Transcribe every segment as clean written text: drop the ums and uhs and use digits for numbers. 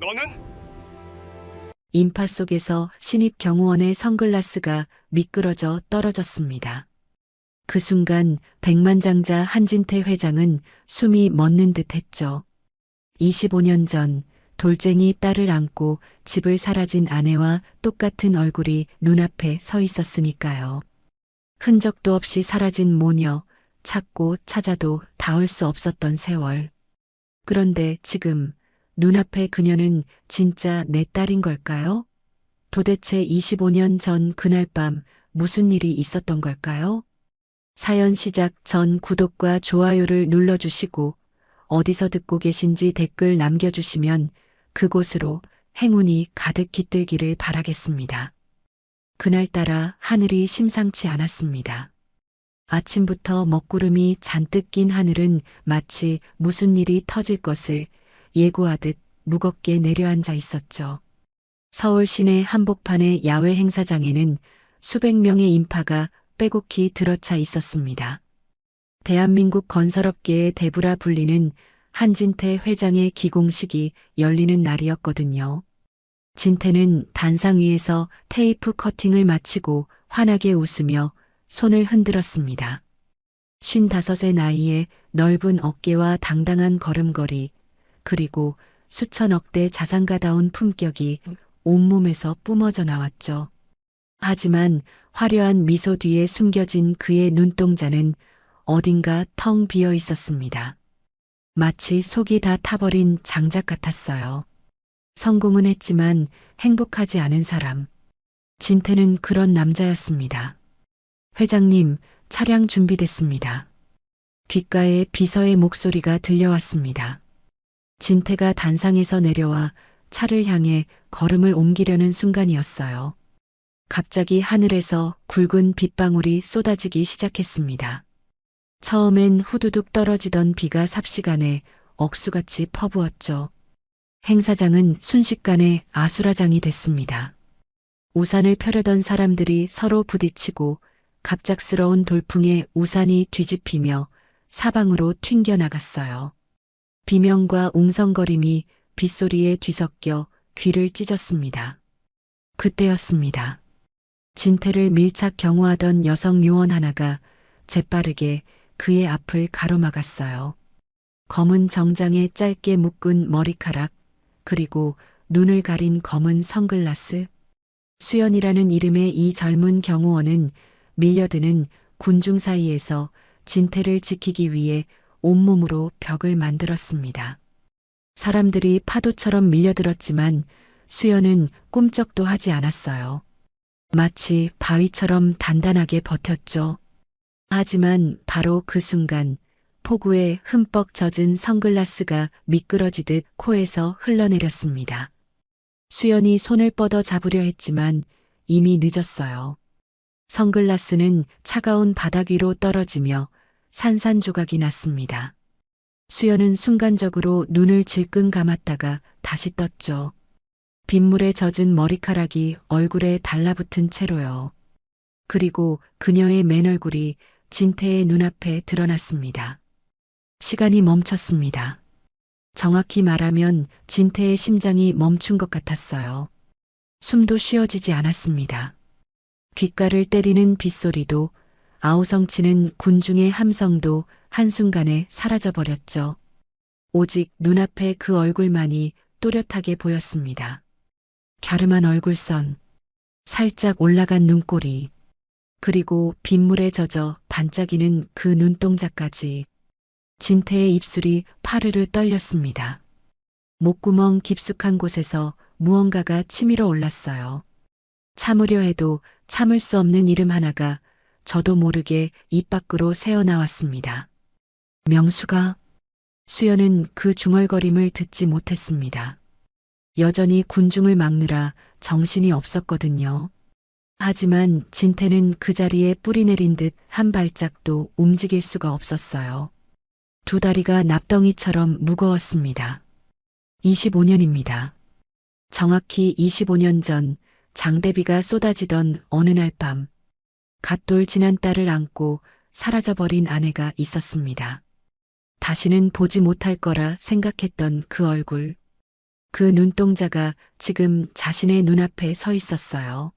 너는? 인파 속에서 신입 경호원의 선글라스가 미끄러져 떨어졌습니다. 그 순간 백만장자 한진태 회장은 숨이 멎는 듯 했죠. 25년 전 돌쟁이 딸을 안고 집을 사라진 아내와 똑같은 얼굴이 눈앞에 서 있었으니까요. 흔적도 없이 사라진 모녀, 찾고 찾아도 닿을 수 없었던 세월. 그런데 지금 눈앞에 그녀는 진짜 내 딸인 걸까요? 도대체 25년 전 그날 밤 무슨 일이 있었던 걸까요? 사연 시작 전 구독과 좋아요를 눌러주시고 어디서 듣고 계신지 댓글 남겨주시면 그곳으로 행운이 가득 깃들기를 바라겠습니다. 그날따라 하늘이 심상치 않았습니다. 아침부터 먹구름이 잔뜩 낀 하늘은 마치 무슨 일이 터질 것을 예고하듯 무겁게 내려앉아 있었죠. 서울 시내 한복판의 야외 행사장에는 수백 명의 인파가 빼곡히 들어차 있었습니다. 대한민국 건설업계의 대부라 불리는 한진태 회장의 기공식이 열리는 날이었거든요. 진태는 단상 위에서 테이프 커팅을 마치고 환하게 웃으며 손을 흔들었습니다. 55의 나이에 넓은 어깨와 당당한 걸음걸이, 그리고 수천억대 자산가다운 품격이 온몸에서 뿜어져 나왔죠. 하지만 화려한 미소 뒤에 숨겨진 그의 눈동자는 어딘가 텅 비어 있었습니다. 마치 속이 다 타버린 장작 같았어요. 성공은 했지만 행복하지 않은 사람. 진태는 그런 남자였습니다. 회장님, 차량 준비됐습니다. 귓가에 비서의 목소리가 들려왔습니다. 진태가 단상에서 내려와 차를 향해 걸음을 옮기려는 순간이었어요. 갑자기 하늘에서 굵은 빗방울이 쏟아지기 시작했습니다. 처음엔 후두둑 떨어지던 비가 삽시간에 억수같이 퍼부었죠. 행사장은 순식간에 아수라장이 됐습니다. 우산을 펴려던 사람들이 서로 부딪히고 갑작스러운 돌풍에 우산이 뒤집히며 사방으로 튕겨나갔어요. 비명과 웅성거림이 빗소리에 뒤섞여 귀를 찢었습니다. 그때였습니다. 진태를 밀착 경호하던 여성 요원 하나가 재빠르게 그의 앞을 가로막았어요. 검은 정장에 짧게 묶은 머리카락, 그리고 눈을 가린 검은 선글라스. 수연이라는 이름의 이 젊은 경호원은 밀려드는 군중 사이에서 진태를 지키기 위해 온몸으로 벽을 만들었습니다. 사람들이 파도처럼 밀려들었지만 수연은 꿈쩍도 하지 않았어요. 마치 바위처럼 단단하게 버텼죠. 하지만 바로 그 순간 폭우에 흠뻑 젖은 선글라스가 미끄러지듯 코에서 흘러내렸습니다. 수연이 손을 뻗어 잡으려 했지만 이미 늦었어요. 선글라스는 차가운 바닥 위로 떨어지며 산산조각이 났습니다. 수연은 순간적으로 눈을 질끈 감았다가 다시 떴죠. 빗물에 젖은 머리카락이 얼굴에 달라붙은 채로요. 그리고 그녀의 맨얼굴이 진태의 눈앞에 드러났습니다. 시간이 멈췄습니다. 정확히 말하면 진태의 심장이 멈춘 것 같았어요. 숨도 쉬어지지 않았습니다. 귓가를 때리는 빗소리도 아우성치는 군중의 함성도 한순간에 사라져버렸죠. 오직 눈앞에 그 얼굴만이 또렷하게 보였습니다. 갸름한 얼굴선, 살짝 올라간 눈꼬리, 그리고 빗물에 젖어 반짝이는 그 눈동자까지. 진태의 입술이 파르르 떨렸습니다. 목구멍 깊숙한 곳에서 무언가가 치밀어 올랐어요. 참으려 해도 참을 수 없는 이름 하나가 저도 모르게 입 밖으로 새어나왔습니다. 명수가. 수연은 그 중얼거림을 듣지 못했습니다. 여전히 군중을 막느라 정신이 없었거든요. 하지만 진태는 그 자리에 뿌리 내린 듯 한 발짝도 움직일 수가 없었어요. 두 다리가 납덩이처럼 무거웠습니다. 25년입니다. 정확히 25년 전 장대비가 쏟아지던 어느 날 밤, 갓돌 지난 딸을 안고 사라져버린 아내가 있었습니다. 다시는 보지 못할 거라 생각했던 그 얼굴. 그 눈동자가 지금 자신의 눈앞에 서 있었어요.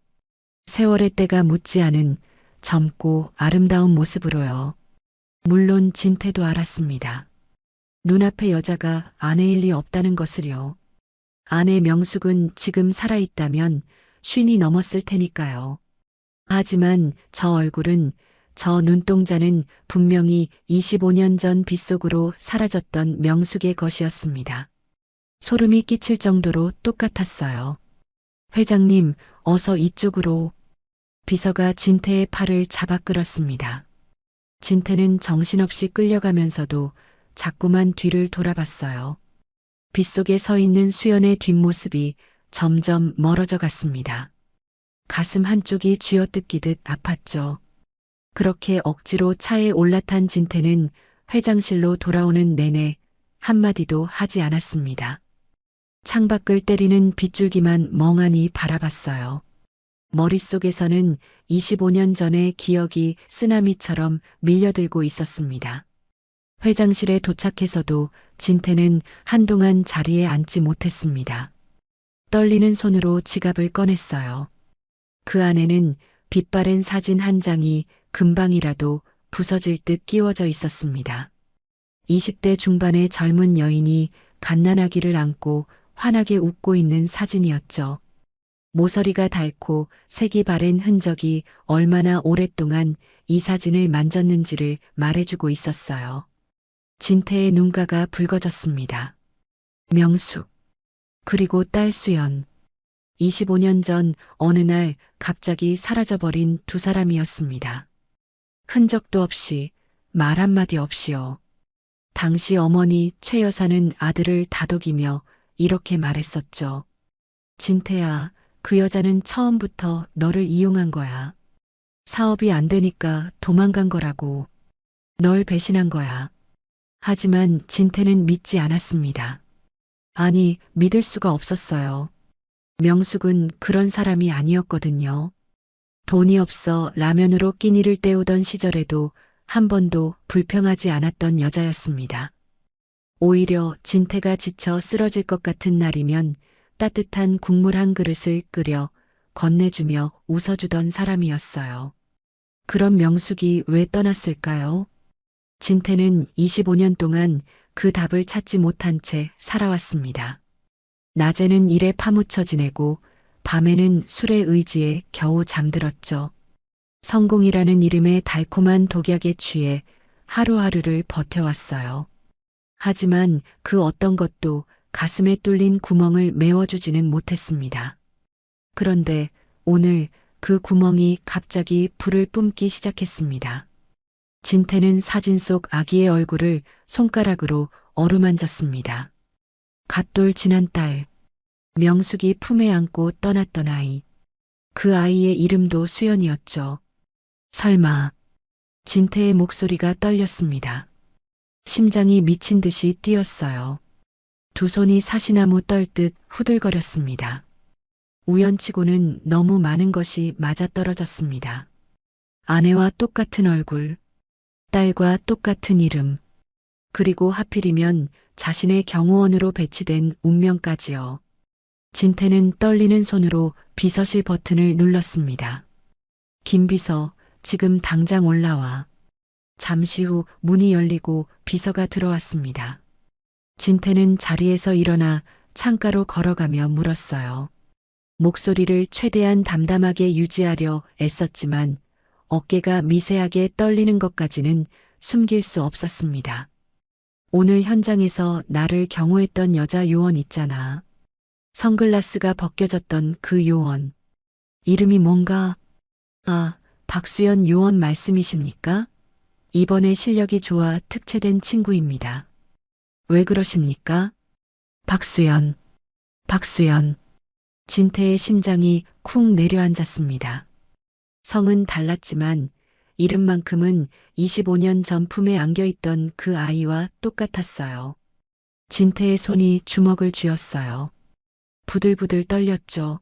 세월의 때가 묻지 않은 젊고 아름다운 모습으로요. 물론 진태도 알았습니다. 눈앞의 여자가 아내일 리 없다는 것을요. 아내 명숙은 지금 살아있다면 50이 넘었을 테니까요. 하지만 저 얼굴은, 저 눈동자는 분명히 25년 전 빗속으로 사라졌던 명숙의 것이었습니다. 소름이 끼칠 정도로 똑같았어요. 회장님, 어서 이쪽으로. 비서가 진태의 팔을 잡아 끌었습니다. 진태는 정신없이 끌려가면서도 자꾸만 뒤를 돌아봤어요. 빗속에 서 있는 수연의 뒷모습이 점점 멀어져 갔습니다. 가슴 한쪽이 쥐어뜯기듯 아팠죠. 그렇게 억지로 차에 올라탄 진태는 회장실로 돌아오는 내내 한마디도 하지 않았습니다. 창밖을 때리는 빗줄기만 멍하니 바라봤어요. 머릿속에서는 25년 전의 기억이 쓰나미처럼 밀려들고 있었습니다. 회장실에 도착해서도 진태는 한동안 자리에 앉지 못했습니다. 떨리는 손으로 지갑을 꺼냈어요. 그 안에는 빛바랜 사진 한 장이 금방이라도 부서질 듯 끼워져 있었습니다. 20대 중반의 젊은 여인이 갓난아기를 안고 환하게 웃고 있는 사진이었죠. 모서리가 닳고 색이 바랜 흔적이 얼마나 오랫동안 이 사진을 만졌는지를 말해주고 있었어요. 진태의 눈가가 붉어졌습니다. 명숙, 그리고 딸 수연. 25년 전 어느 날 갑자기 사라져버린 두 사람이었습니다. 흔적도 없이, 말 한마디 없이요. 당시 어머니 최 여사는 아들을 다독이며 이렇게 말했었죠. 진태야, 그 여자는 처음부터 너를 이용한 거야. 사업이 안 되니까 도망간 거라고. 널 배신한 거야. 하지만 진태는 믿지 않았습니다. 아니, 믿을 수가 없었어요. 명숙은 그런 사람이 아니었거든요. 돈이 없어 라면으로 끼니를 때우던 시절에도 한 번도 불평하지 않았던 여자였습니다. 오히려 진태가 지쳐 쓰러질 것 같은 날이면 따뜻한 국물 한 그릇을 끓여 건네주며 웃어주던 사람이었어요. 그런 명숙이 왜 떠났을까요? 진태는 25년 동안 그 답을 찾지 못한 채 살아왔습니다. 낮에는 일에 파묻혀 지내고 밤에는 술에 의지해 겨우 잠들었죠. 성공이라는 이름의 달콤한 독약에 취해 하루하루를 버텨왔어요. 하지만 그 어떤 것도 가슴에 뚫린 구멍을 메워주지는 못했습니다. 그런데 오늘 그 구멍이 갑자기 불을 뿜기 시작했습니다. 진태는 사진 속 아기의 얼굴을 손가락으로 어루만졌습니다. 갓돌 지난 딸, 명숙이 품에 안고 떠났던 아이. 그 아이의 이름도 수연이었죠. 설마. 진태의 목소리가 떨렸습니다. 심장이 미친 듯이 뛰었어요. 두 손이 사시나무 떨듯 후들거렸습니다. 우연치고는 너무 많은 것이 맞아떨어졌습니다. 아내와 똑같은 얼굴, 딸과 똑같은 이름, 그리고 하필이면 자신의 경호원으로 배치된 운명까지요. 진태는 떨리는 손으로 비서실 버튼을 눌렀습니다. 김 비서, 지금 당장 올라와. 잠시 후 문이 열리고 비서가 들어왔습니다. 진태는 자리에서 일어나 창가로 걸어가며 물었어요. 목소리를 최대한 담담하게 유지하려 애썼지만 어깨가 미세하게 떨리는 것까지는 숨길 수 없었습니다. 오늘 현장에서 나를 경호했던 여자 요원 있잖아. 선글라스가 벗겨졌던 그 요원. 이름이 뭔가? 아, 박수연 요원 말씀이십니까? 이번에 실력이 좋아 특채된 친구입니다. 왜 그러십니까? 박수연. 진태의 심장이 쿵 내려앉았습니다. 성은 달랐지만 이름만큼은 25년 전 품에 안겨있던 그 아이와 똑같았어요. 진태의 손이 주먹을 쥐었어요. 부들부들 떨렸죠.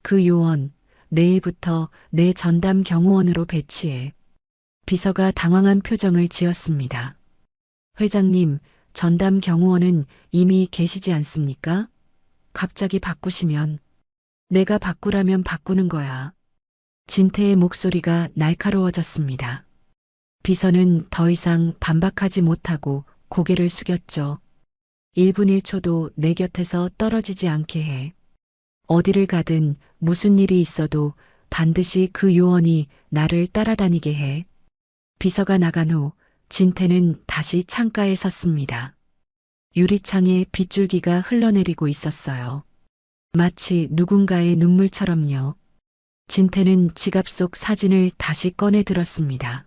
그 요원, 내일부터 내 전담 경호원으로 배치해. 비서가 당황한 표정을 지었습니다. 회장님, 전담 경호원은 이미 계시지 않습니까? 갑자기 바꾸시면 내가 바꾸라면 바꾸는 거야. 진태의 목소리가 날카로워졌습니다. 비서는 더 이상 반박하지 못하고 고개를 숙였죠. 1분 1초도 내 곁에서 떨어지지 않게 해. 어디를 가든 무슨 일이 있어도 반드시 그 요원이 나를 따라다니게 해. 비서가 나간 후 진태는 다시 창가에 섰습니다. 유리창에 빗줄기가 흘러내리고 있었어요. 마치 누군가의 눈물처럼요. 진태는 지갑 속 사진을 다시 꺼내 들었습니다.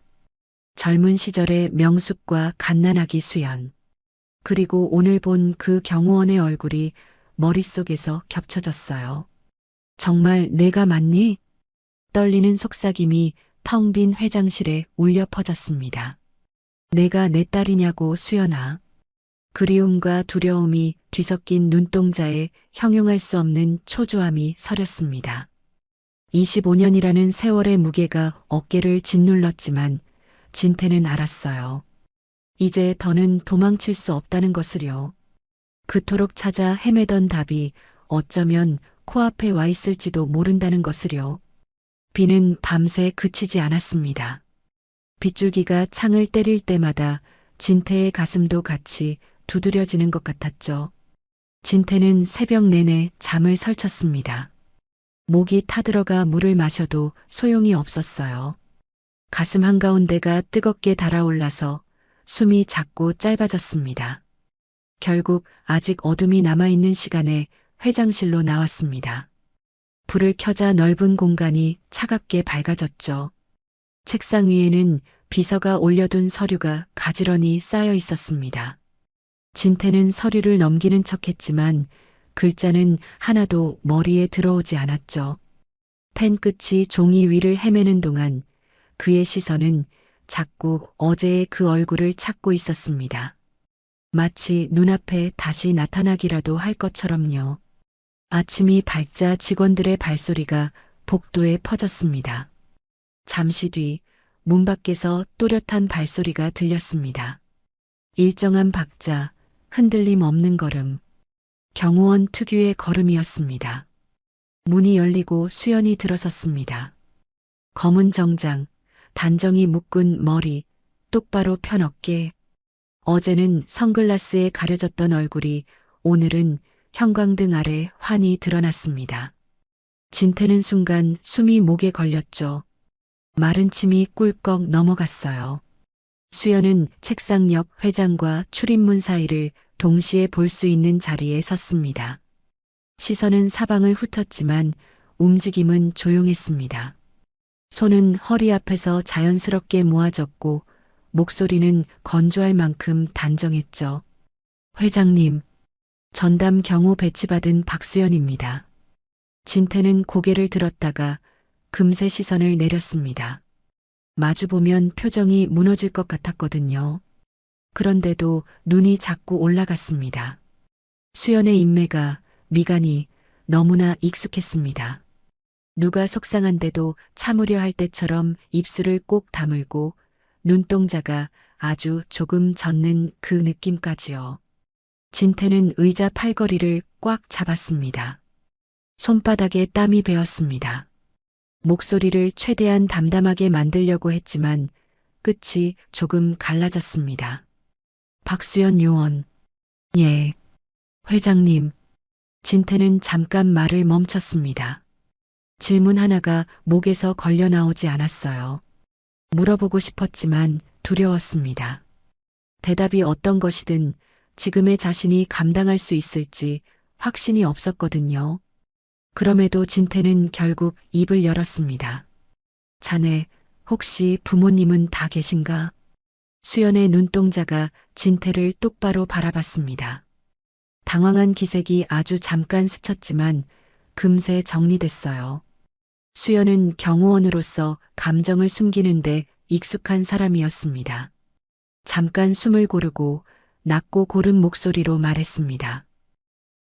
젊은 시절의 명숙과 갓난아기 수연. 그리고 오늘 본 그 경호원의 얼굴이 머릿속에서 겹쳐졌어요. 정말 내가 맞니? 떨리는 속삭임이 텅 빈 회장실에 울려 퍼졌습니다. 내가 내 딸이냐고 수연아. 그리움과 두려움이 뒤섞인 눈동자에 형용할 수 없는 초조함이 서렸습니다. 25년이라는 세월의 무게가 어깨를 짓눌렀지만 진태는 알았어요. 이제 더는 도망칠 수 없다는 것을요. 그토록 찾아 헤매던 답이 어쩌면 코앞에 와 있을지도 모른다는 것을요. 비는 밤새 그치지 않았습니다. 빗줄기가 창을 때릴 때마다 진태의 가슴도 같이 두드려지는 것 같았죠. 진태는 새벽 내내 잠을 설쳤습니다. 목이 타들어가 물을 마셔도 소용이 없었어요. 가슴 한가운데가 뜨겁게 달아올라서 숨이 자꾸 짧아졌습니다. 결국 아직 어둠이 남아있는 시간에 회장실로 나왔습니다. 불을 켜자 넓은 공간이 차갑게 밝아졌죠. 책상 위에는 비서가 올려둔 서류가 가지런히 쌓여 있었습니다. 진태는 서류를 넘기는 척했지만 글자는 하나도 머리에 들어오지 않았죠. 펜 끝이 종이 위를 헤매는 동안 그의 시선은 자꾸 어제의 그 얼굴을 찾고 있었습니다. 마치 눈앞에 다시 나타나기라도 할 것처럼요. 아침이 밝자 직원들의 발소리가 복도에 퍼졌습니다. 잠시 뒤 문 밖에서 또렷한 발소리가 들렸습니다. 일정한 박자, 흔들림 없는 걸음. 경호원 특유의 걸음이었습니다. 문이 열리고 수연이 들어섰습니다. 검은 정장, 단정히 묶은 머리, 똑바로 편 어깨. 어제는 선글라스에 가려졌던 얼굴이 오늘은 형광등 아래 환히 드러났습니다. 진태는 순간 숨이 목에 걸렸죠. 마른 침이 꿀꺽 넘어갔어요. 수연은 책상 옆 회장과 출입문 사이를 동시에 볼 수 있는 자리에 섰습니다. 시선은 사방을 훑었지만 움직임은 조용했습니다. 손은 허리 앞에서 자연스럽게 모아졌고 목소리는 건조할 만큼 단정했죠. 회장님, 전담 경호 배치받은 박수연입니다. 진태는 고개를 들었다가 금세 시선을 내렸습니다. 마주보면 표정이 무너질 것 같았거든요. 그런데도 눈이 자꾸 올라갔습니다. 수연의 인매가, 미간이 너무나 익숙했습니다. 누가 속상한데도 참으려 할 때처럼 입술을 꼭 다물고 눈동자가 아주 조금 젖는 그 느낌까지요. 진태는 의자 팔걸이를 꽉 잡았습니다. 손바닥에 땀이 배었습니다. 목소리를 최대한 담담하게 만들려고 했지만 끝이 조금 갈라졌습니다. 박수연 요원. 예. 회장님. 진태는 잠깐 말을 멈췄습니다. 질문 하나가 목에서 걸려 나오지 않았어요. 물어보고 싶었지만 두려웠습니다. 대답이 어떤 것이든 지금의 자신이 감당할 수 있을지 확신이 없었거든요. 그럼에도 진태는 결국 입을 열었습니다. 자네, 혹시 부모님은 다 계신가? 수연의 눈동자가 진태를 똑바로 바라봤습니다. 당황한 기색이 아주 잠깐 스쳤지만 금세 정리됐어요. 수연은 경호원으로서 감정을 숨기는데 익숙한 사람이었습니다. 잠깐 숨을 고르고 낮고 고른 목소리로 말했습니다.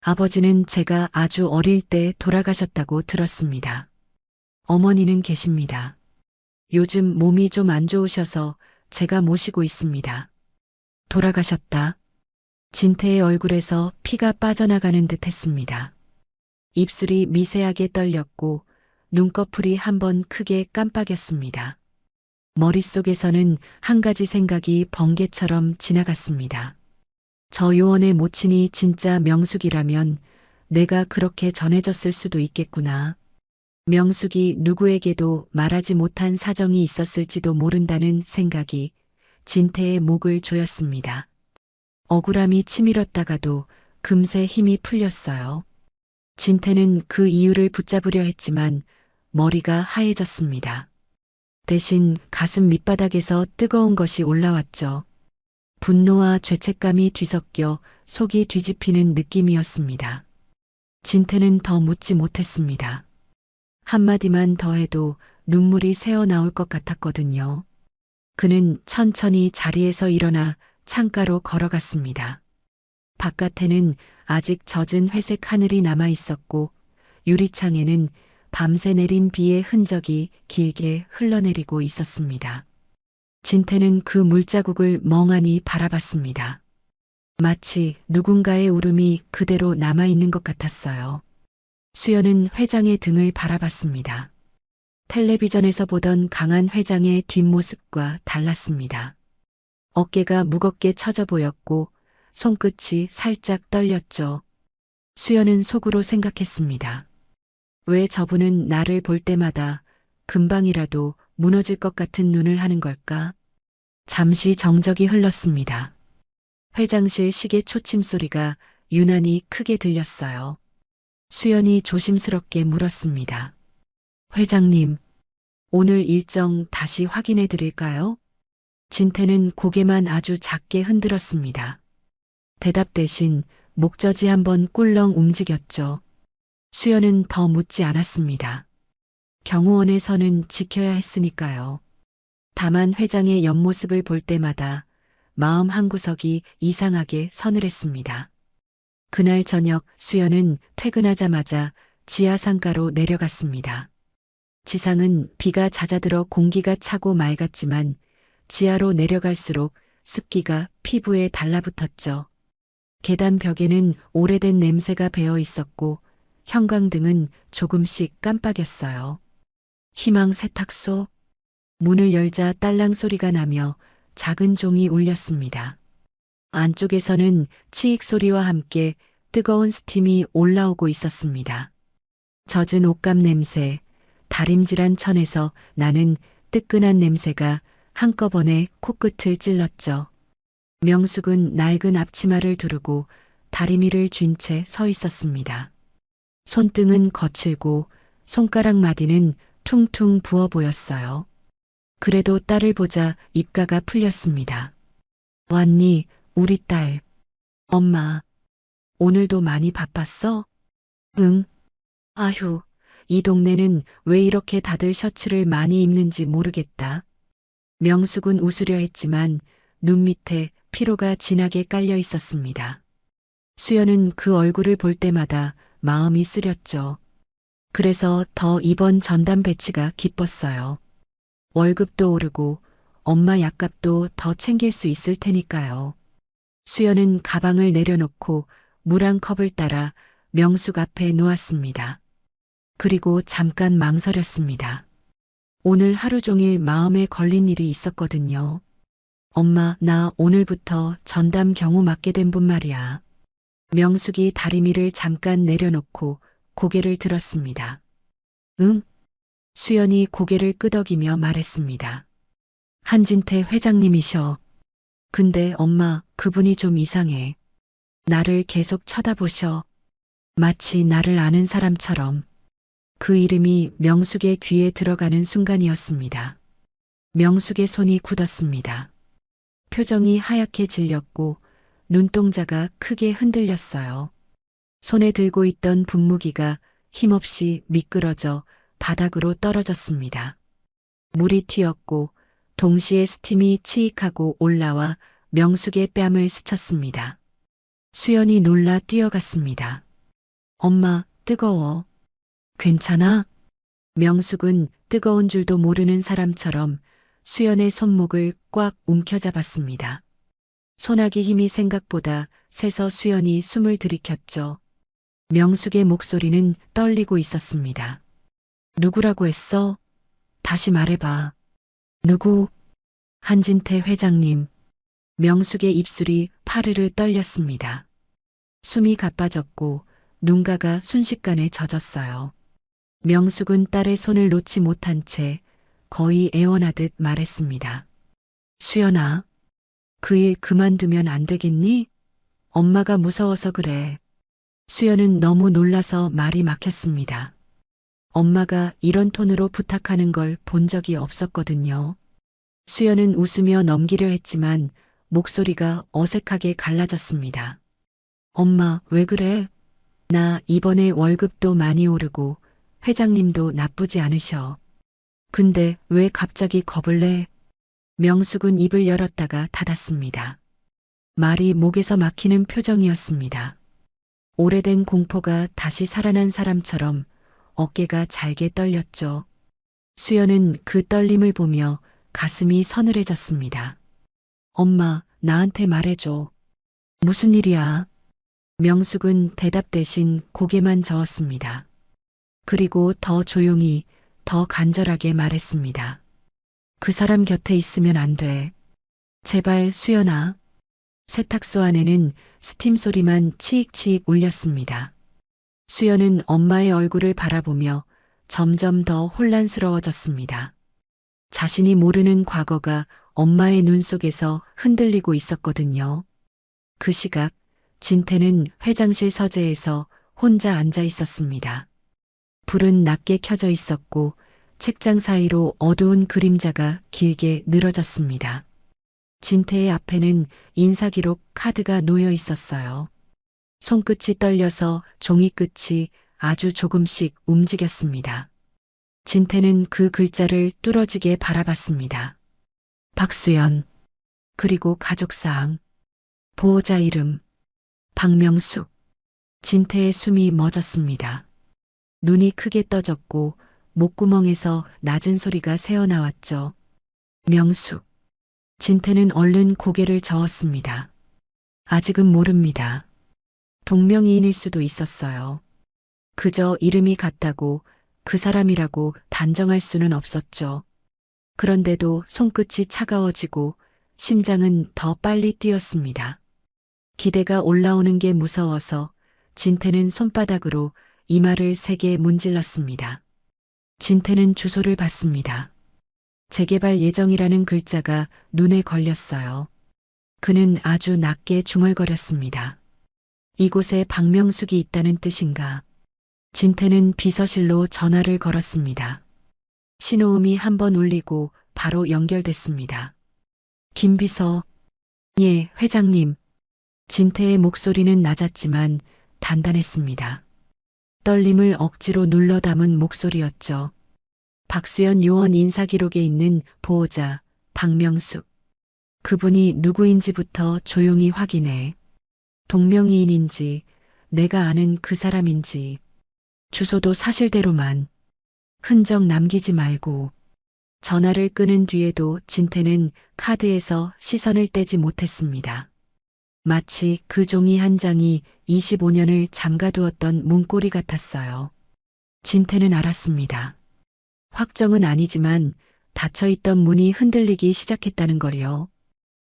아버지는 제가 아주 어릴 때 돌아가셨다고 들었습니다. 어머니는 계십니다. 요즘 몸이 좀 안 좋으셔서 제가 모시고 있습니다. 돌아가셨다. 진태의 얼굴에서 피가 빠져나가는 듯 했습니다. 입술이 미세하게 떨렸고 눈꺼풀이 한번 크게 깜빡였습니다. 머릿속에서는 한 가지 생각이 번개처럼 지나갔습니다. 저 요원의 모친이 진짜 명숙이라면 내가 그렇게 전해졌을 수도 있겠구나. 명숙이 누구에게도 말하지 못한 사정이 있었을지도 모른다는 생각이 진태의 목을 조였습니다. 억울함이 치밀었다가도 금세 힘이 풀렸어요. 진태는 그 이유를 붙잡으려 했지만 머리가 하얘졌습니다. 대신 가슴 밑바닥에서 뜨거운 것이 올라왔죠. 분노와 죄책감이 뒤섞여 속이 뒤집히는 느낌이었습니다. 진태는 더 묻지 못했습니다. 한마디만 더 해도 눈물이 새어나올 것 같았거든요. 그는 천천히 자리에서 일어나 창가로 걸어갔습니다. 바깥에는 아직 젖은 회색 하늘이 남아 있었고 유리창에는 밤새 내린 비의 흔적이 길게 흘러내리고 있었습니다. 진태는 그 물자국을 멍하니 바라봤습니다. 마치 누군가의 울음이 그대로 남아있는 것 같았어요. 수연은 회장의 등을 바라봤습니다. 텔레비전에서 보던 강한 회장의 뒷모습과 달랐습니다. 어깨가 무겁게 처져 보였고 손끝이 살짝 떨렸죠. 수연은 속으로 생각했습니다. 왜 저분은 나를 볼 때마다 금방이라도 무너질 것 같은 눈을 하는 걸까? 잠시 정적이 흘렀습니다. 회장실 시계 초침 소리가 유난히 크게 들렸어요. 수연이 조심스럽게 물었습니다. 회장님, 오늘 일정 다시 확인해 드릴까요? 진태는 고개만 아주 작게 흔들었습니다. 대답 대신 목젖이 한번 꿀렁 움직였죠. 수연은 더 묻지 않았습니다. 경호원의 선은 지켜야 했으니까요. 다만 회장의 옆모습을 볼 때마다 마음 한구석이 이상하게 서늘했습니다. 그날 저녁 수연은 퇴근하자마자 지하상가로 내려갔습니다. 지상은 비가 잦아들어 공기가 차고 맑았지만 지하로 내려갈수록 습기가 피부에 달라붙었죠. 계단 벽에는 오래된 냄새가 배어 있었고 형광등은 조금씩 깜빡였어요. 희망 세탁소. 문을 열자 딸랑 소리가 나며 작은 종이 울렸습니다. 안쪽에서는 치익 소리와 함께 뜨거운 스팀이 올라오고 있었습니다. 젖은 옷감 냄새, 다림질한 천에서 나는 뜨끈한 냄새가 한꺼번에 코끝을 찔렀죠. 명숙은 낡은 앞치마를 두르고 다리미를 쥔 채 서 있었습니다. 손등은 거칠고 손가락 마디는 퉁퉁 부어 보였어요. 그래도 딸을 보자 입가가 풀렸습니다. 왔니, 우리 딸. 엄마, 오늘도 많이 바빴어? 응. 아휴, 이 동네는 왜 이렇게 다들 셔츠를 많이 입는지 모르겠다. 명숙은 웃으려 했지만 눈 밑에 피로가 진하게 깔려 있었습니다. 수연은 그 얼굴을 볼 때마다 마음이 쓰렸죠. 그래서 더 이번 전담 배치가 기뻤어요. 월급도 오르고 엄마 약값도 더 챙길 수 있을 테니까요. 수연은 가방을 내려놓고 물 한 컵을 따라 명숙 앞에 놓았습니다. 그리고 잠깐 망설였습니다. 오늘 하루 종일 마음에 걸린 일이 있었거든요. 엄마, 나 오늘부터 전담 경호 맡게 된 분 말이야. 명숙이 다리미를 잠깐 내려놓고 고개를 들었습니다. 응? 수연이 고개를 끄덕이며 말했습니다. 한진태 회장님이셔. 근데 엄마, 그분이 좀 이상해. 나를 계속 쳐다보셔. 마치 나를 아는 사람처럼. 그 이름이 명숙의 귀에 들어가는 순간이었습니다. 명숙의 손이 굳었습니다. 표정이 하얗게 질렸고 눈동자가 크게 흔들렸어요. 손에 들고 있던 분무기가 힘없이 미끄러져 바닥으로 떨어졌습니다. 물이 튀었고 동시에 스팀이 치익하고 올라와 명숙의 뺨을 스쳤습니다. 수연이 놀라 뛰어갔습니다. 엄마, 뜨거워. 괜찮아? 명숙은 뜨거운 줄도 모르는 사람처럼 수연의 손목을 꽉 움켜잡았습니다. 소나기 힘이 생각보다 세서 수연이 숨을 들이켰죠. 명숙의 목소리는 떨리고 있었습니다. 누구라고 했어? 다시 말해봐. 누구? 한진태 회장님. 명숙의 입술이 파르르 떨렸습니다. 숨이 가빠졌고 눈가가 순식간에 젖었어요. 명숙은 딸의 손을 놓지 못한 채 거의 애원하듯 말했습니다. 수연아, 그 일 그만두면 안 되겠니? 엄마가 무서워서 그래. 수연은 너무 놀라서 말이 막혔습니다. 엄마가 이런 톤으로 부탁하는 걸 본 적이 없었거든요. 수연은 웃으며 넘기려 했지만 목소리가 어색하게 갈라졌습니다. 엄마, 왜 그래? 나 이번에 월급도 많이 오르고 회장님도 나쁘지 않으셔. 근데 왜 갑자기 겁을 내? 명숙은 입을 열었다가 닫았습니다. 말이 목에서 막히는 표정이었습니다. 오래된 공포가 다시 살아난 사람처럼 어깨가 잘게 떨렸죠. 수연은 그 떨림을 보며 가슴이 서늘해졌습니다. 엄마, 나한테 말해줘. 무슨 일이야? 명숙은 대답 대신 고개만 저었습니다. 그리고 더 조용히, 더 간절하게 말했습니다. 그 사람 곁에 있으면 안 돼. 제발 수연아. 세탁소 안에는 스팀 소리만 치익치익 울렸습니다. 수연은 엄마의 얼굴을 바라보며 점점 더 혼란스러워졌습니다. 자신이 모르는 과거가 엄마의 눈 속에서 흔들리고 있었거든요. 그 시각 진태는 회장실 서재에서 혼자 앉아 있었습니다. 불은 낮게 켜져 있었고 책장 사이로 어두운 그림자가 길게 늘어졌습니다. 진태의 앞에는 인사기록 카드가 놓여 있었어요. 손끝이 떨려서 종이 끝이 아주 조금씩 움직였습니다. 진태는 그 글자를 뚫어지게 바라봤습니다. 박수연, 그리고 가족사항, 보호자 이름, 박명숙. 진태의 숨이 멎었습니다. 눈이 크게 떠졌고 목구멍에서 낮은 소리가 새어나왔죠. 명숙. 진태는 얼른 고개를 저었습니다. 아직은 모릅니다. 동명이인일 수도 있었어요. 그저 이름이 같다고 그 사람이라고 단정할 수는 없었죠. 그런데도 손끝이 차가워지고 심장은 더 빨리 뛰었습니다. 기대가 올라오는 게 무서워서 진태는 손바닥으로 이마를 세게 문질렀습니다. 진태는 주소를 봤습니다. 재개발 예정이라는 글자가 눈에 걸렸어요. 그는 아주 낮게 중얼거렸습니다. 이곳에 박명숙이 있다는 뜻인가? 진태는 비서실로 전화를 걸었습니다. 신호음이 한 번 울리고 바로 연결됐습니다. 김 비서. 예, 회장님. 진태의 목소리는 낮았지만 단단했습니다. 떨림을 억지로 눌러 담은 목소리였죠. 박수연 요원 인사기록에 있는 보호자 박명숙. 그분이 누구인지부터 조용히 확인해. 동명이인인지 내가 아는 그 사람인지 주소도 사실대로만. 흔적 남기지 말고. 전화를 끊은 뒤에도 진태는 카드에서 시선을 떼지 못했습니다. 마치 그 종이 한 장이 25년을 잠가두었던 문고리 같았어요. 진태는 알았습니다. 확정은 아니지만 닫혀있던 문이 흔들리기 시작했다는 걸요.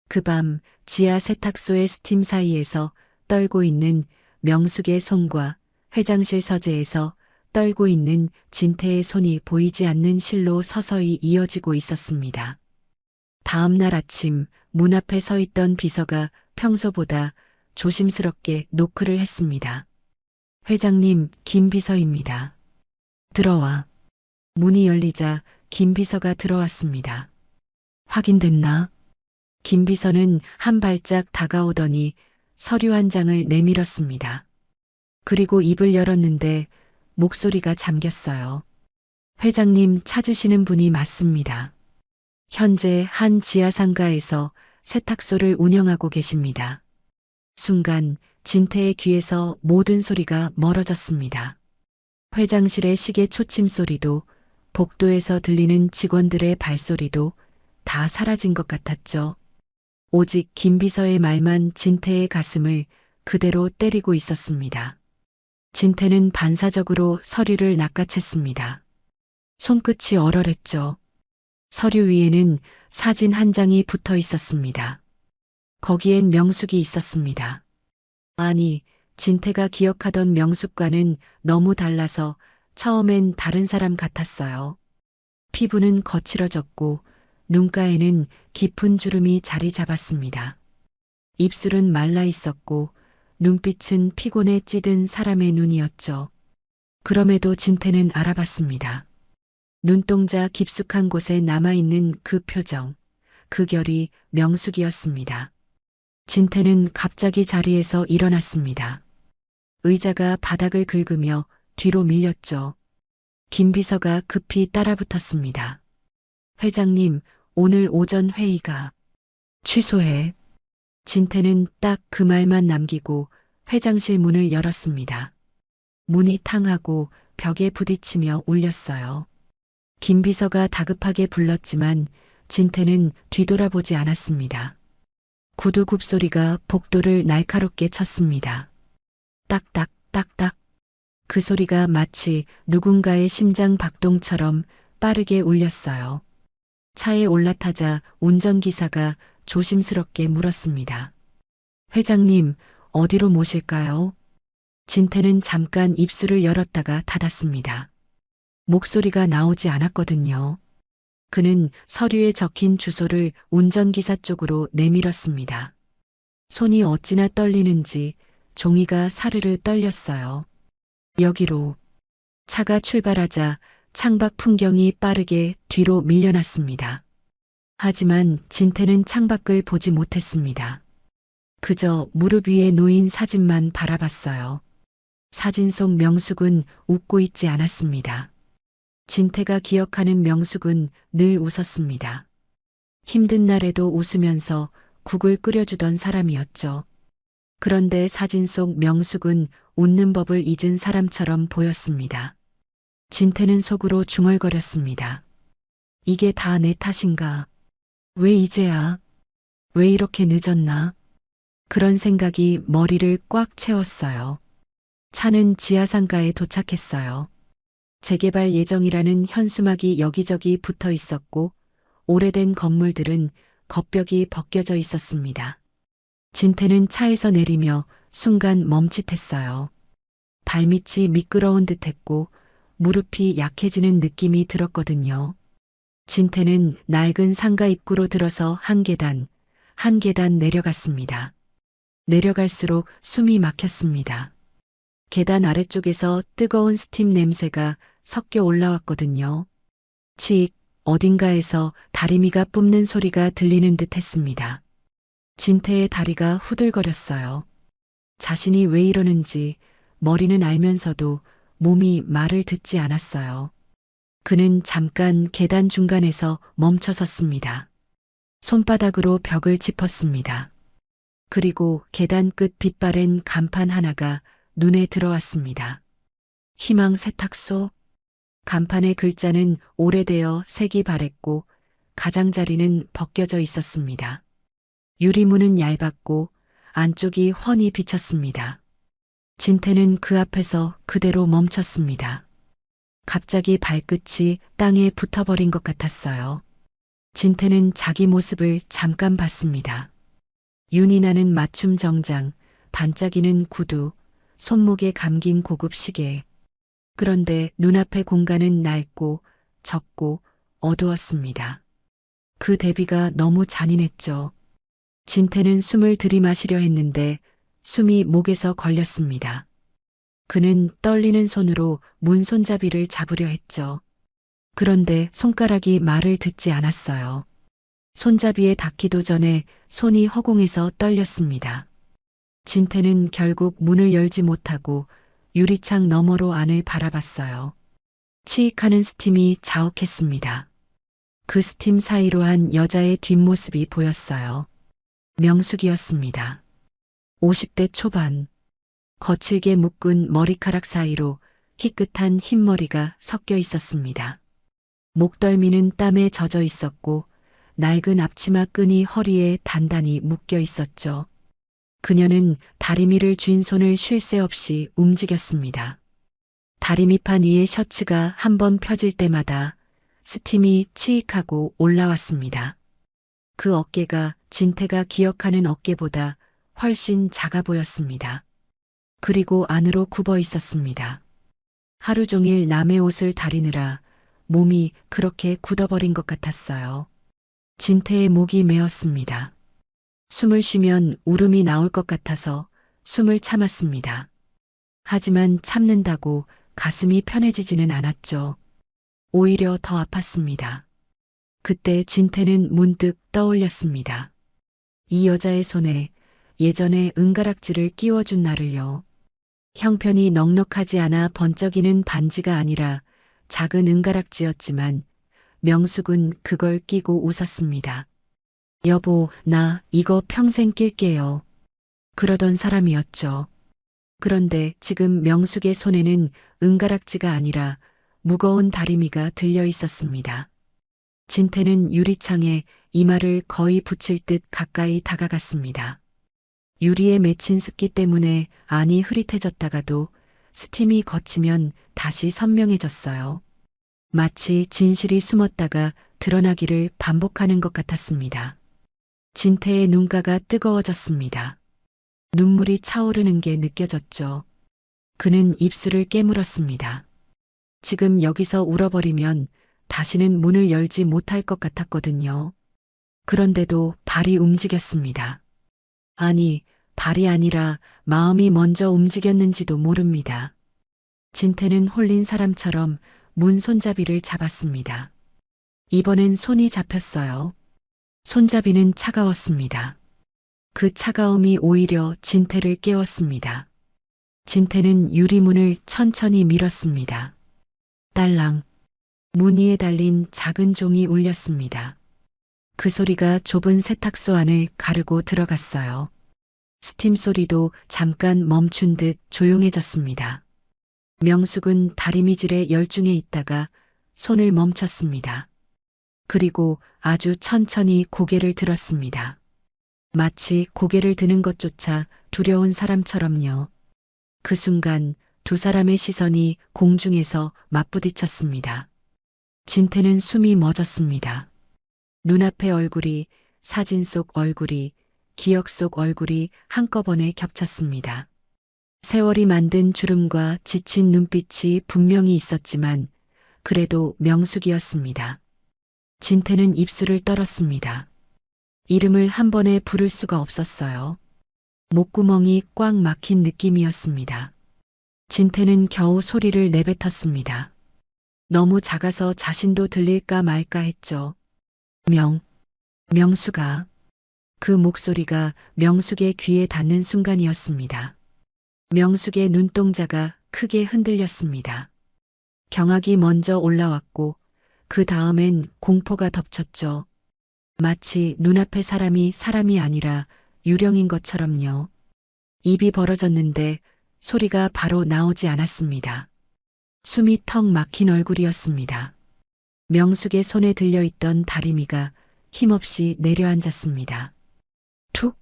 그 밤 지하 세탁소의 스팀 사이에서 떨고 있는 명숙의 손과 회장실 서재에서 떨고 있는 진태의 손이 보이지 않는 실로 서서히 이어지고 있었습니다. 다음 날 아침 문 앞에 서 있던 비서가 평소보다 조심스럽게 노크를 했습니다. 회장님, 김 비서입니다. 들어와. 문이 열리자 김 비서가 들어왔습니다. 확인됐나? 김 비서는 한 발짝 다가오더니 서류 한 장을 내밀었습니다. 그리고 입을 열었는데 목소리가 잠겼어요. 회장님 찾으시는 분이 맞습니다. 현재 한 지하상가에서 세탁소를 운영하고 계십니다. 순간 진태의 귀에서 모든 소리가 멀어졌습니다. 회장실의 시계 초침 소리도 복도에서 들리는 직원들의 발소리도 다 사라진 것 같았죠. 오직 김 비서의 말만 진태의 가슴을 그대로 때리고 있었습니다. 진태는 반사적으로 서류를 낚아챘습니다. 손끝이 얼얼했죠. 서류 위에는 사진 한 장이 붙어 있었습니다. 거기엔 명숙이 있었습니다. 아니, 진태가 기억하던 명숙과는 너무 달라서 처음엔 다른 사람 같았어요. 피부는 거칠어졌고 눈가에는 깊은 주름이 자리 잡았습니다. 입술은 말라 있었고 눈빛은 피곤에 찌든 사람의 눈이었죠. 그럼에도 진태는 알아봤습니다. 눈동자 깊숙한 곳에 남아있는 그 표정, 그 결이 명숙이었습니다. 진태는 갑자기 자리에서 일어났습니다. 의자가 바닥을 긁으며 뒤로 밀렸죠. 김 비서가 급히 따라붙었습니다. 회장님, 오늘 오전 회의가 취소해. 진태는 딱 그 말만 남기고 회장실 문을 열었습니다. 문이 탕하고 벽에 부딪히며 울렸어요. 김 비서가 다급하게 불렀지만 진태는 뒤돌아보지 않았습니다. 구두 굽소리가 복도를 날카롭게 쳤습니다. 딱딱 딱딱. 그 소리가 마치 누군가의 심장 박동처럼 빠르게 울렸어요. 차에 올라타자 운전기사가 조심스럽게 물었습니다. 회장님, 어디로 모실까요? 진태는 잠깐 입술을 열었다가 닫았습니다. 목소리가 나오지 않았거든요. 그는 서류에 적힌 주소를 운전기사 쪽으로 내밀었습니다. 손이 어찌나 떨리는지 종이가 사르르 떨렸어요. 여기로. 차가 출발하자 창밖 풍경이 빠르게 뒤로 밀려났습니다. 하지만 진태는 창밖을 보지 못했습니다. 그저 무릎 위에 놓인 사진만 바라봤어요. 사진 속 명숙은 웃고 있지 않았습니다. 진태가 기억하는 명숙은 늘 웃었습니다. 힘든 날에도 웃으면서 국을 끓여주던 사람이었죠. 그런데 사진 속 명숙은 웃는 법을 잊은 사람처럼 보였습니다. 진태는 속으로 중얼거렸습니다. 이게 다 내 탓인가? 왜 이제야? 왜 이렇게 늦었나? 그런 생각이 머리를 꽉 채웠어요. 차는 지하상가에 도착했어요. 재개발 예정이라는 현수막이 여기저기 붙어 있었고 오래된 건물들은 겉벽이 벗겨져 있었습니다. 진태는 차에서 내리며 순간 멈칫했어요. 발밑이 미끄러운 듯했고 무릎이 약해지는 느낌이 들었거든요. 진태는 낡은 상가 입구로 들어서 한 계단 내려갔습니다. 내려갈수록 숨이 막혔습니다. 계단 아래쪽에서 뜨거운 스팀 냄새가 섞여 올라왔거든요. 칙, 어딘가에서 다리미가 뿜는 소리가 들리는 듯 했습니다. 진태의 다리가 후들거렸어요. 자신이 왜 이러는지 머리는 알면서도 몸이 말을 듣지 않았어요. 그는 잠깐 계단 중간에서 멈춰 섰습니다. 손바닥으로 벽을 짚었습니다. 그리고 계단 끝 빛바랜 간판 하나가 눈에 들어왔습니다. 희망 세탁소. 간판의 글자는 오래되어 색이 바랬고 가장자리는 벗겨져 있었습니다. 유리문은 얇았고 안쪽이 훤히 비쳤습니다. 진태는 그 앞에서 그대로 멈췄습니다. 갑자기 발끝이 땅에 붙어버린 것 같았어요. 진태는 자기 모습을 잠깐 봤습니다. 윤이 나는 맞춤 정장, 반짝이는 구두, 손목에 감긴 고급 시계. 그런데 눈앞의 공간은 낡고 적고 어두웠습니다. 그 대비가 너무 잔인했죠. 진태는 숨을 들이마시려 했는데 숨이 목에서 걸렸습니다. 그는 떨리는 손으로 문 손잡이를 잡으려 했죠. 그런데 손가락이 말을 듣지 않았어요. 손잡이에 닿기도 전에 손이 허공에서 떨렸습니다. 진태는 결국 문을 열지 못하고 유리창 너머로 안을 바라봤어요. 치익하는 스팀이 자욱했습니다. 그 스팀 사이로 한 여자의 뒷모습이 보였어요. 명숙이었습니다. 50대 초반. 거칠게 묶은 머리카락 사이로 희끗한 흰머리가 섞여 있었습니다. 목덜미는 땀에 젖어 있었고 낡은 앞치마 끈이 허리에 단단히 묶여 있었죠. 그녀는 다리미를 쥔 손을 쉴 새 없이 움직였습니다. 다리미판 위의 셔츠가 한 번 펴질 때마다 스팀이 치익하고 올라왔습니다. 그 어깨가 진태가 기억하는 어깨보다 훨씬 작아 보였습니다. 그리고 안으로 굽어 있었습니다. 하루 종일 남의 옷을 다리느라 몸이 그렇게 굳어버린 것 같았어요. 진태의 목이 메었습니다. 숨을 쉬면 울음이 나올 것 같아서 숨을 참았습니다. 하지만 참는다고 가슴이 편해지지는 않았죠. 오히려 더 아팠습니다. 그때 진태는 문득 떠올렸습니다. 이 여자의 손에 예전에 은가락지를 끼워준 날을요. 형편이 넉넉하지 않아 번쩍이는 반지가 아니라 작은 은가락지였지만 명숙은 그걸 끼고 웃었습니다. 여보, 나 이거 평생 낄게요. 그러던 사람이었죠. 그런데 지금 명숙의 손에는 은가락지가 아니라 무거운 다리미가 들려 있었습니다. 진태는 유리창에 이마를 거의 붙일 듯 가까이 다가갔습니다. 유리에 맺힌 습기 때문에 안이 흐릿해졌다가도 스팀이 거치면 다시 선명해졌어요. 마치 진실이 숨었다가 드러나기를 반복하는 것 같았습니다. 진태의 눈가가 뜨거워졌습니다. 눈물이 차오르는 게 느껴졌죠. 그는 입술을 깨물었습니다. 지금 여기서 울어버리면 다시는 문을 열지 못할 것 같았거든요. 그런데도 발이 움직였습니다. 아니, 발이 아니라 마음이 먼저 움직였는지도 모릅니다. 진태는 홀린 사람처럼 문 손잡이를 잡았습니다. 이번엔 손이 잡혔어요. 손잡이는 차가웠습니다. 그 차가움이 오히려 진태를 깨웠습니다. 진태는 유리문을 천천히 밀었습니다. 딸랑. 문 위에 달린 작은 종이 울렸습니다. 그 소리가 좁은 세탁소 안을 가르고 들어갔어요. 스팀 소리도 잠깐 멈춘 듯 조용해졌습니다. 명숙은 다리미질에 열중해 있다가 손을 멈췄습니다. 그리고 아주 천천히 고개를 들었습니다. 마치 고개를 드는 것조차 두려운 사람처럼요. 그 순간 두 사람의 시선이 공중에서 맞부딪혔습니다. 진태는 숨이 멎었습니다. 눈앞의 얼굴이, 사진 속 얼굴이, 기억 속 얼굴이 한꺼번에 겹쳤습니다. 세월이 만든 주름과 지친 눈빛이 분명히 있었지만 그래도 명숙이었습니다. 진태는 입술을 떨었습니다. 이름을 한 번에 부를 수가 없었어요. 목구멍이 꽉 막힌 느낌이었습니다. 진태는 겨우 소리를 내뱉었습니다. 너무 작아서 자신도 들릴까 말까 했죠. 명수가. 그 목소리가 명숙의 귀에 닿는 순간이었습니다. 명숙의 눈동자가 크게 흔들렸습니다. 경악이 먼저 올라왔고 그 다음엔 공포가 덮쳤죠. 마치 눈앞의 사람이 아니라 유령인 것처럼요. 입이 벌어졌는데 소리가 바로 나오지 않았습니다. 숨이 턱 막힌 얼굴이었습니다. 명숙의 손에 들려있던 다리미가 힘없이 내려앉았습니다. 툭!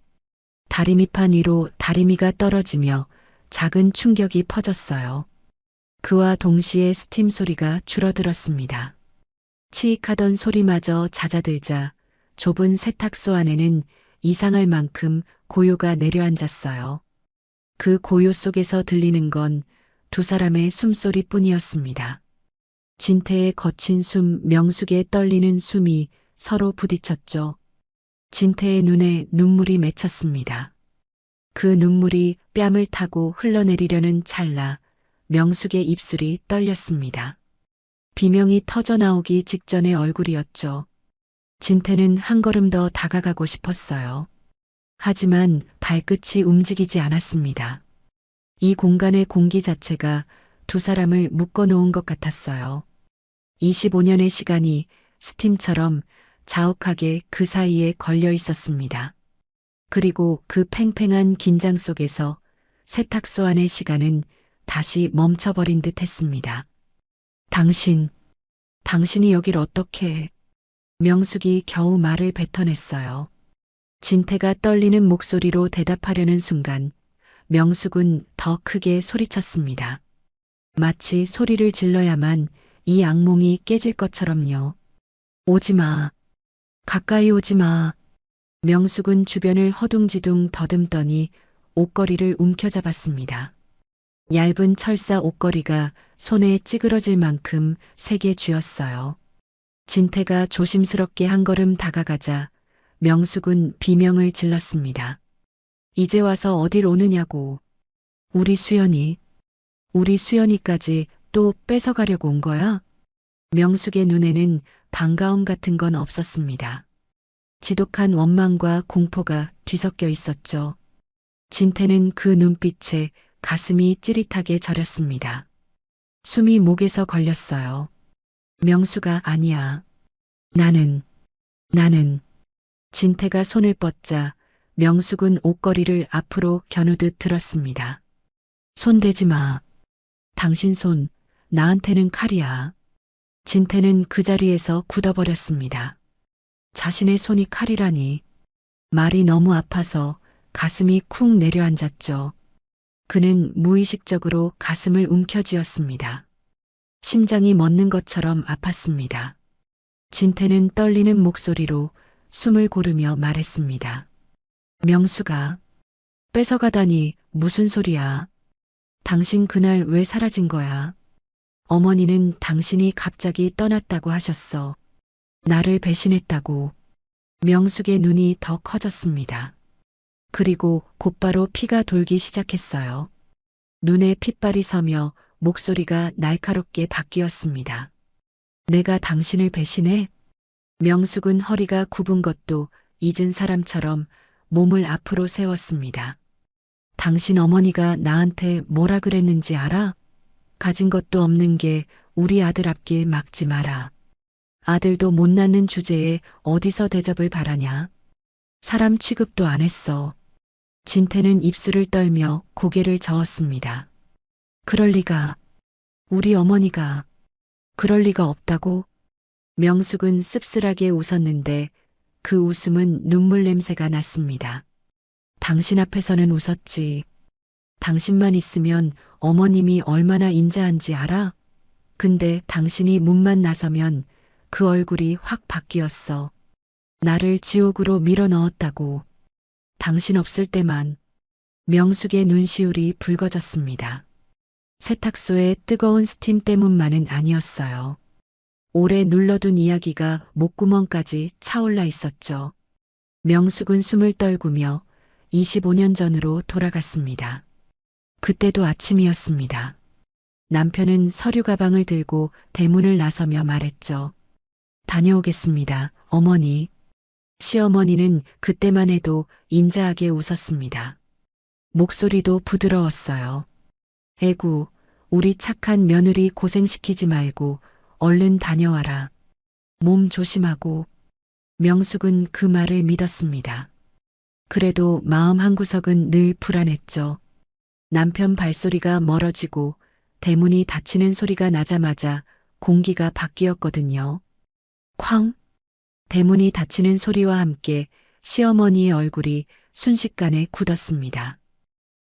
다리미판 위로 다리미가 떨어지며 작은 충격이 퍼졌어요. 그와 동시에 스팀 소리가 줄어들었습니다. 치익하던 소리마저 잦아들자 좁은 세탁소 안에는 이상할 만큼 고요가 내려앉았어요. 그 고요 속에서 들리는 건 두 사람의 숨소리뿐이었습니다. 진태의 거친 숨, 명숙의 떨리는 숨이 서로 부딪혔죠. 진태의 눈에 눈물이 맺혔습니다. 그 눈물이 뺨을 타고 흘러내리려는 찰나 명숙의 입술이 떨렸습니다. 비명이 터져나오기 직전의 얼굴이었죠. 진태는 한 걸음 더 다가가고 싶었어요. 하지만 발끝이 움직이지 않았습니다. 이 공간의 공기 자체가 두 사람을 묶어놓은 것 같았어요. 25년의 시간이 스팀처럼 자욱하게 그 사이에 걸려 있었습니다. 그리고 그 팽팽한 긴장 속에서 세탁소 안의 시간은 다시 멈춰버린 듯 했습니다. 당신이 여길 어떻게 해? 명숙이 겨우 말을 뱉어냈어요. 진태가 떨리는 목소리로 대답하려는 순간 명숙은 더 크게 소리쳤습니다. 마치 소리를 질러야만 이 악몽이 깨질 것처럼요. 오지 마. 가까이 오지 마. 명숙은 주변을 허둥지둥 더듬더니 옷걸이를 움켜잡았습니다. 얇은 철사 옷걸이가 손에 찌그러질 만큼 세게 쥐었어요. 진태가 조심스럽게 한 걸음 다가가자 명숙은 비명을 질렀습니다. 이제 와서 어딜 오느냐고. 우리 수연이까지 또 뺏어가려고 온 거야? 명숙의 눈에는 반가움 같은 건 없었습니다. 지독한 원망과 공포가 뒤섞여 있었죠. 진태는 그 눈빛에 가슴이 찌릿하게 저렸습니다. 숨이 목에서 걸렸어요. 명수가 아니야. 나는. 진태가 손을 뻗자 명숙은 옷걸이를 앞으로 겨누듯 들었습니다. 손대지 마. 당신 손, 나한테는 칼이야. 진태는 그 자리에서 굳어버렸습니다. 자신의 손이 칼이라니. 말이 너무 아파서 가슴이 쿵 내려앉았죠. 그는 무의식적으로 가슴을 움켜쥐었습니다. 심장이 멎는 것처럼 아팠습니다. 진태는 떨리는 목소리로 숨을 고르며 말했습니다. 명수가 뺏어가다니 무슨 소리야. 당신 그날 왜 사라진 거야? 어머니는 당신이 갑자기 떠났다고 하셨어. 나를 배신했다고. 명숙의 눈이 더 커졌습니다. 그리고 곧바로 피가 돌기 시작했어요. 눈에 핏발이 서며 목소리가 날카롭게 바뀌었습니다. 내가 당신을 배신해? 명숙은 허리가 굽은 것도 잊은 사람처럼 몸을 앞으로 세웠습니다. 당신 어머니가 나한테 뭐라 그랬는지 알아? 가진 것도 없는 게 우리 아들 앞길 막지 마라. 아들도 못 낳는 주제에 어디서 대접을 바라냐. 사람 취급도 안 했어. 진태는 입술을 떨며 고개를 저었습니다. 그럴 리가. 우리 어머니가. 그럴 리가 없다고? 명숙은 씁쓸하게 웃었는데 그 웃음은 눈물 냄새가 났습니다. 당신 앞에서는 웃었지. 당신만 있으면 어머님이 얼마나 인자한지 알아? 근데 당신이 문만 나서면 그 얼굴이 확 바뀌었어. 나를 지옥으로 밀어 넣었다고. 당신 없을 때만. 명숙의 눈시울이 붉어졌습니다. 세탁소의 뜨거운 스팀 때문만은 아니었어요. 오래 눌러둔 이야기가 목구멍까지 차올라 있었죠. 명숙은 숨을 떨구며 25년 전으로 돌아갔습니다. 그때도 아침이었습니다. 남편은 서류 가방을 들고 대문을 나서며 말했죠. 다녀오겠습니다, 어머니. 시어머니는 그때만 해도 인자하게 웃었습니다. 목소리도 부드러웠어요. 에구, 우리 착한 며느리 고생시키지 말고 얼른 다녀와라. 몸 조심하고. 명숙은 그 말을 믿었습니다. 그래도 마음 한구석은 늘 불안했죠. 남편 발소리가 멀어지고 대문이 닫히는 소리가 나자마자 공기가 바뀌었거든요. 쾅! 대문이 닫히는 소리와 함께 시어머니의 얼굴이 순식간에 굳었습니다.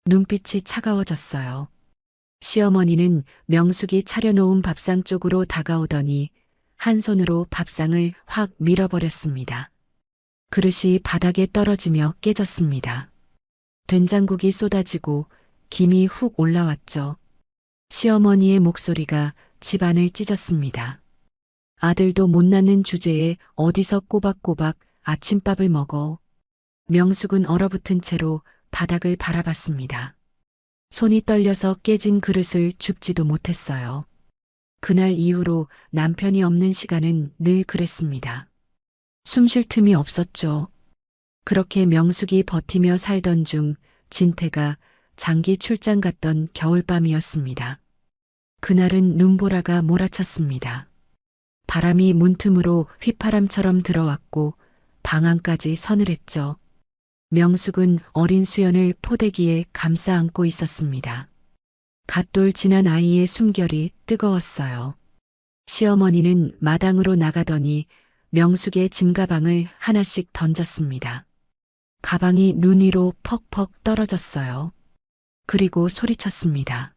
눈빛이 차가워졌어요. 시어머니는 명숙이 차려놓은 밥상 쪽으로 다가오더니 한 손으로 밥상을 확 밀어버렸습니다. 그릇이 바닥에 떨어지며 깨졌습니다. 된장국이 쏟아지고 김이 훅 올라왔죠. 시어머니의 목소리가 집안을 찢었습니다. 아들도 못 낳는 주제에 어디서 꼬박꼬박 아침밥을 먹어. 명숙은 얼어붙은 채로 바닥을 바라봤습니다. 손이 떨려서 깨진 그릇을 줍지도 못했어요. 그날 이후로 남편이 없는 시간은 늘 그랬습니다. 숨 쉴 틈이 없었죠. 그렇게 명숙이 버티며 살던 중 진태가 장기 출장 갔던 겨울밤이었습니다. 그날은 눈보라가 몰아쳤습니다. 바람이 문틈으로 휘파람처럼 들어왔고 방 안까지 서늘했죠. 명숙은 어린 수연을 포대기에 감싸 안고 있었습니다. 갓돌 지난 아이의 숨결이 뜨거웠어요. 시어머니는 마당으로 나가더니 명숙의 짐가방을 하나씩 던졌습니다. 가방이 눈 위로 퍽퍽 떨어졌어요. 그리고 소리쳤습니다.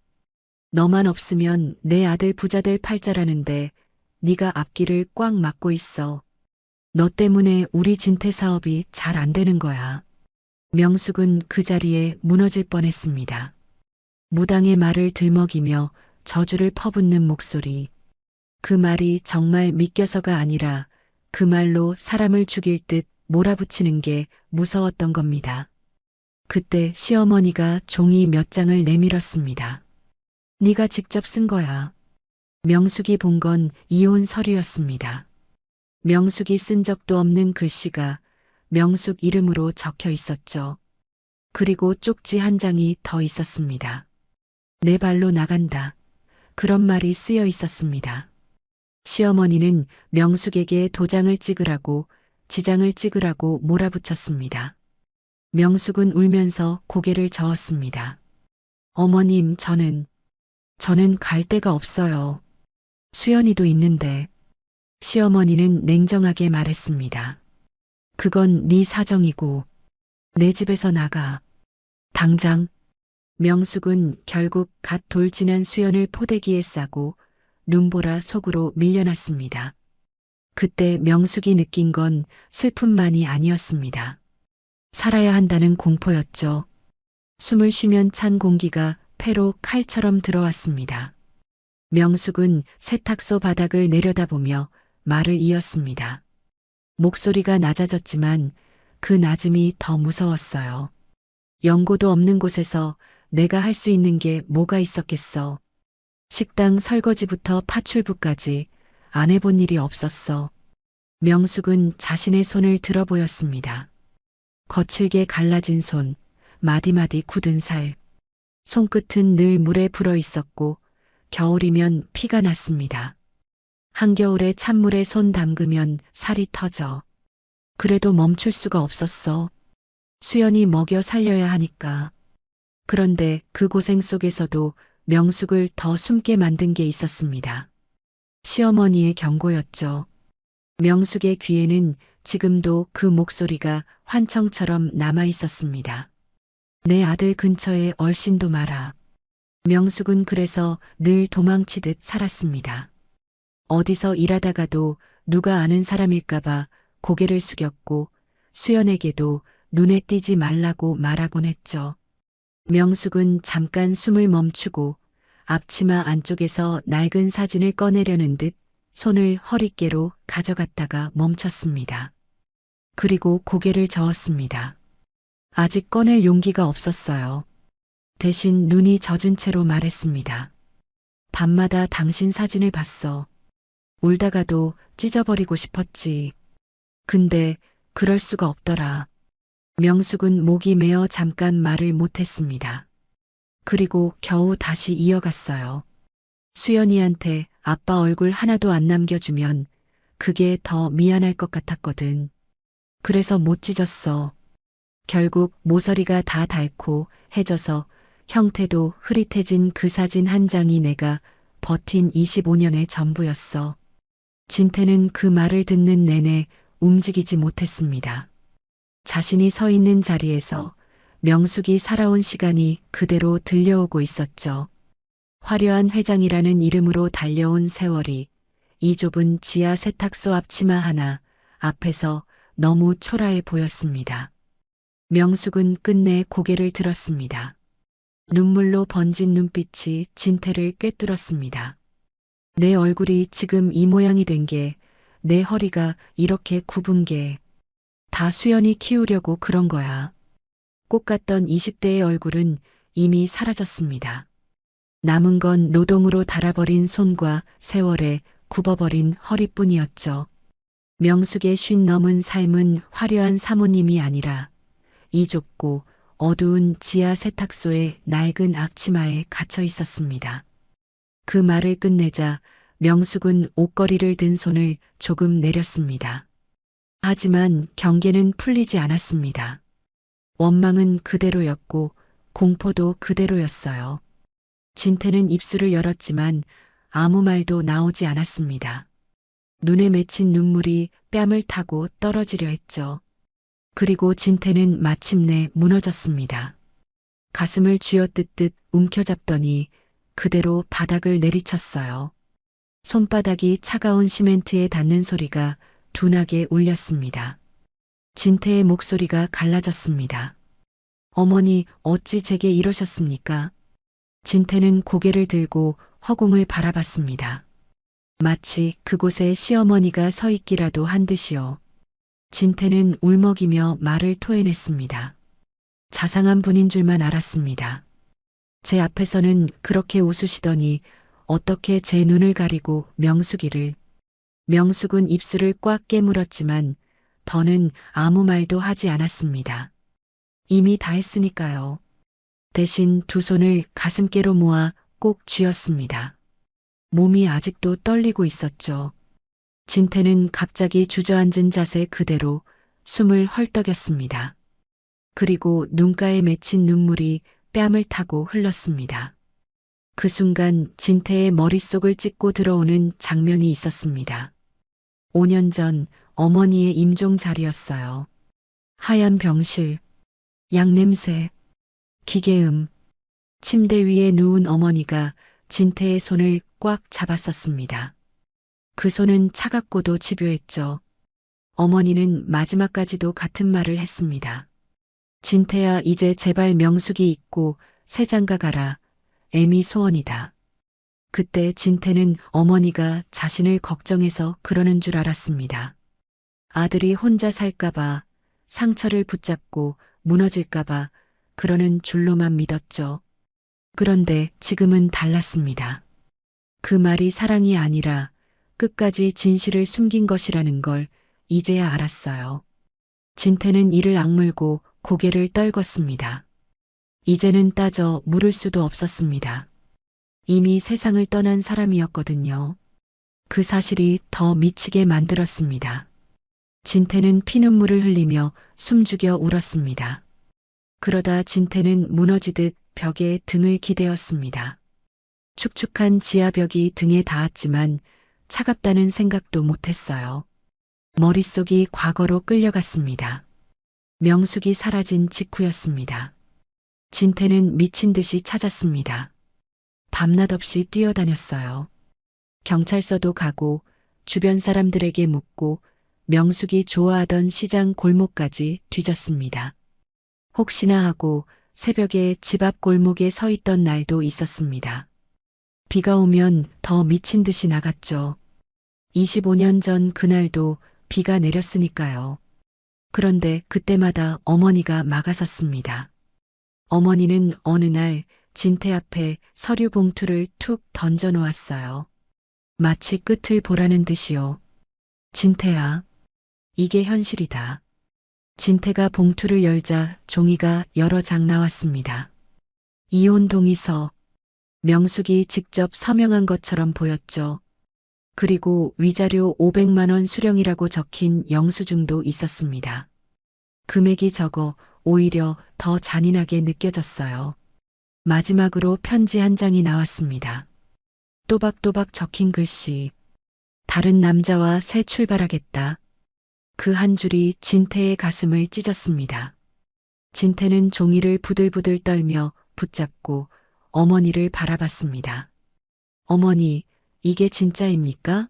너만 없으면 내 아들 부자 될 팔자라는데 네가 앞길을 꽉 막고 있어. 너 때문에 우리 진태 사업이 잘 안 되는 거야. 명숙은 그 자리에 무너질 뻔했습니다. 무당의 말을 들먹이며 저주를 퍼붓는 목소리. 그 말이 정말 믿겨서가 아니라 그 말로 사람을 죽일 듯 몰아붙이는 게 무서웠던 겁니다. 그때 시어머니가 종이 몇 장을 내밀었습니다. 네가 직접 쓴 거야. 명숙이 본 건 이혼 서류였습니다. 명숙이 쓴 적도 없는 글씨가 명숙 이름으로 적혀 있었죠. 그리고 쪽지 한 장이 더 있었습니다. 내 발로 나간다. 그런 말이 쓰여 있었습니다. 시어머니는 명숙에게 도장을 찍으라고 지장을 찍으라고 몰아붙였습니다. 명숙은 울면서 고개를 저었습니다. 어머님, 저는 갈 데가 없어요. 수연이도 있는데. 시어머니는 냉정하게 말했습니다. 그건 네 사정이고 내 집에서 나가. 당장. 명숙은 결국 갓 돌진한 수연을 포대기에 싸고 눈보라 속으로 밀려났습니다. 그때 명숙이 느낀 건 슬픔만이 아니었습니다. 살아야 한다는 공포였죠. 숨을 쉬면 찬 공기가 폐로 칼처럼 들어왔습니다. 명숙은 세탁소 바닥을 내려다보며 말을 이었습니다. 목소리가 낮아졌지만 그 낮음이 더 무서웠어요. 연고도 없는 곳에서 내가 할 수 있는 게 뭐가 있었겠어. 식당 설거지부터 파출부까지 안 해본 일이 없었어. 명숙은 자신의 손을 들어 보였습니다. 거칠게 갈라진 손, 마디마디 굳은 살. 손끝은 늘 물에 불어 있었고 겨울이면 피가 났습니다. 한겨울에 찬물에 손 담그면 살이 터져. 그래도 멈출 수가 없었어. 수연이 먹여 살려야 하니까. 그런데 그 고생 속에서도 명숙을 더 숨게 만든 게 있었습니다. 시어머니의 경고였죠. 명숙의 귀에는 지금도 그 목소리가 환청처럼 남아 있었습니다. 내 아들 근처에 얼씬도 마라. 명숙은 그래서 늘 도망치듯 살았습니다. 어디서 일하다가도 누가 아는 사람일까봐 고개를 숙였고 수연에게도 눈에 띄지 말라고 말하곤 했죠. 명숙은 잠깐 숨을 멈추고 앞치마 안쪽에서 낡은 사진을 꺼내려는 듯 손을 허리께로 가져갔다가 멈췄습니다. 그리고 고개를 저었습니다. 아직 꺼낼 용기가 없었어요. 대신 눈이 젖은 채로 말했습니다. 밤마다 당신 사진을 봤어. 울다가도 찢어버리고 싶었지. 근데 그럴 수가 없더라. 명숙은 목이 메어 잠깐 말을 못했습니다. 그리고 겨우 다시 이어갔어요. 수연이한테 아빠 얼굴 하나도 안 남겨주면 그게 더 미안할 것 같았거든. 그래서 못 찢었어. 결국 모서리가 다 닳고 해져서 형태도 흐릿해진 그 사진 한 장이 내가 버틴 25년의 전부였어. 진태는 그 말을 듣는 내내 움직이지 못했습니다. 자신이 서 있는 자리에서 명숙이 살아온 시간이 그대로 들려오고 있었죠. 화려한 회장이라는 이름으로 달려온 세월이 이 좁은 지하 세탁소 앞치마 하나 앞에서 너무 초라해 보였습니다. 명숙은 끝내 고개를 들었습니다. 눈물로 번진 눈빛이 진태를 꿰뚫었습니다. 내 얼굴이 지금 이 모양이 된 게, 내 허리가 이렇게 굽은 게 다 수연이 키우려고 그런 거야. 꽃 같던 20대의 얼굴은 이미 사라졌습니다. 남은 건 노동으로 닳아버린 손과 세월에 굽어버린 허리뿐이었죠. 명숙의 50 넘은 삶은 화려한 사모님이 아니라 이 좁고 어두운 지하 세탁소의 낡은 앞치마에 갇혀 있었습니다. 그 말을 끝내자 명숙은 옷걸이를 든 손을 조금 내렸습니다. 하지만 경계는 풀리지 않았습니다. 원망은 그대로였고 공포도 그대로였어요. 진태는 입술을 열었지만 아무 말도 나오지 않았습니다. 눈에 맺힌 눈물이 뺨을 타고 떨어지려 했죠. 그리고 진태는 마침내 무너졌습니다. 가슴을 쥐어뜯듯 움켜잡더니 그대로 바닥을 내리쳤어요. 손바닥이 차가운 시멘트에 닿는 소리가 둔하게 울렸습니다. 진태의 목소리가 갈라졌습니다. 어머니, 어찌 제게 이러셨습니까? 진태는 고개를 들고 허공을 바라봤습니다. 마치 그곳에 시어머니가 서 있기라도 한 듯이요. 진태는 울먹이며 말을 토해냈습니다. 자상한 분인 줄만 알았습니다. 제 앞에서는 그렇게 웃으시더니 어떻게 제 눈을 가리고 명숙이를. 명숙은 입술을 꽉 깨물었지만 더는 아무 말도 하지 않았습니다. 이미 다 했으니까요. 대신 두 손을 가슴께로 모아 꼭 쥐었습니다. 몸이 아직도 떨리고 있었죠. 진태는 갑자기 주저앉은 자세 그대로 숨을 헐떡였습니다. 그리고 눈가에 맺힌 눈물이 뺨을 타고 흘렀습니다. 그 순간 진태의 머릿속을 찍고 들어오는 장면이 있었습니다. 5년 전 어머니의 임종 자리였어요. 하얀 병실, 약냄새, 기계음, 침대 위에 누운 어머니가 진태의 손을 꽉 잡았었습니다. 그 손은 차갑고도 집요했죠. 어머니는 마지막까지도 같은 말을 했습니다. 진태야, 이제 제발 명숙이 있고 새 장가 가라. 애미 소원이다. 그때 진태는 어머니가 자신을 걱정해서 그러는 줄 알았습니다. 아들이 혼자 살까봐, 상처를 붙잡고 무너질까봐 그러는 줄로만 믿었죠. 그런데 지금은 달랐습니다. 그 말이 사랑이 아니라 끝까지 진실을 숨긴 것이라는 걸 이제야 알았어요. 진태는 이를 악물고 고개를 떨궜습니다. 이제는 따져 물을 수도 없었습니다. 이미 세상을 떠난 사람이었거든요. 그 사실이 더 미치게 만들었습니다. 진태는 피눈물을 흘리며 숨죽여 울었습니다. 그러다 진태는 무너지듯 벽에 등을 기대었습니다. 축축한 지하벽이 등에 닿았지만 차갑다는 생각도 못했어요. 머릿속이 과거로 끌려갔습니다. 명숙이 사라진 직후였습니다. 진태는 미친 듯이 찾았습니다. 밤낮 없이 뛰어다녔어요. 경찰서도 가고 주변 사람들에게 묻고 명숙이 좋아하던 시장 골목까지 뒤졌습니다. 혹시나 하고 새벽에 집 앞 골목에 서 있던 날도 있었습니다. 비가 오면 더 미친 듯이 나갔죠. 25년 전 그날도 비가 내렸으니까요. 그런데 그때마다 어머니가 막아섰습니다. 어머니는 어느 날 진태 앞에 서류 봉투를 툭 던져 놓았어요. 마치 끝을 보라는 듯이요. 진태야, 이게 현실이다. 진태가 봉투를 열자 종이가 여러 장 나왔습니다. 이혼 동의서, 명숙이 직접 서명한 것처럼 보였죠. 그리고 위자료 500만 원 수령이라고 적힌 영수증도 있었습니다. 금액이 적어 오히려 더 잔인하게 느껴졌어요. 마지막으로 편지 한 장이 나왔습니다. 또박또박 적힌 글씨. 다른 남자와 새 출발하겠다. 그 한 줄이 진태의 가슴을 찢었습니다. 진태는 종이를 부들부들 떨며 붙잡고 어머니를 바라봤습니다. 어머니, 이게 진짜입니까?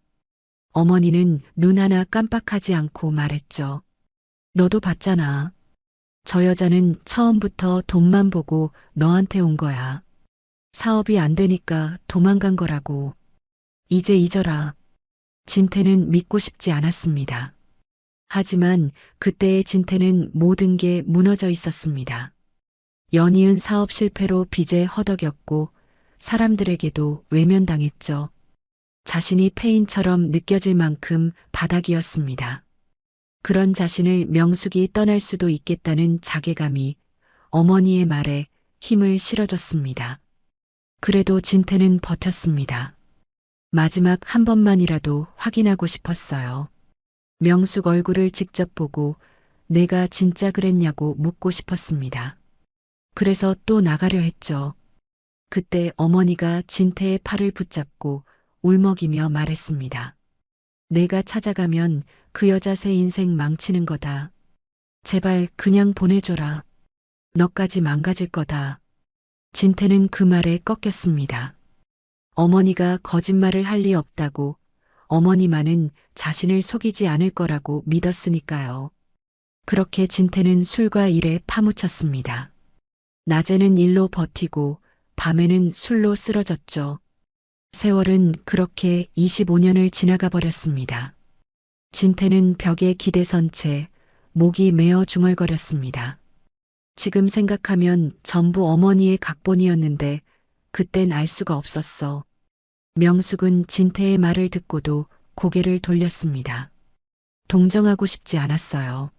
어머니는 눈 하나 깜빡하지 않고 말했죠. 너도 봤잖아. 저 여자는 처음부터 돈만 보고 너한테 온 거야. 사업이 안 되니까 도망간 거라고. 이제 잊어라. 진태는 믿고 싶지 않았습니다. 하지만 그때의 진태는 모든 게 무너져 있었습니다. 연이은 사업 실패로 빚에 허덕였고 사람들에게도 외면당했죠. 자신이 폐인처럼 느껴질 만큼 바닥이었습니다. 그런 자신을 명숙이 떠날 수도 있겠다는 자괴감이 어머니의 말에 힘을 실어줬습니다. 그래도 진태는 버텼습니다. 마지막 한 번만이라도 확인하고 싶었어요. 명숙 얼굴을 직접 보고 내가 진짜 그랬냐고 묻고 싶었습니다. 그래서 또 나가려 했죠. 그때 어머니가 진태의 팔을 붙잡고 울먹이며 말했습니다. 내가 찾아가면 그 여자 새 인생 망치는 거다. 제발 그냥 보내줘라. 너까지 망가질 거다. 진태는 그 말에 꺾였습니다. 어머니가 거짓말을 할 리 없다고, 어머니만은 자신을 속이지 않을 거라고 믿었으니까요. 그렇게 진태는 술과 일에 파묻혔습니다. 낮에는 일로 버티고 밤에는 술로 쓰러졌죠. 세월은 그렇게 25년을 지나가 버렸습니다. 진태는 벽에 기대선 채 목이 메어 중얼거렸습니다. 지금 생각하면 전부 어머니의 각본이었는데 그땐 알 수가 없었어. 명숙은 진태의 말을 듣고도 고개를 돌렸습니다. 동정하고 싶지 않았어요.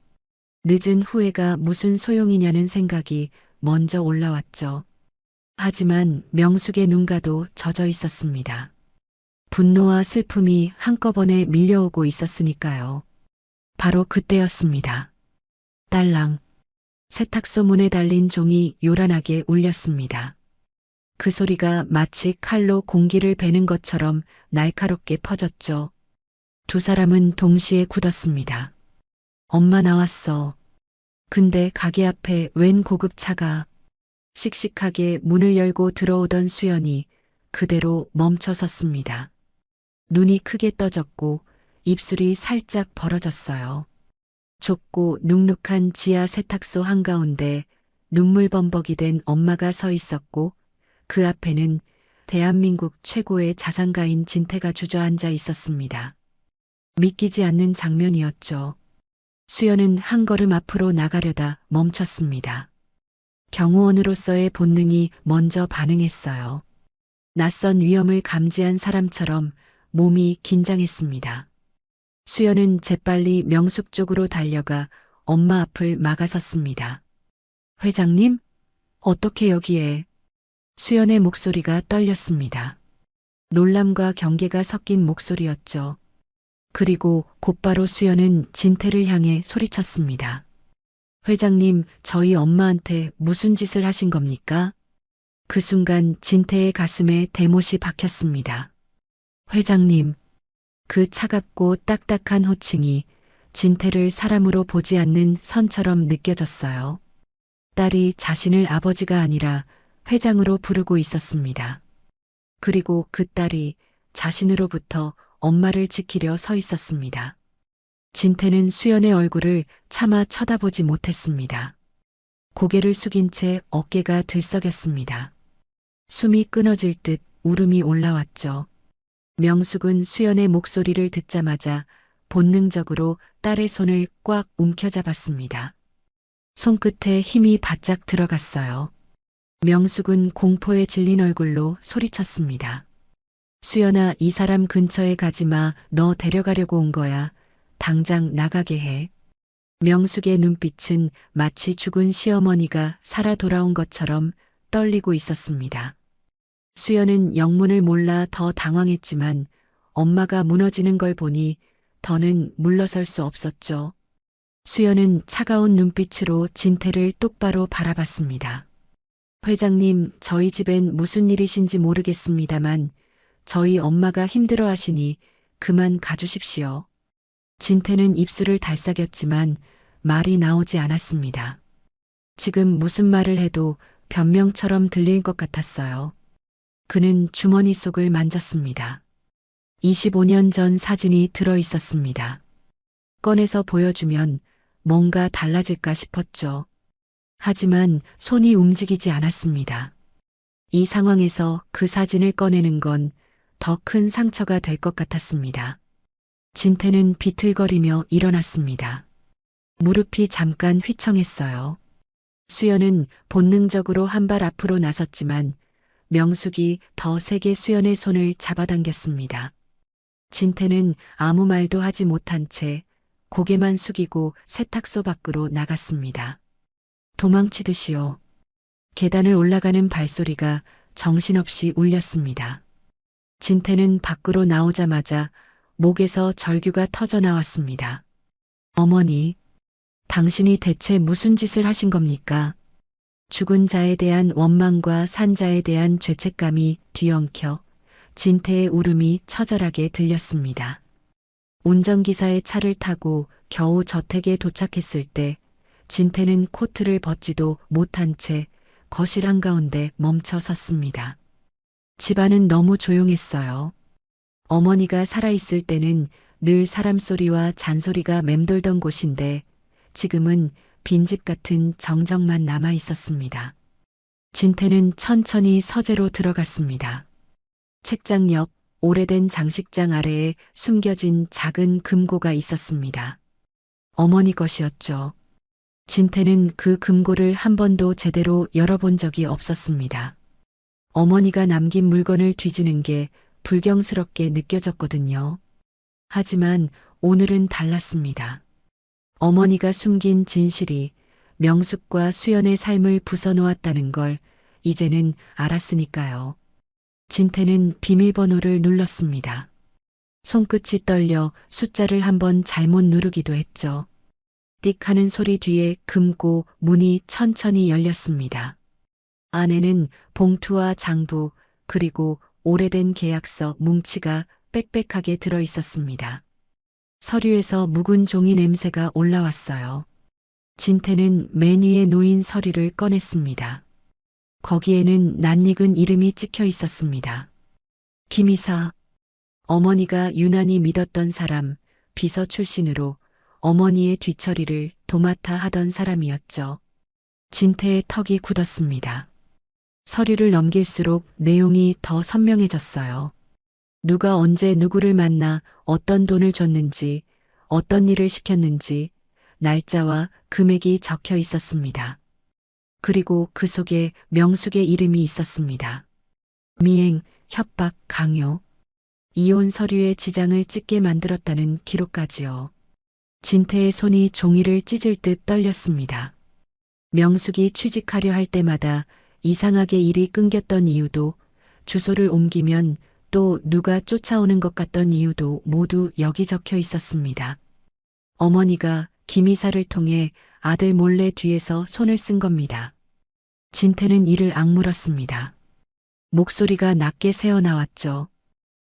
늦은 후회가 무슨 소용이냐는 생각이 먼저 올라왔죠. 하지만 명숙의 눈가도 젖어 있었습니다. 분노와 슬픔이 한꺼번에 밀려오고 있었으니까요. 바로 그때였습니다. 딸랑. 세탁소 문에 달린 종이 요란하게 울렸습니다. 그 소리가 마치 칼로 공기를 베는 것처럼 날카롭게 퍼졌죠. 두 사람은 동시에 굳었습니다. 엄마 나왔어. 근데 가게 앞에 웬 고급차가. 씩씩하게 문을 열고 들어오던 수연이 그대로 멈춰 섰습니다. 눈이 크게 떠졌고 입술이 살짝 벌어졌어요. 좁고 눅눅한 지하 세탁소 한가운데 눈물범벅이 된 엄마가 서 있었고 그 앞에는 대한민국 최고의 자산가인 진태가 주저앉아 있었습니다. 믿기지 않는 장면이었죠. 수연은 한 걸음 앞으로 나가려다 멈췄습니다. 경호원으로서의 본능이 먼저 반응했어요. 낯선 위험을 감지한 사람처럼 몸이 긴장했습니다. 수연은 재빨리 명숙 쪽으로 달려가 엄마 앞을 막아섰습니다. 회장님? 어떻게 여기에? 수연의 목소리가 떨렸습니다. 놀람과 경계가 섞인 목소리였죠. 그리고 곧바로 수연은 진태를 향해 소리쳤습니다. 회장님, 저희 엄마한테 무슨 짓을 하신 겁니까? 그 순간 진태의 가슴에 대못이 박혔습니다. 회장님, 그 차갑고 딱딱한 호칭이 진태를 사람으로 보지 않는 선처럼 느껴졌어요. 딸이 자신을 아버지가 아니라 회장으로 부르고 있었습니다. 그리고 그 딸이 자신으로부터 엄마를 지키려 서 있었습니다. 진태는 수연의 얼굴을 차마 쳐다보지 못했습니다. 고개를 숙인 채 어깨가 들썩였습니다. 숨이 끊어질 듯 울음이 올라왔죠. 명숙은 수연의 목소리를 듣자마자 본능적으로 딸의 손을 꽉 움켜잡았습니다. 손끝에 힘이 바짝 들어갔어요. 명숙은 공포에 질린 얼굴로 소리쳤습니다. 수연아, 이 사람 근처에 가지 마. 너 데려가려고 온 거야. 당장 나가게 해. 명숙의 눈빛은 마치 죽은 시어머니가 살아 돌아온 것처럼 떨리고 있었습니다. 수연은 영문을 몰라 더 당황했지만 엄마가 무너지는 걸 보니 더는 물러설 수 없었죠. 수연은 차가운 눈빛으로 진태를 똑바로 바라봤습니다. 회장님, 저희 집엔 무슨 일이신지 모르겠습니다만 저희 엄마가 힘들어 하시니 그만 가주십시오. 진태는 입술을 달싹였지만 말이 나오지 않았습니다. 지금 무슨 말을 해도 변명처럼 들릴 것 같았어요. 그는 주머니 속을 만졌습니다. 25년 전 사진이 들어 있었습니다. 꺼내서 보여주면 뭔가 달라질까 싶었죠. 하지만 손이 움직이지 않았습니다. 이 상황에서 그 사진을 꺼내는 건 더 큰 상처가 될 것 같았습니다. 진태는 비틀거리며 일어났습니다. 무릎이 잠깐 휘청했어요. 수연은 본능적으로 한 발 앞으로 나섰지만 명숙이 더 세게 수연의 손을 잡아당겼습니다. 진태는 아무 말도 하지 못한 채 고개만 숙이고 세탁소 밖으로 나갔습니다. 도망치듯이요. 계단을 올라가는 발소리가 정신없이 울렸습니다. 진태는 밖으로 나오자마자 목에서 절규가 터져 나왔습니다. 어머니, 당신이 대체 무슨 짓을 하신 겁니까? 죽은 자에 대한 원망과 산 자에 대한 죄책감이 뒤엉켜 진태의 울음이 처절하게 들렸습니다. 운전기사의 차를 타고 겨우 저택에 도착했을 때 진태는 코트를 벗지도 못한 채 거실 한가운데 멈춰 섰습니다. 집안은 너무 조용했어요. 어머니가 살아있을 때는 늘 사람 소리와 잔소리가 맴돌던 곳인데 지금은 빈집 같은 정적만 남아 있었습니다. 진태는 천천히 서재로 들어갔습니다. 책장 옆 오래된 장식장 아래에 숨겨진 작은 금고가 있었습니다. 어머니 것이었죠. 진태는 그 금고를 한 번도 제대로 열어본 적이 없었습니다. 어머니가 남긴 물건을 뒤지는 게 불경스럽게 느껴졌거든요. 하지만 오늘은 달랐습니다. 어머니가 숨긴 진실이 명숙과 수연의 삶을 부숴놓았다는 걸 이제는 알았으니까요. 진태는 비밀번호를 눌렀습니다. 손끝이 떨려 숫자를 한번 잘못 누르기도 했죠. 띡 하는 소리 뒤에 금고 문이 천천히 열렸습니다. 안에는 봉투와 장부 그리고 오래된 계약서 뭉치가 빽빽하게 들어 있었습니다. 서류에서 묵은 종이 냄새가 올라왔어요. 진태는 맨 위에 놓인 서류를 꺼냈습니다. 거기에는 낯익은 이름이 찍혀 있었습니다. 김이사. 어머니가 유난히 믿었던 사람, 비서 출신으로 어머니의 뒤처리를 도맡아 하던 사람이었죠. 진태의 턱이 굳었습니다. 서류를 넘길수록 내용이 더 선명해졌어요. 누가 언제 누구를 만나 어떤 돈을 줬는지, 어떤 일을 시켰는지, 날짜와 금액이 적혀 있었습니다. 그리고 그 속에 명숙의 이름이 있었습니다. 미행, 협박, 강요. 이혼 서류에 지장을 찍게 만들었다는 기록까지요. 진태의 손이 종이를 찢을 듯 떨렸습니다. 명숙이 취직하려 할 때마다 이상하게 일이 끊겼던 이유도, 주소를 옮기면 또 누가 쫓아오는 것 같던 이유도 모두 여기 적혀 있었습니다. 어머니가 김이사를 통해 아들 몰래 뒤에서 손을 쓴 겁니다. 진태는 이를 악물었습니다. 목소리가 낮게 새어나왔죠.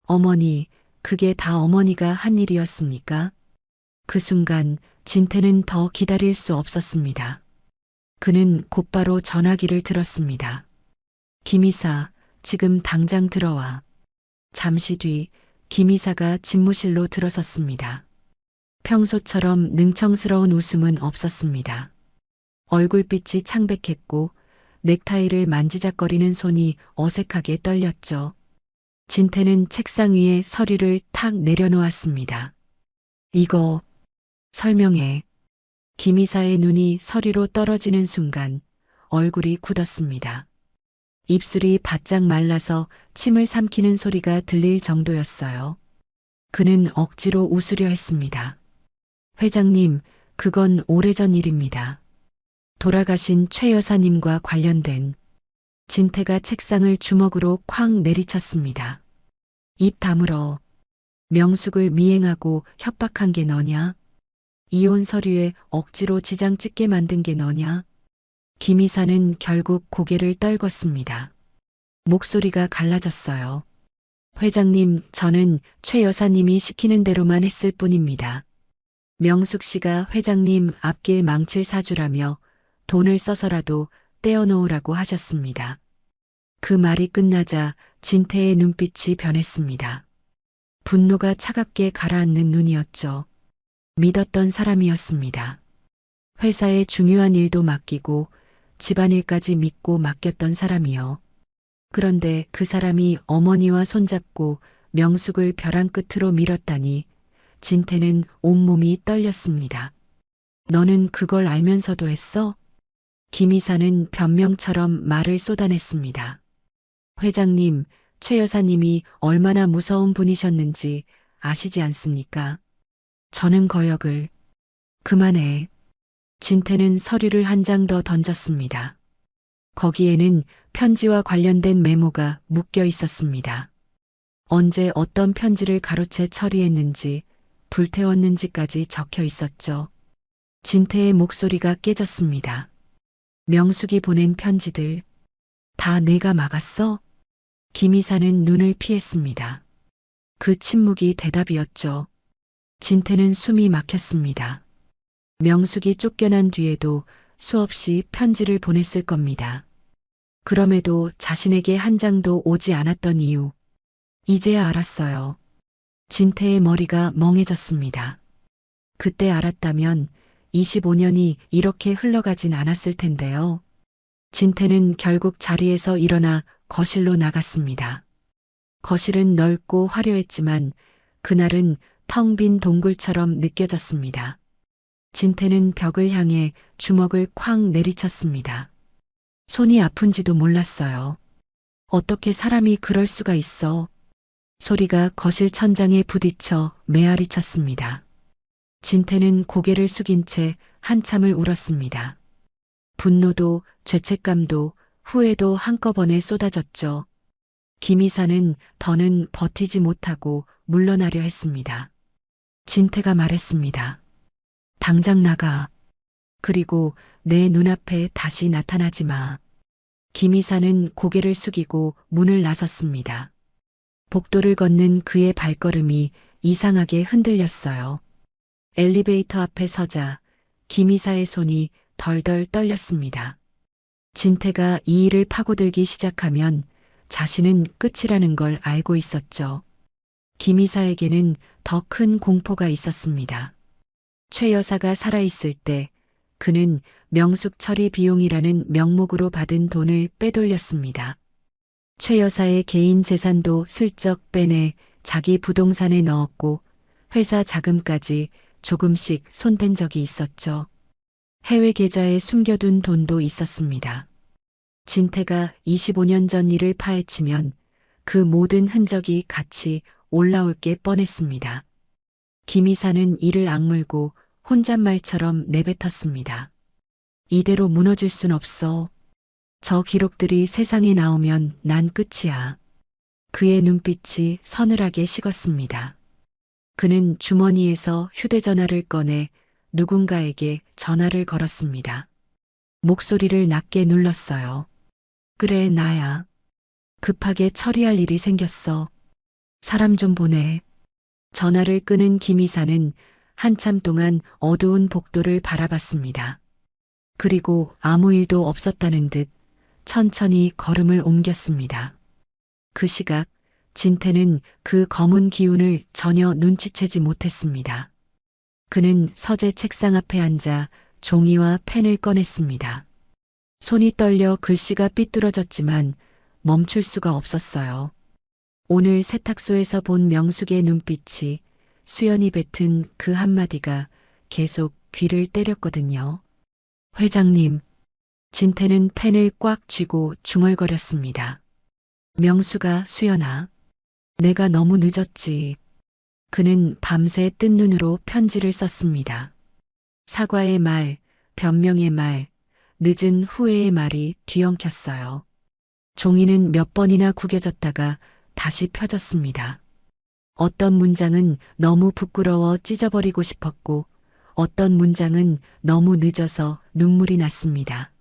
어머니, 그게 다 어머니가 한 일이었습니까? 그 순간 진태는 더 기다릴 수 없었습니다. 그는 곧바로 전화기를 들었습니다. 김이사, 지금 당장 들어와. 잠시 뒤 김이사가 집무실로 들어섰습니다. 평소처럼 능청스러운 웃음은 없었습니다. 얼굴빛이 창백했고 넥타이를 만지작거리는 손이 어색하게 떨렸죠. 진태는 책상 위에 서류를 탁 내려놓았습니다. 이거 설명해. 김이사의 눈이 서류로 떨어지는 순간 얼굴이 굳었습니다. 입술이 바짝 말라서 침을 삼키는 소리가 들릴 정도였어요. 그는 억지로 웃으려 했습니다. 회장님, 그건 오래전 일입니다. 돌아가신 최 여사님과 관련된. 진태가 책상을 주먹으로 쾅 내리쳤습니다. 입 다물어. 명숙을 미행하고 협박한 게 너냐? 이혼 서류에 억지로 지장 찍게 만든 게 너냐? 김이사는 결국 고개를 떨궜습니다. 목소리가 갈라졌어요. 회장님, 저는 최 여사님이 시키는 대로만 했을 뿐입니다. 명숙 씨가 회장님 앞길 망칠 사주라며 돈을 써서라도 떼어놓으라고 하셨습니다. 그 말이 끝나자 진태의 눈빛이 변했습니다. 분노가 차갑게 가라앉는 눈이었죠. 믿었던 사람이었습니다. 회사의 중요한 일도 맡기고 집안일까지 믿고 맡겼던 사람이요. 그런데 그 사람이 어머니와 손잡고 명숙을 벼랑 끝으로 밀었다니 진태는 온몸이 떨렸습니다. 너는 그걸 알면서도 했어? 김이사는 변명처럼 말을 쏟아냈습니다. 회장님, 최 여사님이 얼마나 무서운 분이셨는지 아시지 않습니까? 저는 거역을. 그만해. 진태는 서류를 한 장 더 던졌습니다. 거기에는 편지와 관련된 메모가 묶여 있었습니다. 언제 어떤 편지를 가로채 처리했는지, 불태웠는지까지 적혀 있었죠. 진태의 목소리가 깨졌습니다. 명숙이 보낸 편지들, 다 내가 막았어? 김이사는 눈을 피했습니다. 그 침묵이 대답이었죠. 진태는 숨이 막혔습니다. 명숙이 쫓겨난 뒤에도 수없이 편지를 보냈을 겁니다. 그럼에도 자신에게 한 장도 오지 않았던 이유. 이제야 알았어요. 진태의 머리가 멍해졌습니다. 그때 알았다면 25년이 이렇게 흘러가진 않았을 텐데요. 진태는 결국 자리에서 일어나 거실로 나갔습니다. 거실은 넓고 화려했지만 그날은 텅 빈 동굴처럼 느껴졌습니다. 진태는 벽을 향해 주먹을 쾅 내리쳤습니다. 손이 아픈지도 몰랐어요. 어떻게 사람이 그럴 수가 있어? 소리가 거실 천장에 부딪혀 메아리 쳤습니다. 진태는 고개를 숙인 채 한참을 울었습니다. 분노도 죄책감도 후회도 한꺼번에 쏟아졌죠. 김이사는 더는 버티지 못하고 물러나려 했습니다. 진태가 말했습니다. 당장 나가. 그리고 내 눈앞에 다시 나타나지 마. 김이사는 고개를 숙이고 문을 나섰습니다. 복도를 걷는 그의 발걸음이 이상하게 흔들렸어요. 엘리베이터 앞에 서자 김이사의 손이 덜덜 떨렸습니다. 진태가 이 일을 파고들기 시작하면 자신은 끝이라는 걸 알고 있었죠. 김이사에게는 더 큰 공포가 있었습니다. 최 여사가 살아있을 때 그는 명숙 처리 비용이라는 명목으로 받은 돈을 빼돌렸습니다. 최 여사의 개인 재산도 슬쩍 빼내 자기 부동산에 넣었고 회사 자금까지 조금씩 손댄 적이 있었죠. 해외 계좌에 숨겨둔 돈도 있었습니다. 진태가 25년 전 일을 파헤치면 그 모든 흔적이 같이 올라올 게 뻔했습니다. 김이사는 이를 악물고 혼잣말처럼 내뱉었습니다. 이대로 무너질 순 없어. 저 기록들이 세상에 나오면 난 끝이야. 그의 눈빛이 서늘하게 식었습니다. 그는 주머니에서 휴대전화를 꺼내 누군가에게 전화를 걸었습니다. 목소리를 낮게 눌렀어요. 그래, 나야. 급하게 처리할 일이 생겼어. 사람 좀 보내. 전화를 끄는 김이사는 한참 동안 어두운 복도를 바라봤습니다. 그리고 아무 일도 없었다는 듯 천천히 걸음을 옮겼습니다. 그 시각 진태는 그 검은 기운을 전혀 눈치채지 못했습니다. 그는 서재 책상 앞에 앉아 종이와 펜을 꺼냈습니다. 손이 떨려 글씨가 삐뚤어졌지만 멈출 수가 없었어요. 오늘 세탁소에서 본 명숙의 눈빛이 수연이 뱉은 그 한마디가 계속 귀를 때렸거든요. 회장님, 진태는 펜을 꽉 쥐고 중얼거렸습니다. 명수가 수연아, 내가 너무 늦었지. 그는 밤새 뜬 눈으로 편지를 썼습니다. 사과의 말, 변명의 말, 늦은 후회의 말이 뒤엉켰어요. 종이는 몇 번이나 구겨졌다가 다시 펴졌습니다. 어떤 문장은 너무 부끄러워 찢어버리고 싶었고 어떤 문장은 너무 늦어서 눈물이 났습니다.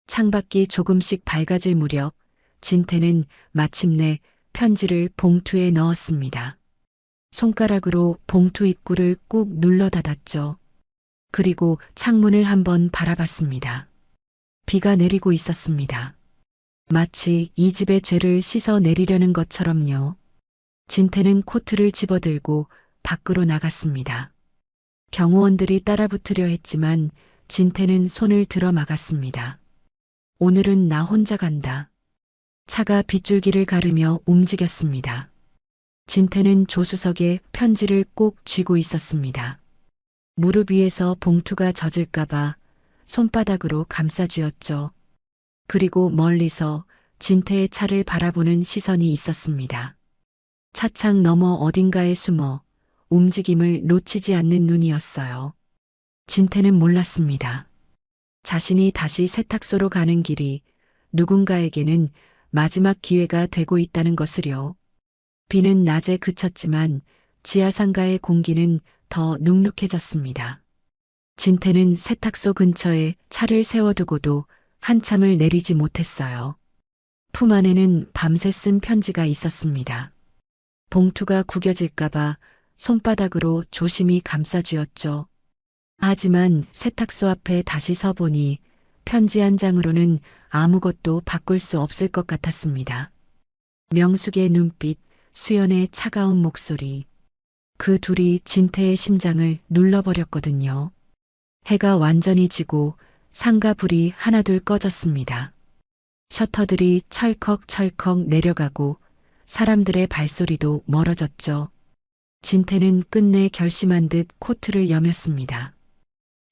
창밖이 조금씩 밝아질 무렵 진태는 마침내 편지를 봉투에 넣었습니다. 손가락으로 봉투 입구를 꾹 눌러 닫았죠. 그리고 창문을 한번 바라봤습니다. 비가 내리고 있었습니다. 마치 이 집의 죄를 씻어 내리려는 것처럼요. 진태는 코트를 집어들고 밖으로 나갔습니다. 경호원들이 따라붙으려 했지만 진태는 손을 들어 막았습니다. 오늘은 나 혼자 간다. 차가 빗줄기를 가르며 움직였습니다. 진태는 조수석에 편지를 꼭 쥐고 있었습니다. 무릎 위에서 봉투가 젖을까봐 손바닥으로 감싸쥐었죠. 그리고 멀리서 진태의 차를 바라보는 시선이 있었습니다. 차창 너머 어딘가에 숨어 움직임을 놓치지 않는 눈이었어요. 진태는 몰랐습니다. 자신이 다시 세탁소로 가는 길이 누군가에게는 마지막 기회가 되고 있다는 것을요. 비는 낮에 그쳤지만 지하상가의 공기는 더 눅눅해졌습니다. 진태는 세탁소 근처에 차를 세워두고도 한참을 내리지 못했어요. 품 안에는 밤새 쓴 편지가 있었습니다. 봉투가 구겨질까봐 손바닥으로 조심히 감싸쥐었죠. 하지만 세탁소 앞에 다시 서보니 편지 한 장으로는 아무것도 바꿀 수 없을 것 같았습니다. 명숙의 눈빛, 수연의 차가운 목소리. 그 둘이 진태의 심장을 눌러버렸거든요. 해가 완전히 지고 상가 불이 하나둘 꺼졌습니다. 셔터들이 철컥철컥 내려가고 사람들의 발소리도 멀어졌죠. 진태는 끝내 결심한 듯 코트를 여몄습니다.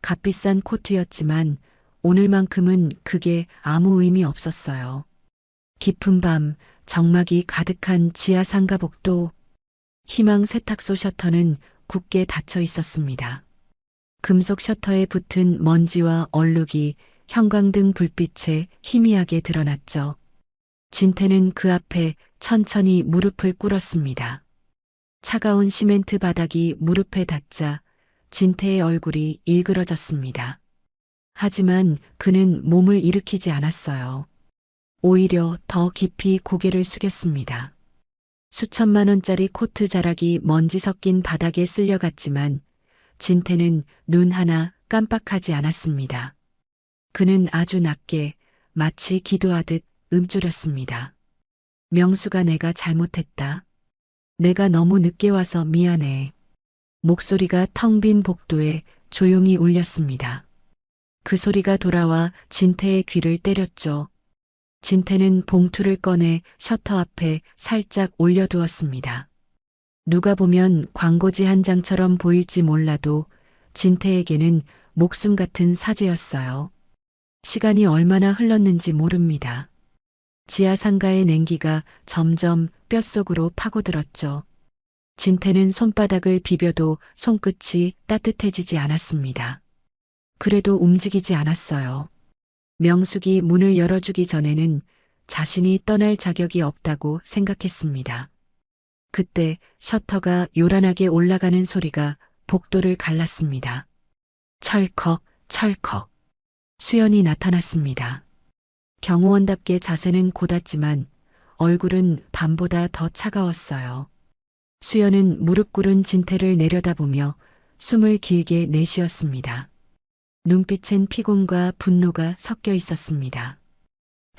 값비싼 코트였지만 오늘만큼은 그게 아무 의미 없었어요. 깊은 밤 적막이 가득한 지하 상가복도 희망 세탁소 셔터는 굳게 닫혀 있었습니다. 금속 셔터에 붙은 먼지와 얼룩이 형광등 불빛에 희미하게 드러났죠. 진태는 그 앞에 천천히 무릎을 꿇었습니다. 차가운 시멘트 바닥이 무릎에 닿자 진태의 얼굴이 일그러졌습니다. 하지만 그는 몸을 일으키지 않았어요. 오히려 더 깊이 고개를 숙였습니다. 수천만 원짜리 코트 자락이 먼지 섞인 바닥에 쓸려갔지만 진태는 눈 하나 깜빡하지 않았습니다. 그는 아주 낮게 마치 기도하듯 움츠렸습니다. 명수가 내가 잘못했다. 내가 너무 늦게 와서 미안해. 목소리가 텅 빈 복도에 조용히 울렸습니다. 그 소리가 돌아와 진태의 귀를 때렸죠. 진태는 봉투를 꺼내 셔터 앞에 살짝 올려두었습니다. 누가 보면 광고지 한 장처럼 보일지 몰라도 진태에게는 목숨 같은 사죄였어요. 시간이 얼마나 흘렀는지 모릅니다. 지하 상가의 냉기가 점점 뼛속으로 파고들었죠. 진태는 손바닥을 비벼도 손끝이 따뜻해지지 않았습니다. 그래도 움직이지 않았어요. 명숙이 문을 열어주기 전에는 자신이 떠날 자격이 없다고 생각했습니다. 그때 셔터가 요란하게 올라가는 소리가 복도를 갈랐습니다. 철컥, 철컥. 수연이 나타났습니다. 경호원답게 자세는 곧았지만 얼굴은 밤보다 더 차가웠어요. 수연은 무릎 꿇은 진태를 내려다보며 숨을 길게 내쉬었습니다. 눈빛엔 피곤과 분노가 섞여 있었습니다.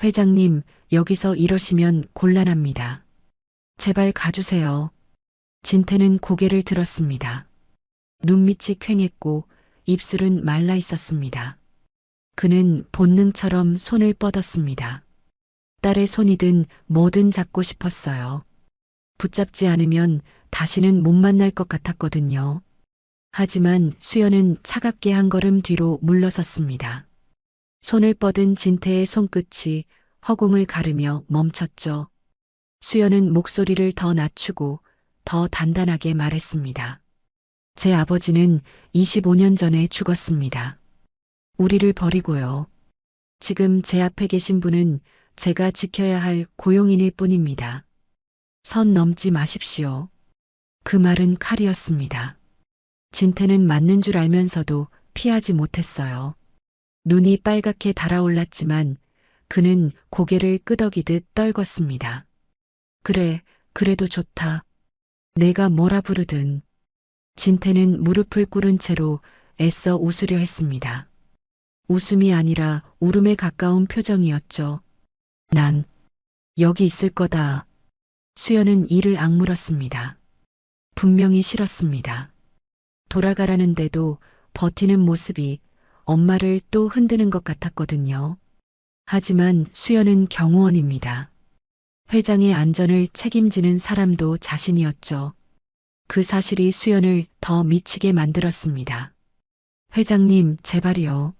회장님, 여기서 이러시면 곤란합니다. 제발 가주세요. 진태는 고개를 들었습니다. 눈밑이 퀭했고 입술은 말라 있었습니다. 그는 본능처럼 손을 뻗었습니다. 딸의 손이든 뭐든 잡고 싶었어요. 붙잡지 않으면 다시는 못 만날 것 같았거든요. 하지만 수연은 차갑게 한 걸음 뒤로 물러섰습니다. 손을 뻗은 진태의 손끝이 허공을 가르며 멈췄죠. 수연은 목소리를 더 낮추고 더 단단하게 말했습니다. 제 아버지는 25년 전에 죽었습니다. 우리를 버리고요. 지금 제 앞에 계신 분은 제가 지켜야 할 고용인일 뿐입니다. 선 넘지 마십시오. 그 말은 칼이었습니다. 진태는 맞는 줄 알면서도 피하지 못했어요. 눈이 빨갛게 달아올랐지만 그는 고개를 끄덕이듯 떨궜습니다. 그래, 그래도 좋다. 내가 뭐라 부르든. 진태는 무릎을 꿇은 채로 애써 웃으려 했습니다. 웃음이 아니라 울음에 가까운 표정이었죠. 난 여기 있을 거다. 수연은 이를 악물었습니다. 분명히 싫었습니다. 돌아가라는데도 버티는 모습이 엄마를 또 흔드는 것 같았거든요. 하지만 수연은 경호원입니다. 회장의 안전을 책임지는 사람도 자신이었죠. 그 사실이 수연을 더 미치게 만들었습니다. 회장님, 제발이요.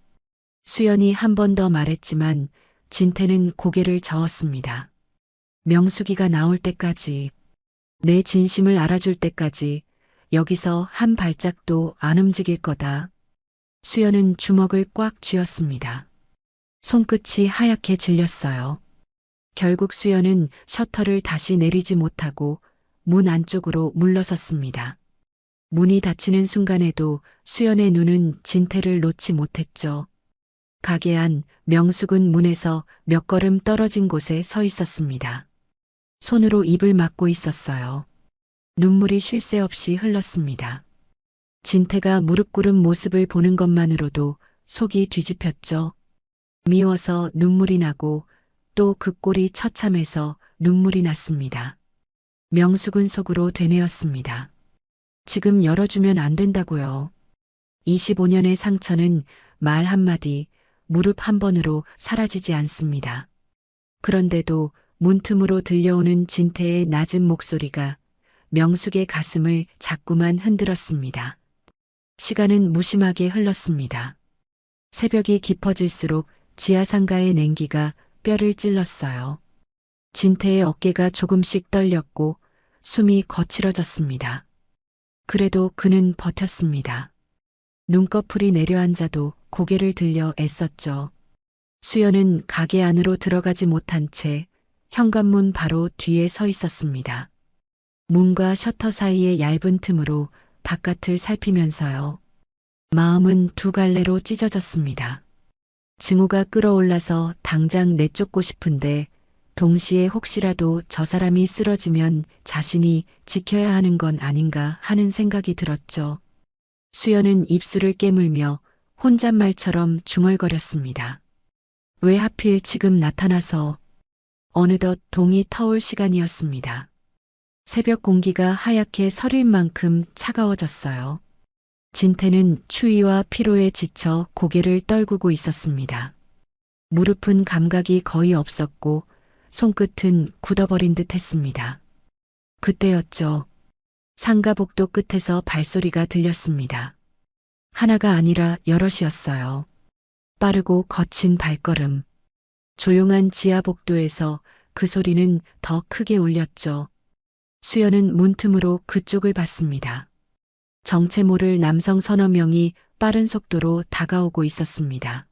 수연이 한 번 더 말했지만 진태는 고개를 저었습니다. 명숙이가 나올 때까지, 내 진심을 알아줄 때까지 여기서 한 발짝도 안 움직일 거다. 수연은 주먹을 꽉 쥐었습니다. 손끝이 하얗게 질렸어요. 결국 수연은 셔터를 다시 내리지 못하고 문 안쪽으로 물러섰습니다. 문이 닫히는 순간에도 수연의 눈은 진태를 놓지 못했죠. 가게 안 명숙은 문에서 몇 걸음 떨어진 곳에 서 있었습니다. 손으로 입을 막고 있었어요. 눈물이 쉴 새 없이 흘렀습니다. 진태가 무릎 꿇은 모습을 보는 것만으로도 속이 뒤집혔죠. 미워서 눈물이 나고 또 그 꼴이 처참해서 눈물이 났습니다. 명숙은 속으로 되뇌었습니다. 지금 열어주면 안 된다고요. 25년의 상처는 말 한마디, 무릎 한 번으로 사라지지 않습니다. 그런데도 문틈으로 들려오는 진태의 낮은 목소리가 명숙의 가슴을 자꾸만 흔들었습니다. 시간은 무심하게 흘렀습니다. 새벽이 깊어질수록 지하상가의 냉기가 뼈를 찔렀어요. 진태의 어깨가 조금씩 떨렸고 숨이 거칠어졌습니다. 그래도 그는 버텼습니다. 눈꺼풀이 내려앉아도 고개를 들려 애썼죠. 수연은 가게 안으로 들어가지 못한 채 현관문 바로 뒤에 서 있었습니다. 문과 셔터 사이의 얇은 틈으로 바깥을 살피면서요. 마음은 두 갈래로 찢어졌습니다. 증오가 끌어올라서 당장 내쫓고 싶은데 동시에 혹시라도 저 사람이 쓰러지면 자신이 지켜야 하는 건 아닌가 하는 생각이 들었죠. 수연은 입술을 깨물며 혼잣말처럼 중얼거렸습니다. 왜 하필 지금 나타나서. 어느덧 동이 터올 시간이었습니다. 새벽 공기가 하얗게 서릴 만큼 차가워졌어요. 진태는 추위와 피로에 지쳐 고개를 떨구고 있었습니다. 무릎은 감각이 거의 없었고 손끝은 굳어버린 듯 했습니다. 그때였죠. 상가 복도 끝에서 발소리가 들렸습니다. 하나가 아니라 여럿이었어요. 빠르고 거친 발걸음. 조용한 지하 복도에서 그 소리는 더 크게 울렸죠. 수연은 문틈으로 그쪽을 봤습니다. 정체 모를 남성 서너 명이 빠른 속도로 다가오고 있었습니다.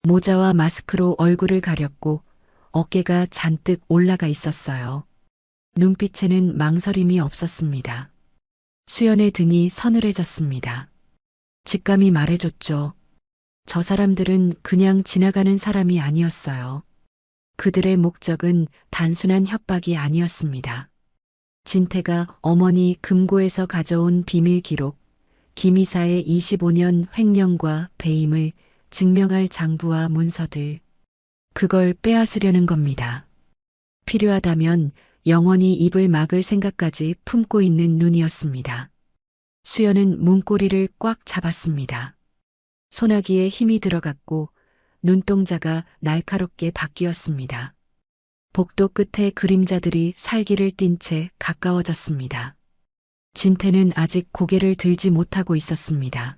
모자와 마스크로 얼굴을 가렸고 어깨가 잔뜩 올라가 있었어요. 눈빛에는 망설임이 없었습니다. 수연의 등이 서늘해졌습니다. 직감이 말해줬죠. 저 사람들은 그냥 지나가는 사람이 아니었어요. 그들의 목적은 단순한 협박이 아니었습니다. 진태가 어머니 금고에서 가져온 비밀 기록, 김이사의 25년 횡령과 배임을 증명할 장부와 문서들, 그걸 빼앗으려는 겁니다. 필요하다면 영원히 입을 막을 생각까지 품고 있는 눈이었습니다. 수연은 문고리를 꽉 잡았습니다. 소나기에 힘이 들어갔고 눈동자가 날카롭게 바뀌었습니다. 복도 끝에 그림자들이 살기를 띤 채 가까워졌습니다. 진태는 아직 고개를 들지 못하고 있었습니다.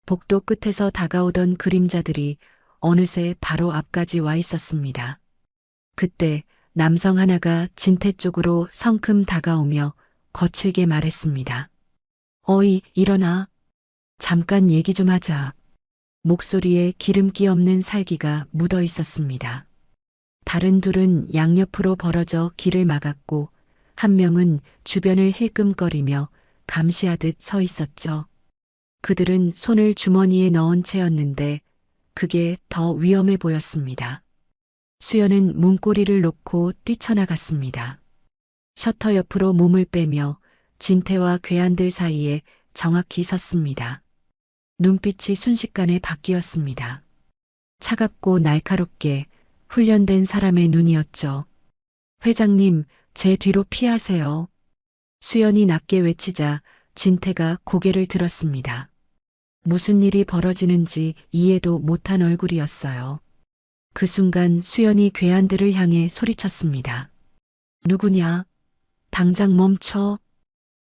복도 끝에서 다가오던 그림자들이 어느새 바로 앞까지 와 있었습니다. 그때 남성 하나가 진태 쪽으로 성큼 다가오며 거칠게 말했습니다. 어이, 일어나. 잠깐 얘기 좀 하자. 목소리에 기름기 없는 살기가 묻어 있었습니다. 다른 둘은 양옆으로 벌어져 길을 막았고 한 명은 주변을 힐끔거리며 감시하듯 서 있었죠. 그들은 손을 주머니에 넣은 채였는데 그게 더 위험해 보였습니다. 수연은 문고리를 놓고 뛰쳐나갔습니다. 셔터 옆으로 몸을 빼며 진태와 괴한들 사이에 정확히 섰습니다. 눈빛이 순식간에 바뀌었습니다. 차갑고 날카롭게 훈련된 사람의 눈이었죠. 회장님, 제 뒤로 피하세요. 수연이 낮게 외치자 진태가 고개를 들었습니다. 무슨 일이 벌어지는지 이해도 못한 얼굴이었어요. 그 순간 수연이 괴한들을 향해 소리쳤습니다. 누구냐? 당장 멈춰.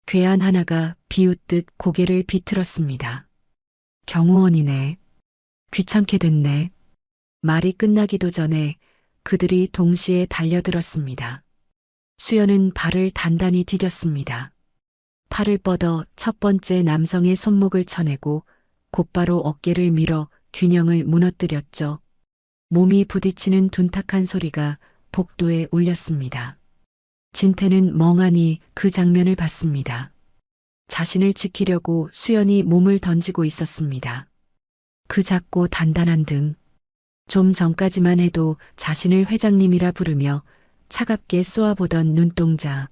괴한 하나가 비웃듯 고개를 비틀었습니다. 경호원이네. 귀찮게 됐네. 말이 끝나기도 전에 그들이 동시에 달려들었습니다. 수연은 발을 단단히 디뎠습니다. 팔을 뻗어 첫 번째 남성의 손목을 쳐내고 곧바로 어깨를 밀어 균형을 무너뜨렸죠. 몸이 부딪히는 둔탁한 소리가 복도에 울렸습니다. 진태는 멍하니 그 장면을 봤습니다. 자신을 지키려고 수연이 몸을 던지고 있었습니다. 그 작고 단단한 등, 좀 전까지만 해도 자신을 회장님이라 부르며 차갑게 쏘아보던 눈동자.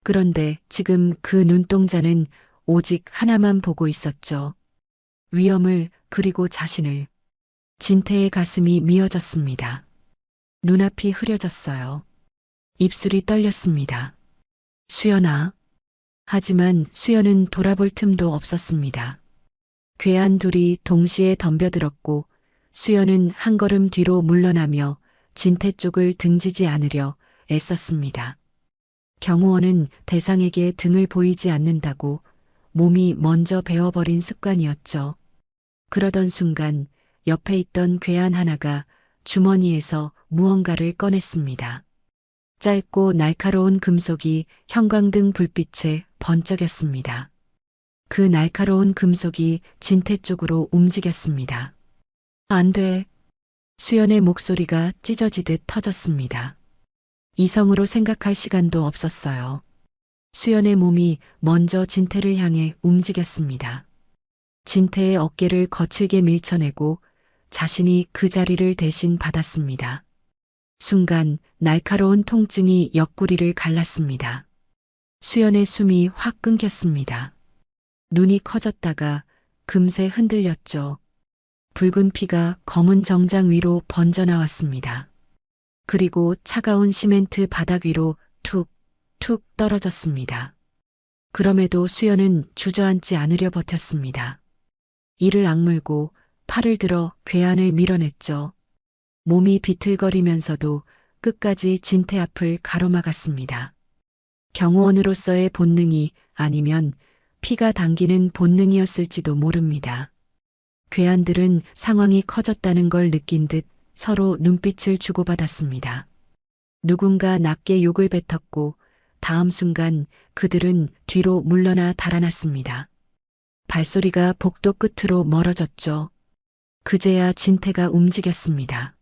그런데 지금 그 눈동자는 오직 하나만 보고 있었죠. 위험을, 그리고 자신을. 진태의 가슴이 미어졌습니다. 눈앞이 흐려졌어요. 입술이 떨렸습니다. 수연아. 하지만 수연은 돌아볼 틈도 없었습니다. 괴한 둘이 동시에 덤벼들었고 수연은 한 걸음 뒤로 물러나며 진태 쪽을 등지지 않으려 애썼습니다. 경호원은 대상에게 등을 보이지 않는다고 몸이 먼저 배워버린 습관이었죠. 그러던 순간 옆에 있던 괴한 하나가 주머니에서 무언가를 꺼냈습니다. 짧고 날카로운 금속이 형광등 불빛에 번쩍였습니다. 그 날카로운 금속이 진태 쪽으로 움직였습니다. 안 돼. 수연의 목소리가 찢어지듯 터졌습니다. 이성으로 생각할 시간도 없었어요. 수연의 몸이 먼저 진태를 향해 움직였습니다. 진태의 어깨를 거칠게 밀쳐내고 자신이 그 자리를 대신 받았습니다. 순간 날카로운 통증이 옆구리를 갈랐습니다. 수연의 숨이 확 끊겼습니다. 눈이 커졌다가 금세 흔들렸죠. 붉은 피가 검은 정장 위로 번져나왔습니다. 그리고 차가운 시멘트 바닥 위로 툭, 툭 떨어졌습니다. 그럼에도 수연은 주저앉지 않으려 버텼습니다. 이를 악물고 팔을 들어 괴한을 밀어냈죠. 몸이 비틀거리면서도 끝까지 진태 앞을 가로막았습니다. 경호원으로서의 본능이 아니면 피가 당기는 본능이었을지도 모릅니다. 괴한들은 상황이 커졌다는 걸 느낀 듯 서로 눈빛을 주고받았습니다. 누군가 낮게 욕을 뱉었고 다음 순간 그들은 뒤로 물러나 달아났습니다. 발소리가 복도 끝으로 멀어졌죠. 그제야 진태가 움직였습니다.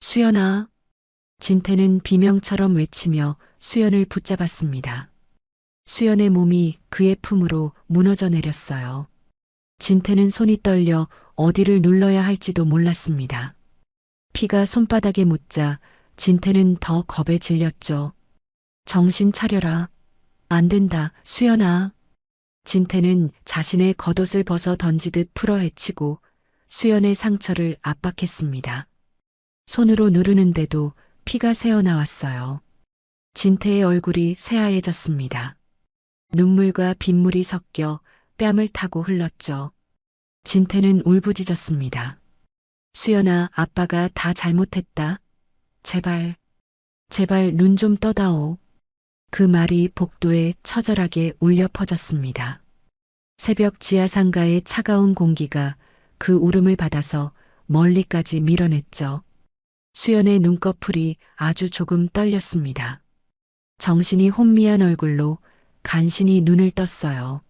수연아. 진태는 비명처럼 외치며 수연을 붙잡았습니다. 수연의 몸이 그의 품으로 무너져 내렸어요. 진태는 손이 떨려 어디를 눌러야 할지도 몰랐습니다. 피가 손바닥에 묻자 진태는 더 겁에 질렸죠. 정신 차려라. 안 된다, 수연아. 진태는 자신의 겉옷을 벗어 던지듯 풀어헤치고 수연의 상처를 압박했습니다. 손으로 누르는데도 피가 새어나왔어요. 진태의 얼굴이 새하얘졌습니다. 눈물과 빗물이 섞여 뺨을 타고 흘렀죠. 진태는 울부짖었습니다. 수연아, 아빠가 다 잘못했다. 제발, 제발 눈 좀 떠다오. 그 말이 복도에 처절하게 울려 퍼졌습니다. 새벽 지하상가의 차가운 공기가 그 울음을 받아서 멀리까지 밀어냈죠. 수연의 눈꺼풀이 아주 조금 떨렸습니다. 정신이 혼미한 얼굴로 간신히 눈을 떴어요.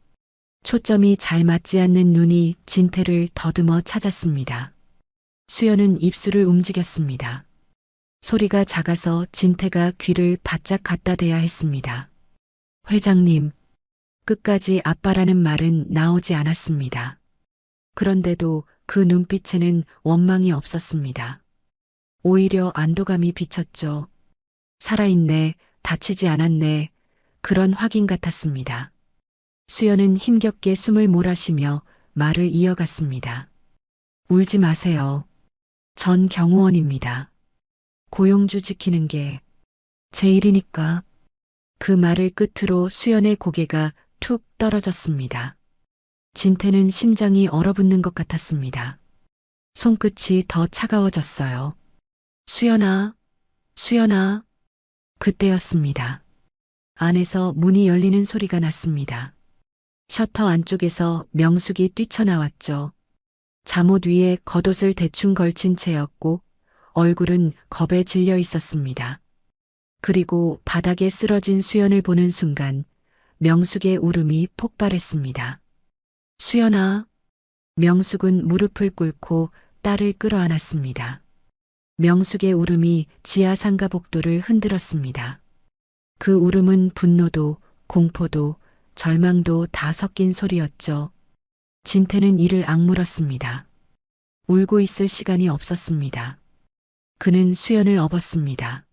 초점이 잘 맞지 않는 눈이 진태를 더듬어 찾았습니다. 수연은 입술을 움직였습니다. 소리가 작아서 진태가 귀를 바짝 갖다 대야 했습니다. 회장님. 끝까지 아빠라는 말은 나오지 않았습니다. 그런데도 그 눈빛에는 원망이 없었습니다. 오히려 안도감이 비쳤죠. 살아있네, 다치지 않았네, 그런 확인 같았습니다. 수연은 힘겹게 숨을 몰아쉬며 말을 이어갔습니다. 울지 마세요. 전 경호원입니다. 고용주 지키는 게 제 일이니까. 그 말을 끝으로 수연의 고개가 툭 떨어졌습니다. 진태는 심장이 얼어붙는 것 같았습니다. 손끝이 더 차가워졌어요. 수연아, 수연아. 그때였습니다. 안에서 문이 열리는 소리가 났습니다. 셔터 안쪽에서 명숙이 뛰쳐나왔죠. 잠옷 위에 겉옷을 대충 걸친 채였고 얼굴은 겁에 질려 있었습니다. 그리고 바닥에 쓰러진 수연을 보는 순간 명숙의 울음이 폭발했습니다. 수연아. 명숙은 무릎을 꿇고 딸을 끌어안았습니다. 명숙의 울음이 지하상가 복도를 흔들었습니다. 그 울음은 분노도 공포도 절망도 다 섞인 소리였죠. 진태는 이를 악물었습니다. 울고 있을 시간이 없었습니다. 그는 수연을 업었습니다.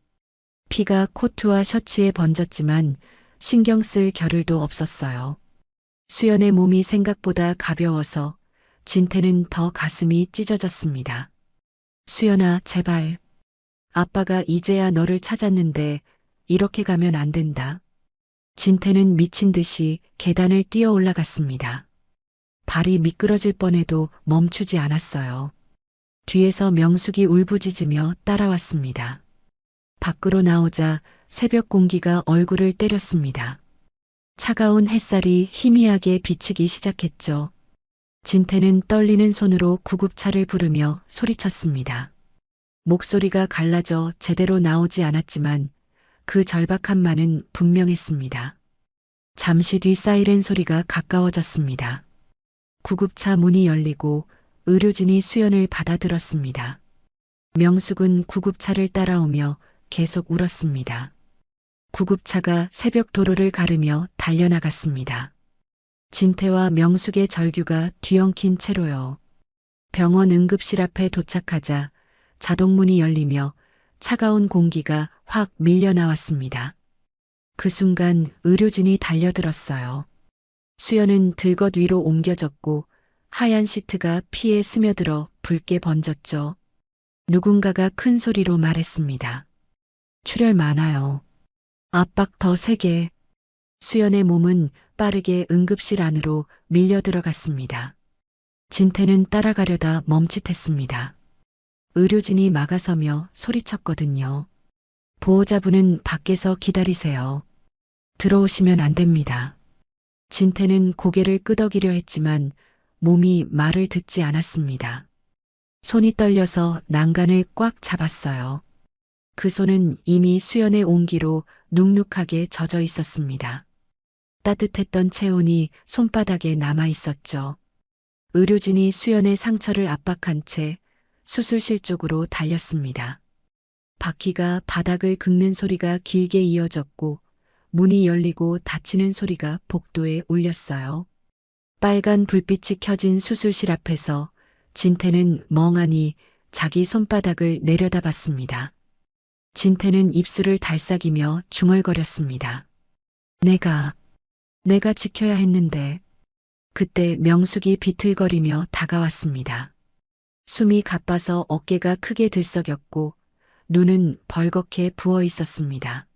피가 코트와 셔츠에 번졌지만 신경 쓸 겨를도 없었어요. 수연의 몸이 생각보다 가벼워서 진태는 더 가슴이 찢어졌습니다. 수연아, 제발. 아빠가 이제야 너를 찾았는데 이렇게 가면 안 된다. 진태는 미친 듯이 계단을 뛰어 올라갔습니다. 발이 미끄러질 뻔해도 멈추지 않았어요. 뒤에서 명숙이 울부짖으며 따라왔습니다. 밖으로 나오자 새벽 공기가 얼굴을 때렸습니다. 차가운 햇살이 희미하게 비치기 시작했죠. 진태는 떨리는 손으로 구급차를 부르며 소리쳤습니다. 목소리가 갈라져 제대로 나오지 않았지만 그 절박함만은 분명했습니다. 잠시 뒤 사이렌 소리가 가까워졌습니다. 구급차 문이 열리고 의료진이 수연을 받아들었습니다. 명숙은 구급차를 따라오며 계속 울었습니다. 구급차가 새벽 도로를 가르며 달려나갔습니다. 진태와 명숙의 절규가 뒤엉킨 채로요. 병원 응급실 앞에 도착하자 자동문이 열리며 차가운 공기가 확 밀려 나왔습니다. 그 순간 의료진이 달려들었어요. 수연은 들것 위로 옮겨졌고 하얀 시트가 피에 스며들어 붉게 번졌죠. 누군가가 큰 소리로 말했습니다. 출혈 많아요. 압박 더 세게. 수연의 몸은 빠르게 응급실 안으로 밀려 들어갔습니다. 진태는 따라가려다 멈칫했습니다. 의료진이 막아서며 소리쳤거든요. 보호자분은 밖에서 기다리세요. 들어오시면 안 됩니다. 진태는 고개를 끄덕이려 했지만 몸이 말을 듣지 않았습니다. 손이 떨려서 난간을 꽉 잡았어요. 그 손은 이미 수연의 온기로 눅눅하게 젖어 있었습니다. 따뜻했던 체온이 손바닥에 남아 있었죠. 의료진이 수연의 상처를 압박한 채 수술실 쪽으로 달렸습니다. 바퀴가 바닥을 긁는 소리가 길게 이어졌고 문이 열리고 닫히는 소리가 복도에 울렸어요. 빨간 불빛이 켜진 수술실 앞에서 진태는 멍하니 자기 손바닥을 내려다봤습니다. 진태는 입술을 달싹이며 중얼거렸습니다. 내가 지켜야 했는데. 그때 명숙이 비틀거리며 다가왔습니다. 숨이 가빠서 어깨가 크게 들썩였고 눈은 벌겋게 부어 있었습니다.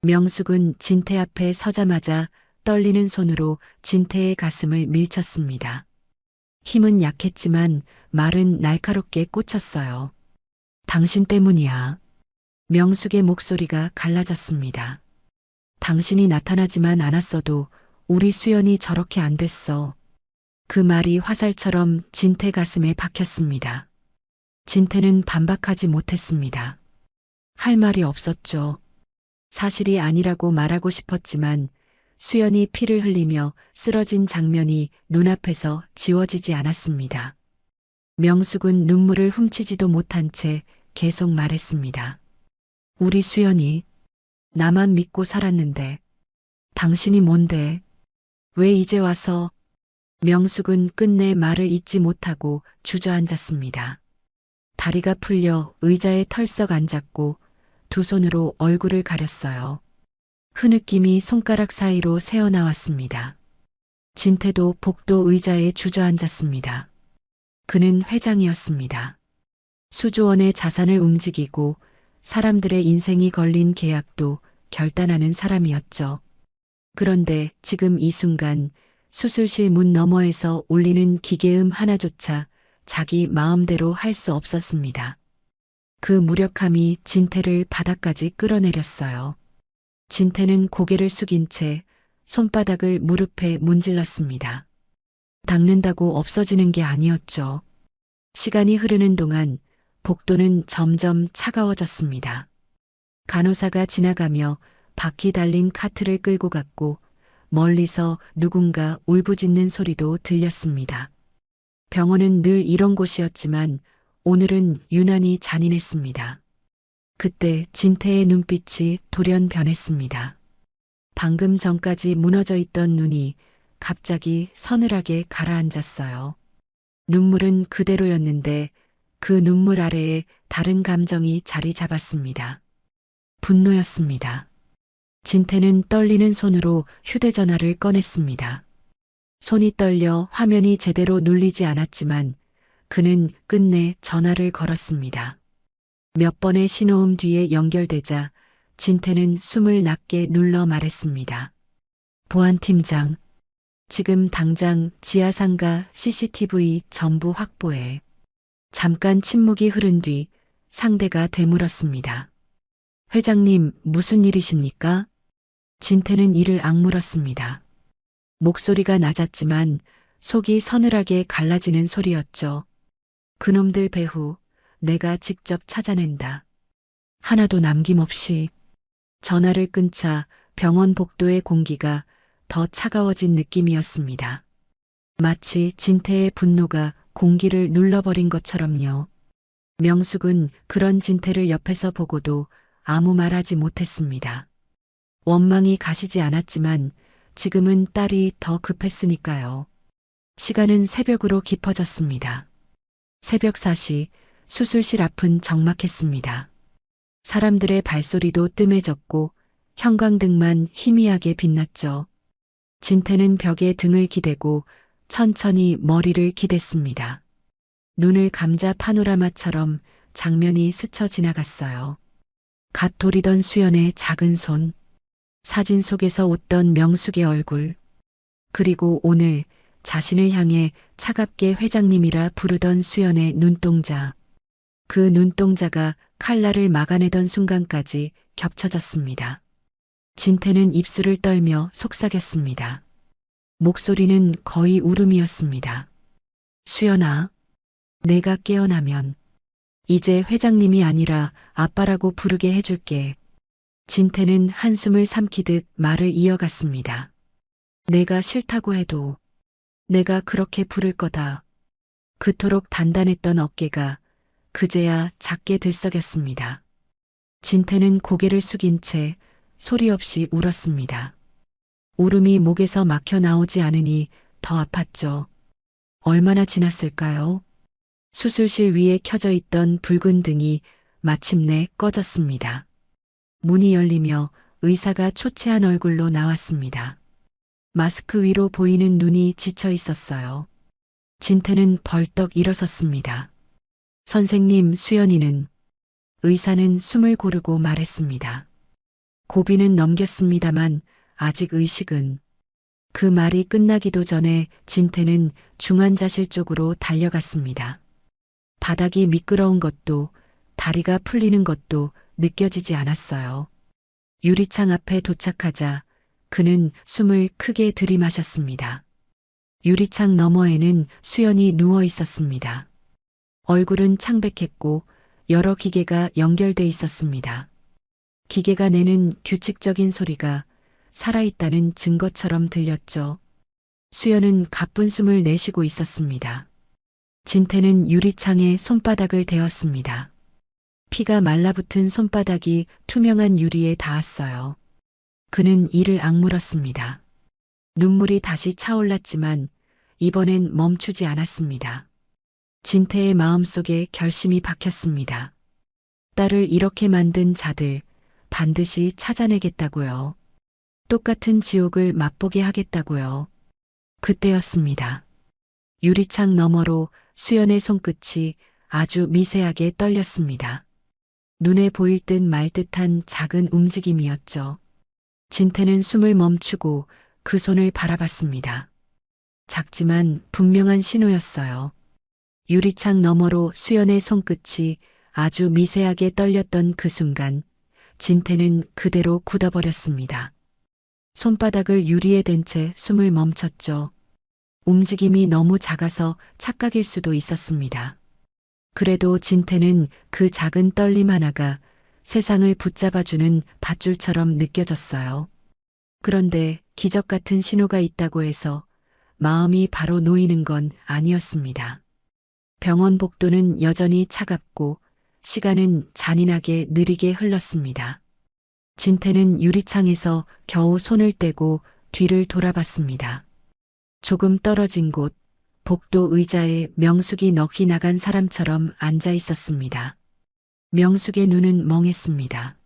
명숙은 진태 앞에 서자마자 떨리는 손으로 진태의 가슴을 밀쳤습니다. 힘은 약했지만 말은 날카롭게 꽂혔어요. 당신 때문이야. 명숙의 목소리가 갈라졌습니다. 당신이 나타나지만 않았어도 우리 수연이 저렇게 안 됐어. 그 말이 화살처럼 진태 가슴에 박혔습니다. 진태는 반박하지 못했습니다. 할 말이 없었죠. 사실이 아니라고 말하고 싶었지만 수연이 피를 흘리며 쓰러진 장면이 눈앞에서 지워지지 않았습니다. 명숙은 눈물을 훔치지도 못한 채 계속 말했습니다. 우리 수연이 나만 믿고 살았는데 당신이 뭔데? 왜 이제 와서? 명숙은 끝내 말을 잇지 못하고 주저앉았습니다. 다리가 풀려 의자에 털썩 앉았고 두 손으로 얼굴을 가렸어요. 흐느낌이 손가락 사이로 새어나왔습니다. 진태도 복도 의자에 주저앉았습니다. 그는 회장이었습니다. 수조원의 자산을 움직이고 사람들의 인생이 걸린 계약도 결단하는 사람이었죠. 그런데 지금 이 순간 수술실 문 너머에서 울리는 기계음 하나조차 자기 마음대로 할 수 없었습니다. 그 무력함이 진태를 바닥까지 끌어내렸어요. 진태는 고개를 숙인 채 손바닥을 무릎에 문질렀습니다. 닦는다고 없어지는 게 아니었죠. 시간이 흐르는 동안 복도는 점점 차가워졌습니다. 간호사가 지나가며 바퀴 달린 카트를 끌고 갔고 멀리서 누군가 울부짖는 소리도 들렸습니다. 병원은 늘 이런 곳이었지만 오늘은 유난히 잔인했습니다. 그때 진태의 눈빛이 돌연 변했습니다. 방금 전까지 무너져 있던 눈이 갑자기 서늘하게 가라앉았어요. 눈물은 그대로였는데 그 눈물 아래에 다른 감정이 자리 잡았습니다. 분노였습니다. 진태는 떨리는 손으로 휴대전화를 꺼냈습니다. 손이 떨려 화면이 제대로 눌리지 않았지만 그는 끝내 전화를 걸었습니다. 몇 번의 신호음 뒤에 연결되자 진태는 숨을 낮게 눌러 말했습니다. 보안팀장, 지금 당장 지하상가 CCTV 전부 확보해. 잠깐 침묵이 흐른 뒤 상대가 되물었습니다. 회장님, 무슨 일이십니까? 진태는 이를 악물었습니다. 목소리가 낮았지만 속이 서늘하게 갈라지는 소리였죠. 그놈들 배후 내가 직접 찾아낸다. 하나도 남김없이. 전화를 끊자 병원 복도의 공기가 더 차가워진 느낌이었습니다. 마치 진태의 분노가 공기를 눌러버린 것처럼요. 명숙은 그런 진태를 옆에서 보고도 아무 말하지 못했습니다. 원망이 가시지 않았지만 지금은 딸이 더 급했으니까요. 시간은 새벽으로 깊어졌습니다. 새벽 4시 수술실 앞은 적막했습니다. 사람들의 발소리도 뜸해졌고 형광등만 희미하게 빛났죠. 진태는 벽에 등을 기대고 천천히 머리를 기댔습니다. 눈을 감자 파노라마처럼 장면이 스쳐 지나갔어요. 갓 돌이던 수연의 작은 손, 사진 속에서 웃던 명숙의 얼굴, 그리고 오늘 자신을 향해 차갑게 회장님이라 부르던 수연의 눈동자. 그 눈동자가 칼날을 막아내던 순간까지 겹쳐졌습니다. 진태는 입술을 떨며 속삭였습니다. 목소리는 거의 울음이었습니다. 수연아, 내가 깨어나면 이제 회장님이 아니라 아빠라고 부르게 해줄게. 진태는 한숨을 삼키듯 말을 이어갔습니다. 내가 싫다고 해도 내가 그렇게 부를 거다. 그토록 단단했던 어깨가 그제야 작게 들썩였습니다. 진태는 고개를 숙인 채 소리 없이 울었습니다. 울음이 목에서 막혀 나오지 않으니 더 아팠죠. 얼마나 지났을까요? 수술실 위에 켜져 있던 붉은 등이 마침내 꺼졌습니다. 문이 열리며 의사가 초췌한 얼굴로 나왔습니다. 마스크 위로 보이는 눈이 지쳐 있었어요. 진태는 벌떡 일어섰습니다. 선생님, 수연이는? 의사는 숨을 고르고 말했습니다. 고비는 넘겼습니다만 아직 의식은. 그 말이 끝나기도 전에 진태는 중환자실 쪽으로 달려갔습니다. 바닥이 미끄러운 것도 다리가 풀리는 것도 느껴지지 않았어요. 유리창 앞에 도착하자 그는 숨을 크게 들이마셨습니다. 유리창 너머에는 수연이 누워 있었습니다. 얼굴은 창백했고 여러 기계가 연결돼 있었습니다. 기계가 내는 규칙적인 소리가 살아있다는 증거처럼 들렸죠. 수연은 가쁜 숨을 내쉬고 있었습니다. 진태는 유리창에 손바닥을 대었습니다. 피가 말라붙은 손바닥이 투명한 유리에 닿았어요. 그는 이를 악물었습니다. 눈물이 다시 차올랐지만 이번엔 멈추지 않았습니다. 진태의 마음속에 결심이 박혔습니다. 딸을 이렇게 만든 자들 반드시 찾아내겠다고요. 똑같은 지옥을 맛보게 하겠다고요. 그때였습니다. 유리창 너머로 수연의 손끝이 아주 미세하게 떨렸습니다. 눈에 보일 듯 말 듯한 작은 움직임이었죠. 진태는 숨을 멈추고 그 손을 바라봤습니다. 작지만 분명한 신호였어요. 유리창 너머로 수연의 손끝이 아주 미세하게 떨렸던 그 순간 진태는 그대로 굳어버렸습니다. 손바닥을 유리에 댄 채 숨을 멈췄죠. 움직임이 너무 작아서 착각일 수도 있었습니다. 그래도 진태는 그 작은 떨림 하나가 세상을 붙잡아주는 밧줄처럼 느껴졌어요. 그런데 기적 같은 신호가 있다고 해서 마음이 바로 놓이는 건 아니었습니다. 병원 복도는 여전히 차갑고 시간은 잔인하게 느리게 흘렀습니다. 진태는 유리창에서 겨우 손을 떼고 뒤를 돌아봤습니다. 조금 떨어진 곳, 복도 의자에 명숙이 넋이 나간 사람처럼 앉아 있었습니다. 명숙의 눈은 멍했습니다.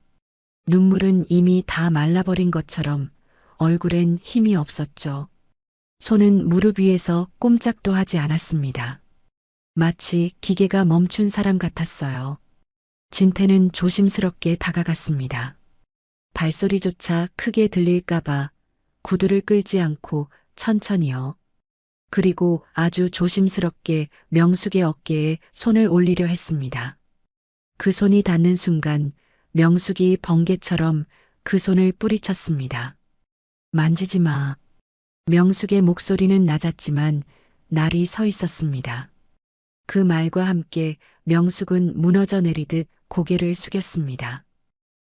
눈물은 이미 다 말라버린 것처럼 얼굴엔 힘이 없었죠. 손은 무릎 위에서 꼼짝도 하지 않았습니다. 마치 기계가 멈춘 사람 같았어요. 진태는 조심스럽게 다가갔습니다. 발소리조차 크게 들릴까봐 구두를 끌지 않고 천천히요. 그리고 아주 조심스럽게 명숙의 어깨에 손을 올리려 했습니다. 그 손이 닿는 순간 명숙이 번개처럼 그 손을 뿌리쳤습니다. 만지지 마. 명숙의 목소리는 낮았지만 날이 서 있었습니다. 그 말과 함께 명숙은 무너져 내리듯 고개를 숙였습니다.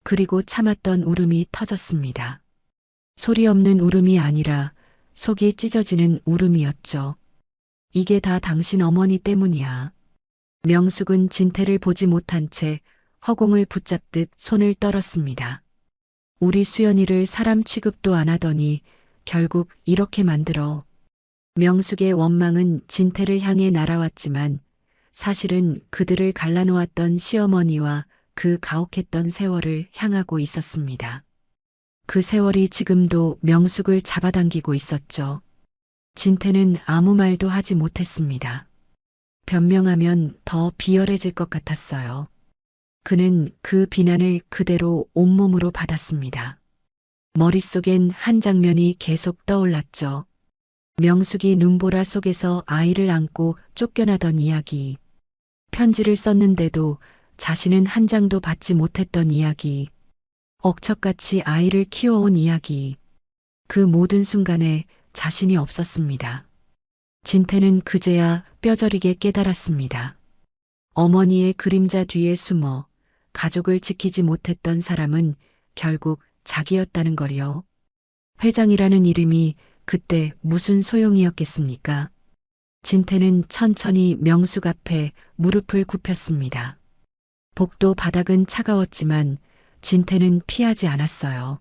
그리고 참았던 울음이 터졌습니다. 소리 없는 울음이 아니라 속이 찢어지는 울음이었죠. 이게 다 당신 어머니 때문이야. 명숙은 진태를 보지 못한 채 허공을 붙잡듯 손을 떨었습니다. 우리 수연이를 사람 취급도 안 하더니 결국 이렇게 만들어. 명숙의 원망은 진태를 향해 날아왔지만 사실은 그들을 갈라놓았던 시어머니와 그 가혹했던 세월을 향하고 있었습니다. 그 세월이 지금도 명숙을 잡아당기고 있었죠. 진태는 아무 말도 하지 못했습니다. 변명하면 더 비열해질 것 같았어요. 그는 그 비난을 그대로 온몸으로 받았습니다. 머릿속엔 한 장면이 계속 떠올랐죠. 명숙이 눈보라 속에서 아이를 안고 쫓겨나던 이야기. 편지를 썼는데도 자신은 한 장도 받지 못했던 이야기. 억척같이 아이를 키워온 이야기. 그 모든 순간에 자신이 없었습니다. 진태는 그제야 뼈저리게 깨달았습니다. 어머니의 그림자 뒤에 숨어 가족을 지키지 못했던 사람은 결국 자기였다는 거리요. 회장이라는 이름이 그때 무슨 소용이었겠습니까? 진태는 천천히 명숙 앞에 무릎을 굽혔습니다. 복도 바닥은 차가웠지만 진태는 피하지 않았어요.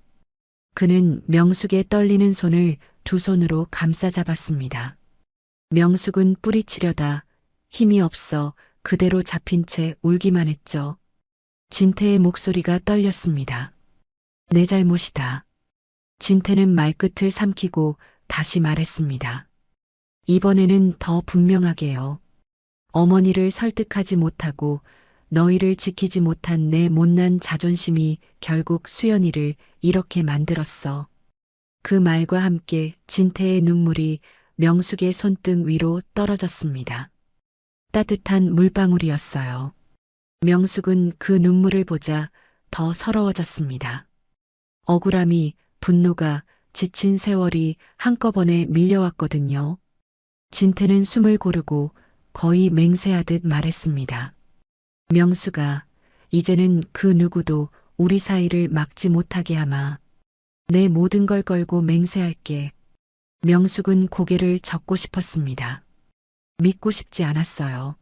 그는 명숙의 떨리는 손을 두 손으로 감싸 잡았습니다. 명숙은 뿌리치려다 힘이 없어 그대로 잡힌 채 울기만 했죠. 진태의 목소리가 떨렸습니다. 내 잘못이다. 진태는 말끝을 삼키고 다시 말했습니다. 이번에는 더 분명하게요. 어머니를 설득하지 못하고 너희를 지키지 못한 내 못난 자존심이 결국 수연이를 이렇게 만들었어. 그 말과 함께 진태의 눈물이 명숙의 손등 위로 떨어졌습니다. 따뜻한 물방울이었어요. 명숙은 그 눈물을 보자 더 서러워졌습니다. 억울함이, 분노가, 지친 세월이 한꺼번에 밀려왔거든요. 진태는 숨을 고르고 거의 맹세하듯 말했습니다. 명숙아, 이제는 그 누구도 우리 사이를 막지 못하게 하마. 내 모든 걸 걸고 맹세할게. 명숙은 고개를 젓고 싶었습니다. 믿고 싶지 않았어요.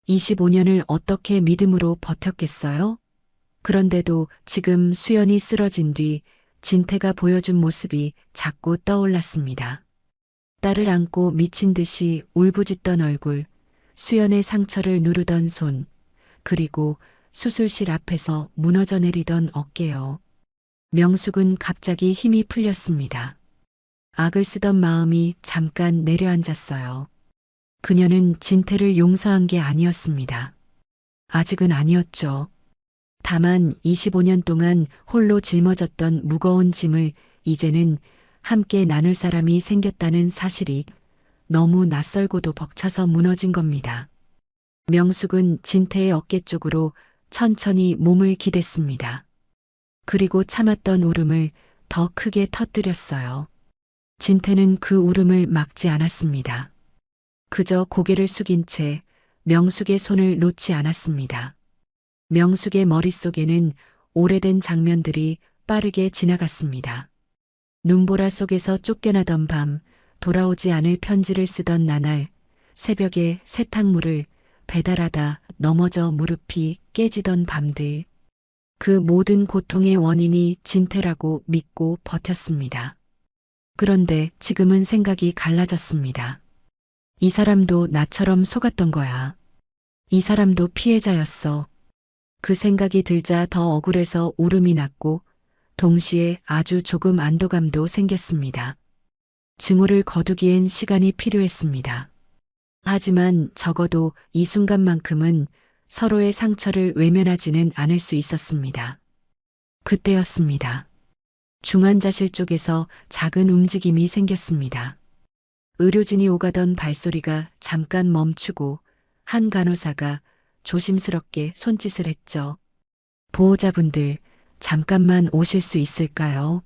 25년을 어떻게 믿음으로 버텼겠어요? 그런데도 지금 수연이 쓰러진 뒤 진태가 보여준 모습이 자꾸 떠올랐습니다. 딸을 안고 미친 듯이 울부짖던 얼굴, 수연의 상처를 누르던 손, 그리고 수술실 앞에서 무너져 내리던 어깨요. 명숙은 갑자기 힘이 풀렸습니다. 악을 쓰던 마음이 잠깐 내려앉았어요. 그녀는 진태를 용서한 게 아니었습니다. 아직은 아니었죠. 다만 25년 동안 홀로 짊어졌던 무거운 짐을 이제는 함께 나눌 사람이 생겼다는 사실이 너무 낯설고도 벅차서 무너진 겁니다. 명숙은 진태의 어깨 쪽으로 천천히 몸을 기댔습니다. 그리고 참았던 울음을 더 크게 터뜨렸어요. 진태는 그 울음을 막지 않았습니다. 그저 고개를 숙인 채 명숙의 손을 놓지 않았습니다. 명숙의 머릿속에는 오래된 장면들이 빠르게 지나갔습니다. 눈보라 속에서 쫓겨나던 밤, 돌아오지 않을 편지를 쓰던 나날, 새벽에 세탁물을 배달하다 넘어져 무릎이 깨지던 밤들. 그 모든 고통의 원인이 진태라고 믿고 버텼습니다. 그런데 지금은 생각이 갈라졌습니다. 이 사람도 나처럼 속았던 거야. 이 사람도 피해자였어. 그 생각이 들자 더 억울해서 울음이 났고 동시에 아주 조금 안도감도 생겼습니다. 증오를 거두기엔 시간이 필요했습니다. 하지만 적어도 이 순간만큼은 서로의 상처를 외면하지는 않을 수 있었습니다. 그때였습니다. 중환자실 쪽에서 작은 움직임이 생겼습니다. 의료진이 오가던 발소리가 잠깐 멈추고 한 간호사가 조심스럽게 손짓을 했죠. 보호자분들, 잠깐만 오실 수 있을까요?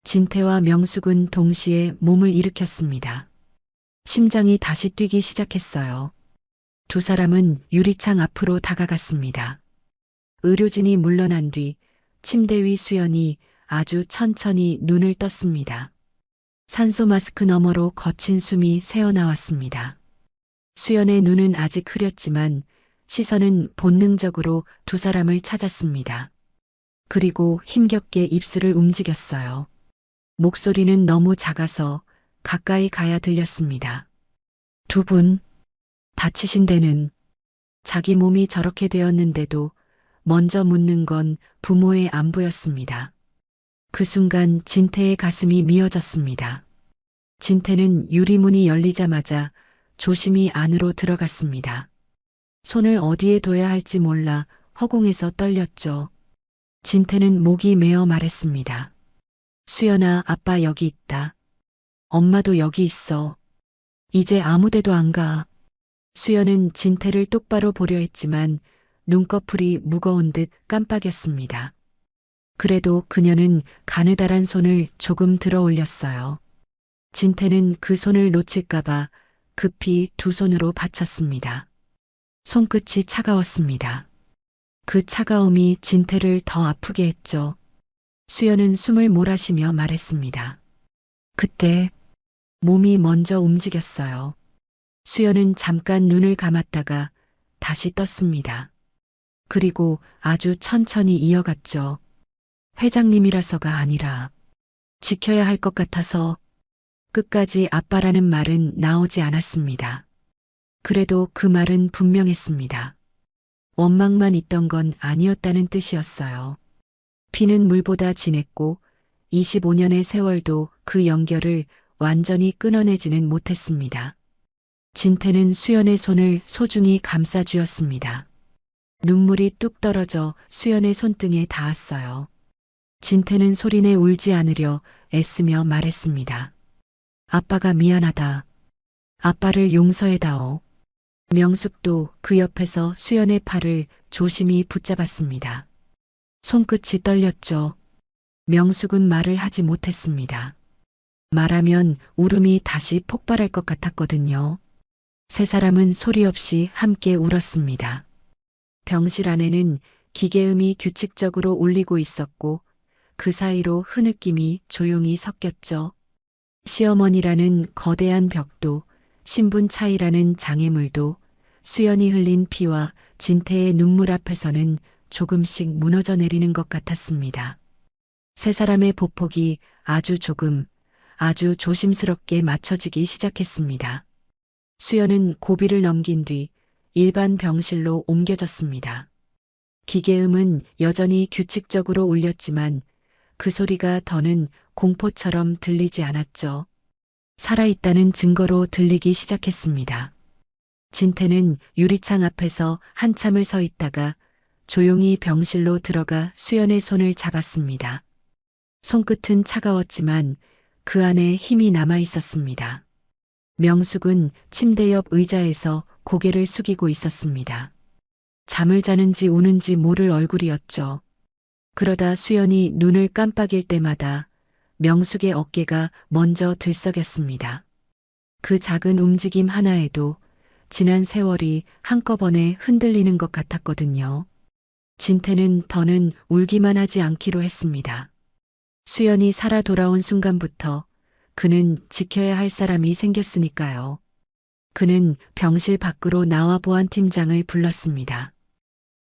진태와 명숙은 동시에 몸을 일으켰습니다. 심장이 다시 뛰기 시작했어요. 두 사람은 유리창 앞으로 다가갔습니다. 의료진이 물러난 뒤 침대 위 수연이 아주 천천히 눈을 떴습니다. 산소 마스크 너머로 거친 숨이 새어나왔습니다. 수연의 눈은 아직 흐렸지만 시선은 본능적으로 두 사람을 찾았습니다. 그리고 힘겹게 입술을 움직였어요. 목소리는 너무 작아서 가까이 가야 들렸습니다. 두 분, 다치신 데는 자기 몸이 저렇게 되었는데도 먼저 묻는 건 부모의 안부였습니다. 그 순간 진태의 가슴이 미어졌습니다. 진태는 유리문이 열리자마자 조심히 안으로 들어갔습니다. 손을 어디에 둬야 할지 몰라 허공에서 떨렸죠. 진태는 목이 메어 말했습니다. 수연아, 아빠 여기 있다. 엄마도 여기 있어. 이제 아무데도 안 가. 수연은 진태를 똑바로 보려 했지만 눈꺼풀이 무거운 듯 깜빡였습니다. 그래도 그녀는 가느다란 손을 조금 들어 올렸어요. 진태는 그 손을 놓칠까봐 급히 두 손으로 받쳤습니다. 손끝이 차가웠습니다. 그 차가움이 진태를 더 아프게 했죠. 수연은 숨을 몰아쉬며 말했습니다. 그때 몸이 먼저 움직였어요. 수연은 잠깐 눈을 감았다가 다시 떴습니다. 그리고 아주 천천히 이어갔죠. 회장님이라서가 아니라 지켜야 할 것 같아서. 끝까지 아빠라는 말은 나오지 않았습니다. 그래도 그 말은 분명했습니다. 원망만 있던 건 아니었다는 뜻이었어요. 피는 물보다 진했고 25년의 세월도 그 연결을 완전히 끊어내지는 못했습니다. 진태는 수연의 손을 소중히 감싸주었습니다. 눈물이 뚝 떨어져 수연의 손등에 닿았어요. 진태는 소리내 울지 않으려 애쓰며 말했습니다. 아빠가 미안하다. 아빠를 용서해다오. 명숙도 그 옆에서 수연의 팔을 조심히 붙잡았습니다. 손끝이 떨렸죠. 명숙은 말을 하지 못했습니다. 말하면 울음이 다시 폭발할 것 같았거든요. 세 사람은 소리 없이 함께 울었습니다. 병실 안에는 기계음이 규칙적으로 울리고 있었고 그 사이로 흐느낌이 조용히 섞였죠. 시어머니라는 거대한 벽도, 신분 차이라는 장애물도, 수연이 흘린 피와 진태의 눈물 앞에서는 조금씩 무너져 내리는 것 같았습니다. 세 사람의 보폭이 아주 조금, 아주 조심스럽게 맞춰지기 시작했습니다. 수연은 고비를 넘긴 뒤 일반 병실로 옮겨졌습니다. 기계음은 여전히 규칙적으로 울렸지만 그 소리가 더는 공포처럼 들리지 않았죠. 살아있다는 증거로 들리기 시작했습니다. 진태는 유리창 앞에서 한참을 서 있다가 조용히 병실로 들어가 수연의 손을 잡았습니다. 손끝은 차가웠지만 그 안에 힘이 남아 있었습니다. 명숙은 침대 옆 의자에서 고개를 숙이고 있었습니다. 잠을 자는지 우는지 모를 얼굴이었죠. 그러다 수연이 눈을 깜빡일 때마다 명숙의 어깨가 먼저 들썩였습니다. 그 작은 움직임 하나에도 지난 세월이 한꺼번에 흔들리는 것 같았거든요. 진태는 더는 울기만 하지 않기로 했습니다. 수연이 살아 돌아온 순간부터 그는 지켜야 할 사람이 생겼으니까요. 그는 병실 밖으로 나와 보안 팀장을 불렀습니다.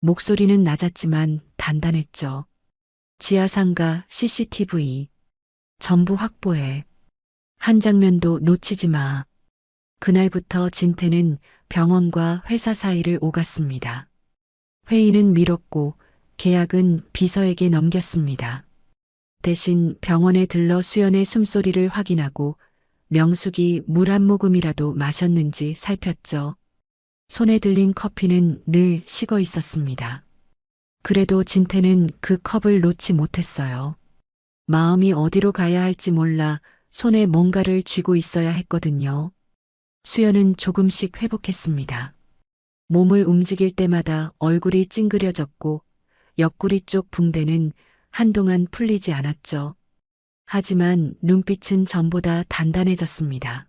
목소리는 낮았지만 단단했죠. 지하상가 CCTV 전부 확보해. 한 장면도 놓치지 마. 그날부터 진태는 병원과 회사 사이를 오갔습니다. 회의는 미뤘고 계약은 비서에게 넘겼습니다. 대신 병원에 들러 수연의 숨소리를 확인하고 명숙이 물 한 모금이라도 마셨는지 살폈죠. 손에 들린 커피는 늘 식어 있었습니다. 그래도 진태는 그 컵을 놓지 못했어요. 마음이 어디로 가야 할지 몰라 손에 뭔가를 쥐고 있어야 했거든요. 수연은 조금씩 회복했습니다. 몸을 움직일 때마다 얼굴이 찡그려졌고 옆구리 쪽 붕대는 한동안 풀리지 않았죠. 하지만 눈빛은 전보다 단단해졌습니다.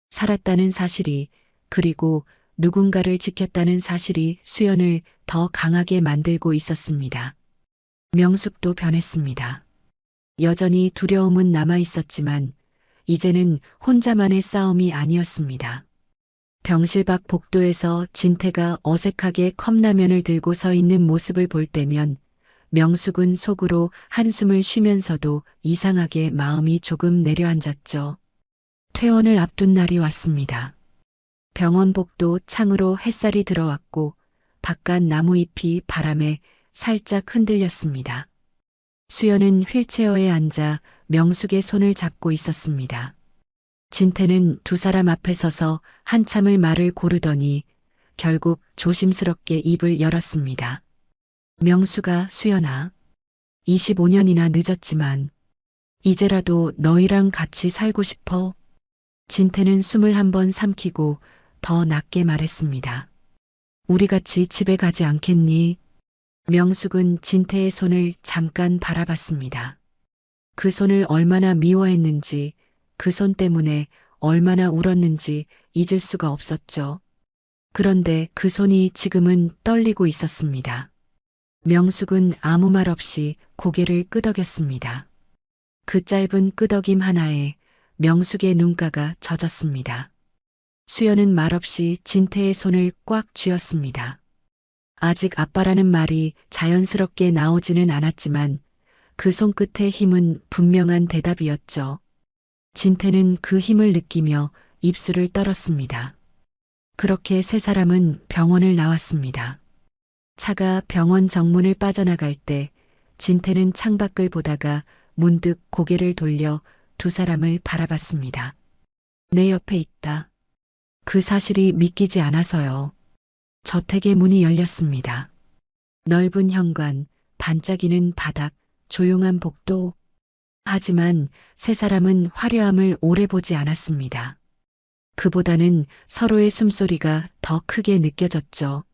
살았다는 사실이, 그리고 누군가를 지켰다는 사실이 수연을 더 강하게 만들고 있었습니다. 명숙도 변했습니다. 여전히 두려움은 남아 있었지만 이제는 혼자만의 싸움이 아니었습니다. 병실 밖 복도에서 진태가 어색하게 컵라면을 들고 서 있는 모습을 볼 때면 명숙은 속으로 한숨을 쉬면서도 이상하게 마음이 조금 내려앉았죠. 퇴원을 앞둔 날이 왔습니다. 병원 복도 창으로 햇살이 들어왔고 바깥 나무잎이 바람에 살짝 흔들렸습니다. 수연은 휠체어에 앉아 명숙의 손을 잡고 있었습니다. 진태는 두 사람 앞에 서서 한참을 말을 고르더니 결국 조심스럽게 입을 열었습니다. 명수가, 수연아, 25년이나 늦었지만 이제라도 너희랑 같이 살고 싶어. 진태는 숨을 한번 삼키고 더 낮게 말했습니다. 우리 같이 집에 가지 않겠니? 명숙은 진태의 손을 잠깐 바라봤습니다. 그 손을 얼마나 미워했는지, 그 손 때문에 얼마나 울었는지 잊을 수가 없었죠. 그런데 그 손이 지금은 떨리고 있었습니다. 명숙은 아무 말 없이 고개를 끄덕였습니다. 그 짧은 끄덕임 하나에 명숙의 눈가가 젖었습니다. 수연은 말없이 진태의 손을 꽉 쥐었습니다. 아직 아빠라는 말이 자연스럽게 나오지는 않았지만 그 손끝의 힘은 분명한 대답이었죠. 진태는 그 힘을 느끼며 입술을 떨었습니다. 그렇게 세 사람은 병원을 나왔습니다. 차가 병원 정문을 빠져나갈 때 진태는 창밖을 보다가 문득 고개를 돌려 두 사람을 바라봤습니다. 내 옆에 있다. 그 사실이 믿기지 않아서요. 저택의 문이 열렸습니다. 넓은 현관, 반짝이는 바닥, 조용한 복도. 하지만 세 사람은 화려함을 오래 보지 않았습니다. 그보다는 서로의 숨소리가 더 크게 느껴졌죠.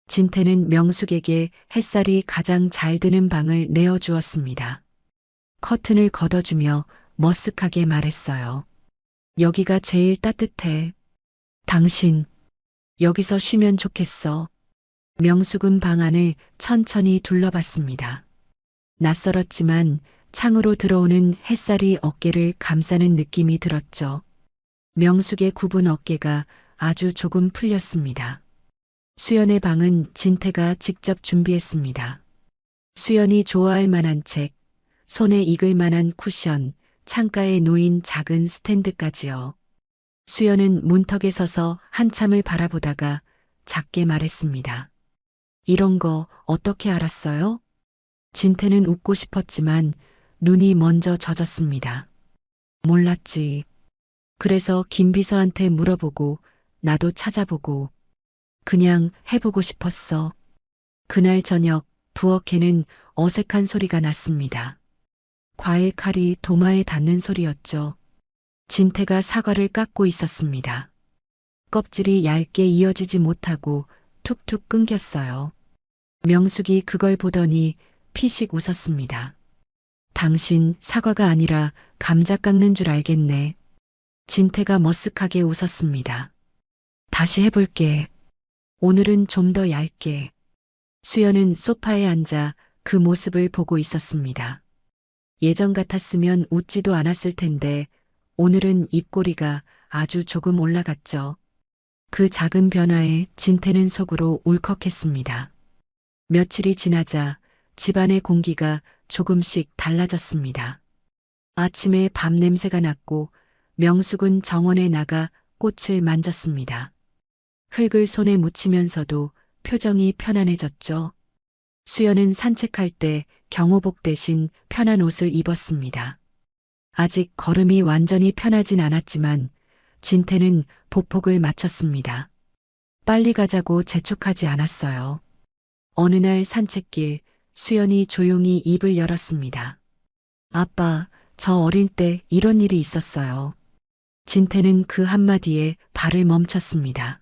진태는 명숙에게 햇살이 가장 잘 드는 방을 내어주었습니다. 커튼을 걷어주며 머쓱하게 말했어요. 여기가 제일 따뜻해. 당신, 여기서 쉬면 좋겠어. 명숙은 방 안을 천천히 둘러봤습니다. 낯설었지만 창으로 들어오는 햇살이 어깨를 감싸는 느낌이 들었죠. 명숙의 굽은 어깨가 아주 조금 풀렸습니다. 수연의 방은 진태가 직접 준비했습니다. 수연이 좋아할 만한 책, 손에 익을 만한 쿠션, 창가에 놓인 작은 스탠드까지요. 수연은 문턱에 서서 한참을 바라보다가 작게 말했습니다. 이런 거 어떻게 알았어요? 진태는 웃고 싶었지만 눈이 먼저 젖었습니다. 몰랐지. 그래서 김 비서한테 물어보고 나도 찾아보고 그냥 해보고 싶었어. 그날 저녁 부엌에는 어색한 소리가 났습니다. 과일 칼이 도마에 닿는 소리였죠. 진태가 사과를 깎고 있었습니다. 껍질이 얇게 이어지지 못하고 툭툭 끊겼어요. 명숙이 그걸 보더니 피식 웃었습니다. 당신 사과가 아니라 감자 깎는 줄 알겠네. 진태가 머쓱하게 웃었습니다. 다시 해볼게. 오늘은 좀 더 얇게. 수연은 소파에 앉아 그 모습을 보고 있었습니다. 예전 같았으면 웃지도 않았을 텐데 오늘은 입꼬리가 아주 조금 올라갔죠. 그 작은 변화에 진태는 속으로 울컥했습니다. 며칠이 지나자 집안의 공기가 조금씩 달라졌습니다. 아침에 밤 냄새가 났고 명숙은 정원에 나가 꽃을 만졌습니다. 흙을 손에 묻히면서도 표정이 편안해졌죠. 수연은 산책할 때 경호복 대신 편한 옷을 입었습니다. 아직 걸음이 완전히 편하진 않았지만 진태는 보폭을 맞췄습니다. 빨리 가자고 재촉하지 않았어요. 어느 날 산책길, 수연이 조용히 입을 열었습니다. 아빠, 저 어릴 때 이런 일이 있었어요. 진태는 그 한마디에 발을 멈췄습니다.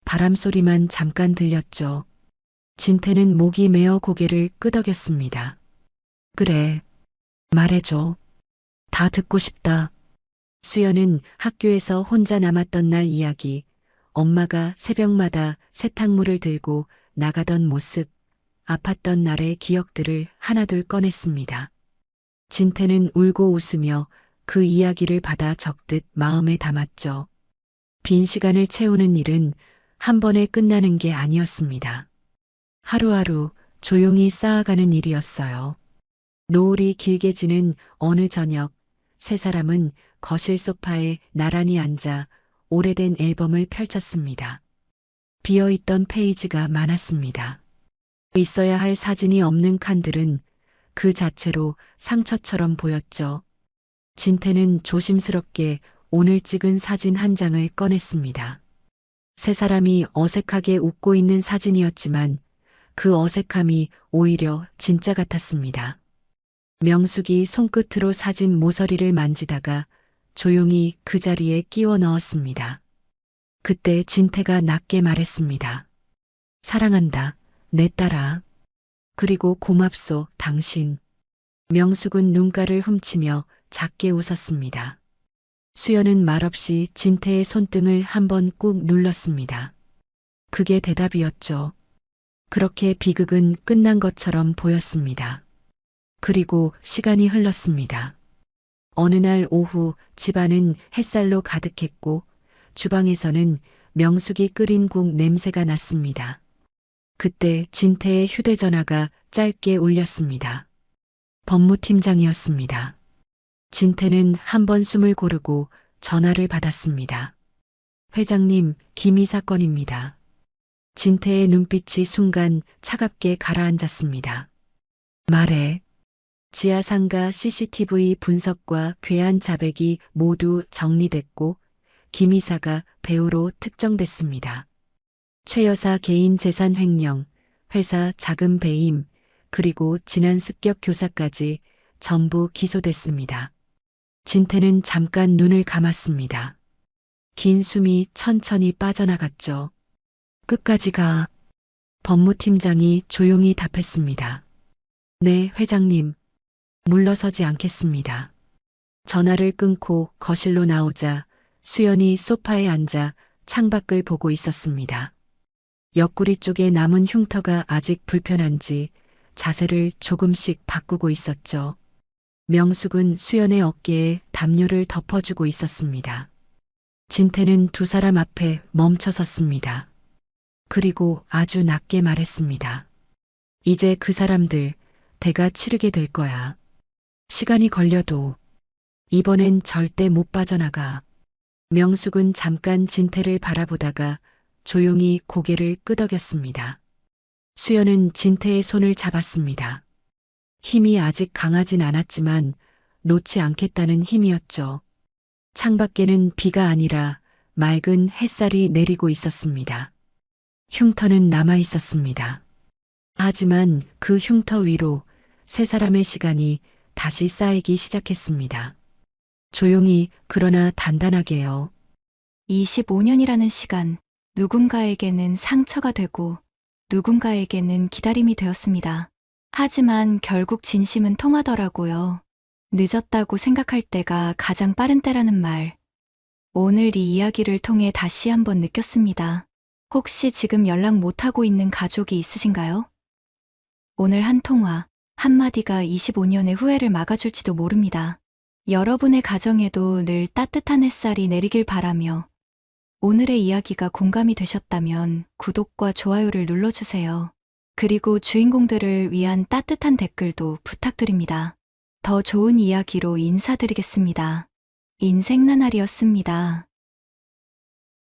바람 소리만 잠깐 들렸죠. 진태는 목이 메어 고개를 끄덕였습니다. 그래, 말해줘. 다 듣고 싶다. 수연은 학교에서 혼자 남았던 날 이야기, 엄마가 새벽마다 세탁물을 들고 나가던 모습, 아팠던 날의 기억들을 하나둘 꺼냈습니다. 진태는 울고 웃으며 그 이야기를 받아 적듯 마음에 담았죠. 빈 시간을 채우는 일은 한 번에 끝나는 게 아니었습니다. 하루하루 조용히 쌓아가는 일이었어요. 노을이 길게 지는 어느 저녁, 세 사람은 거실 소파에 나란히 앉아 오래된 앨범을 펼쳤습니다. 비어있던 페이지가 많았습니다. 있어야 할 사진이 없는 칸들은 그 자체로 상처처럼 보였죠. 진태는 조심스럽게 오늘 찍은 사진 한 장을 꺼냈습니다. 세 사람이 어색하게 웃고 있는 사진이었지만 그 어색함이 오히려 진짜 같았습니다. 명숙이 손끝으로 사진 모서리를 만지다가 조용히 그 자리에 끼워 넣었습니다. 그때 진태가 낮게 말했습니다. 사랑한다, 내 딸아. 그리고 고맙소, 당신. 명숙은 눈가를 훔치며 작게 웃었습니다. 수연은 말없이 진태의 손등을 한번 꾹 눌렀습니다. 그게 대답이었죠. 그렇게 비극은 끝난 것처럼 보였습니다. 그리고 시간이 흘렀습니다. 어느 날 오후 집안은 햇살로 가득했고 주방에서는 명숙이 끓인 국 냄새가 났습니다. 그때 진태의 휴대전화가 짧게 울렸습니다. 법무팀장이었습니다. 진태는 한 번 숨을 고르고 전화를 받았습니다. 회장님, 기미 사건입니다. 진태의 눈빛이 순간 차갑게 가라앉았습니다. 말해. 지하상가 CCTV 분석과 괴한 자백이 모두 정리됐고 김 이사가 배우로 특정됐습니다. 최 여사 개인 재산 횡령, 회사 자금 배임, 그리고 지난 습격 교사까지 전부 기소됐습니다. 진태는 잠깐 눈을 감았습니다. 긴 숨이 천천히 빠져나갔죠. 끝까지 가. 법무팀장이 조용히 답했습니다. 네, 회장님. 물러서지 않겠습니다. 전화를 끊고 거실로 나오자 수연이 소파에 앉아 창밖을 보고 있었습니다. 옆구리 쪽에 남은 흉터가 아직 불편한지 자세를 조금씩 바꾸고 있었죠. 명숙은 수연의 어깨에 담요를 덮어주고 있었습니다. 진태는 두 사람 앞에 멈춰 섰습니다. 그리고 아주 낮게 말했습니다. 이제 그 사람들 대가 치르게 될 거야. 시간이 걸려도 이번엔 절대 못 빠져나가. 명숙은 잠깐 진태를 바라보다가 조용히 고개를 끄덕였습니다. 수연은 진태의 손을 잡았습니다. 힘이 아직 강하진 않았지만 놓지 않겠다는 힘이었죠. 창밖에는 비가 아니라 맑은 햇살이 내리고 있었습니다. 흉터는 남아 있었습니다. 하지만 그 흉터 위로 세 사람의 시간이 다시 쌓이기 시작했습니다. 조용히 그러나 단단하게요. 25년이라는 시간, 누군가에게는 상처가 되고 누군가에게는 기다림이 되었습니다. 하지만 결국 진심은 통하더라고요. 늦었다고 생각할 때가 가장 빠른 때라는 말. 오늘 이 이야기를 통해 다시 한번 느꼈습니다. 혹시 지금 연락 못하고 있는 가족이 있으신가요? 오늘 한 통화, 한마디가 25년의 후회를 막아줄지도 모릅니다. 여러분의 가정에도 늘 따뜻한 햇살이 내리길 바라며 오늘의 이야기가 공감이 되셨다면 구독과 좋아요를 눌러주세요. 그리고 주인공들을 위한 따뜻한 댓글도 부탁드립니다. 더 좋은 이야기로 인사드리겠습니다. 인생나날이었습니다.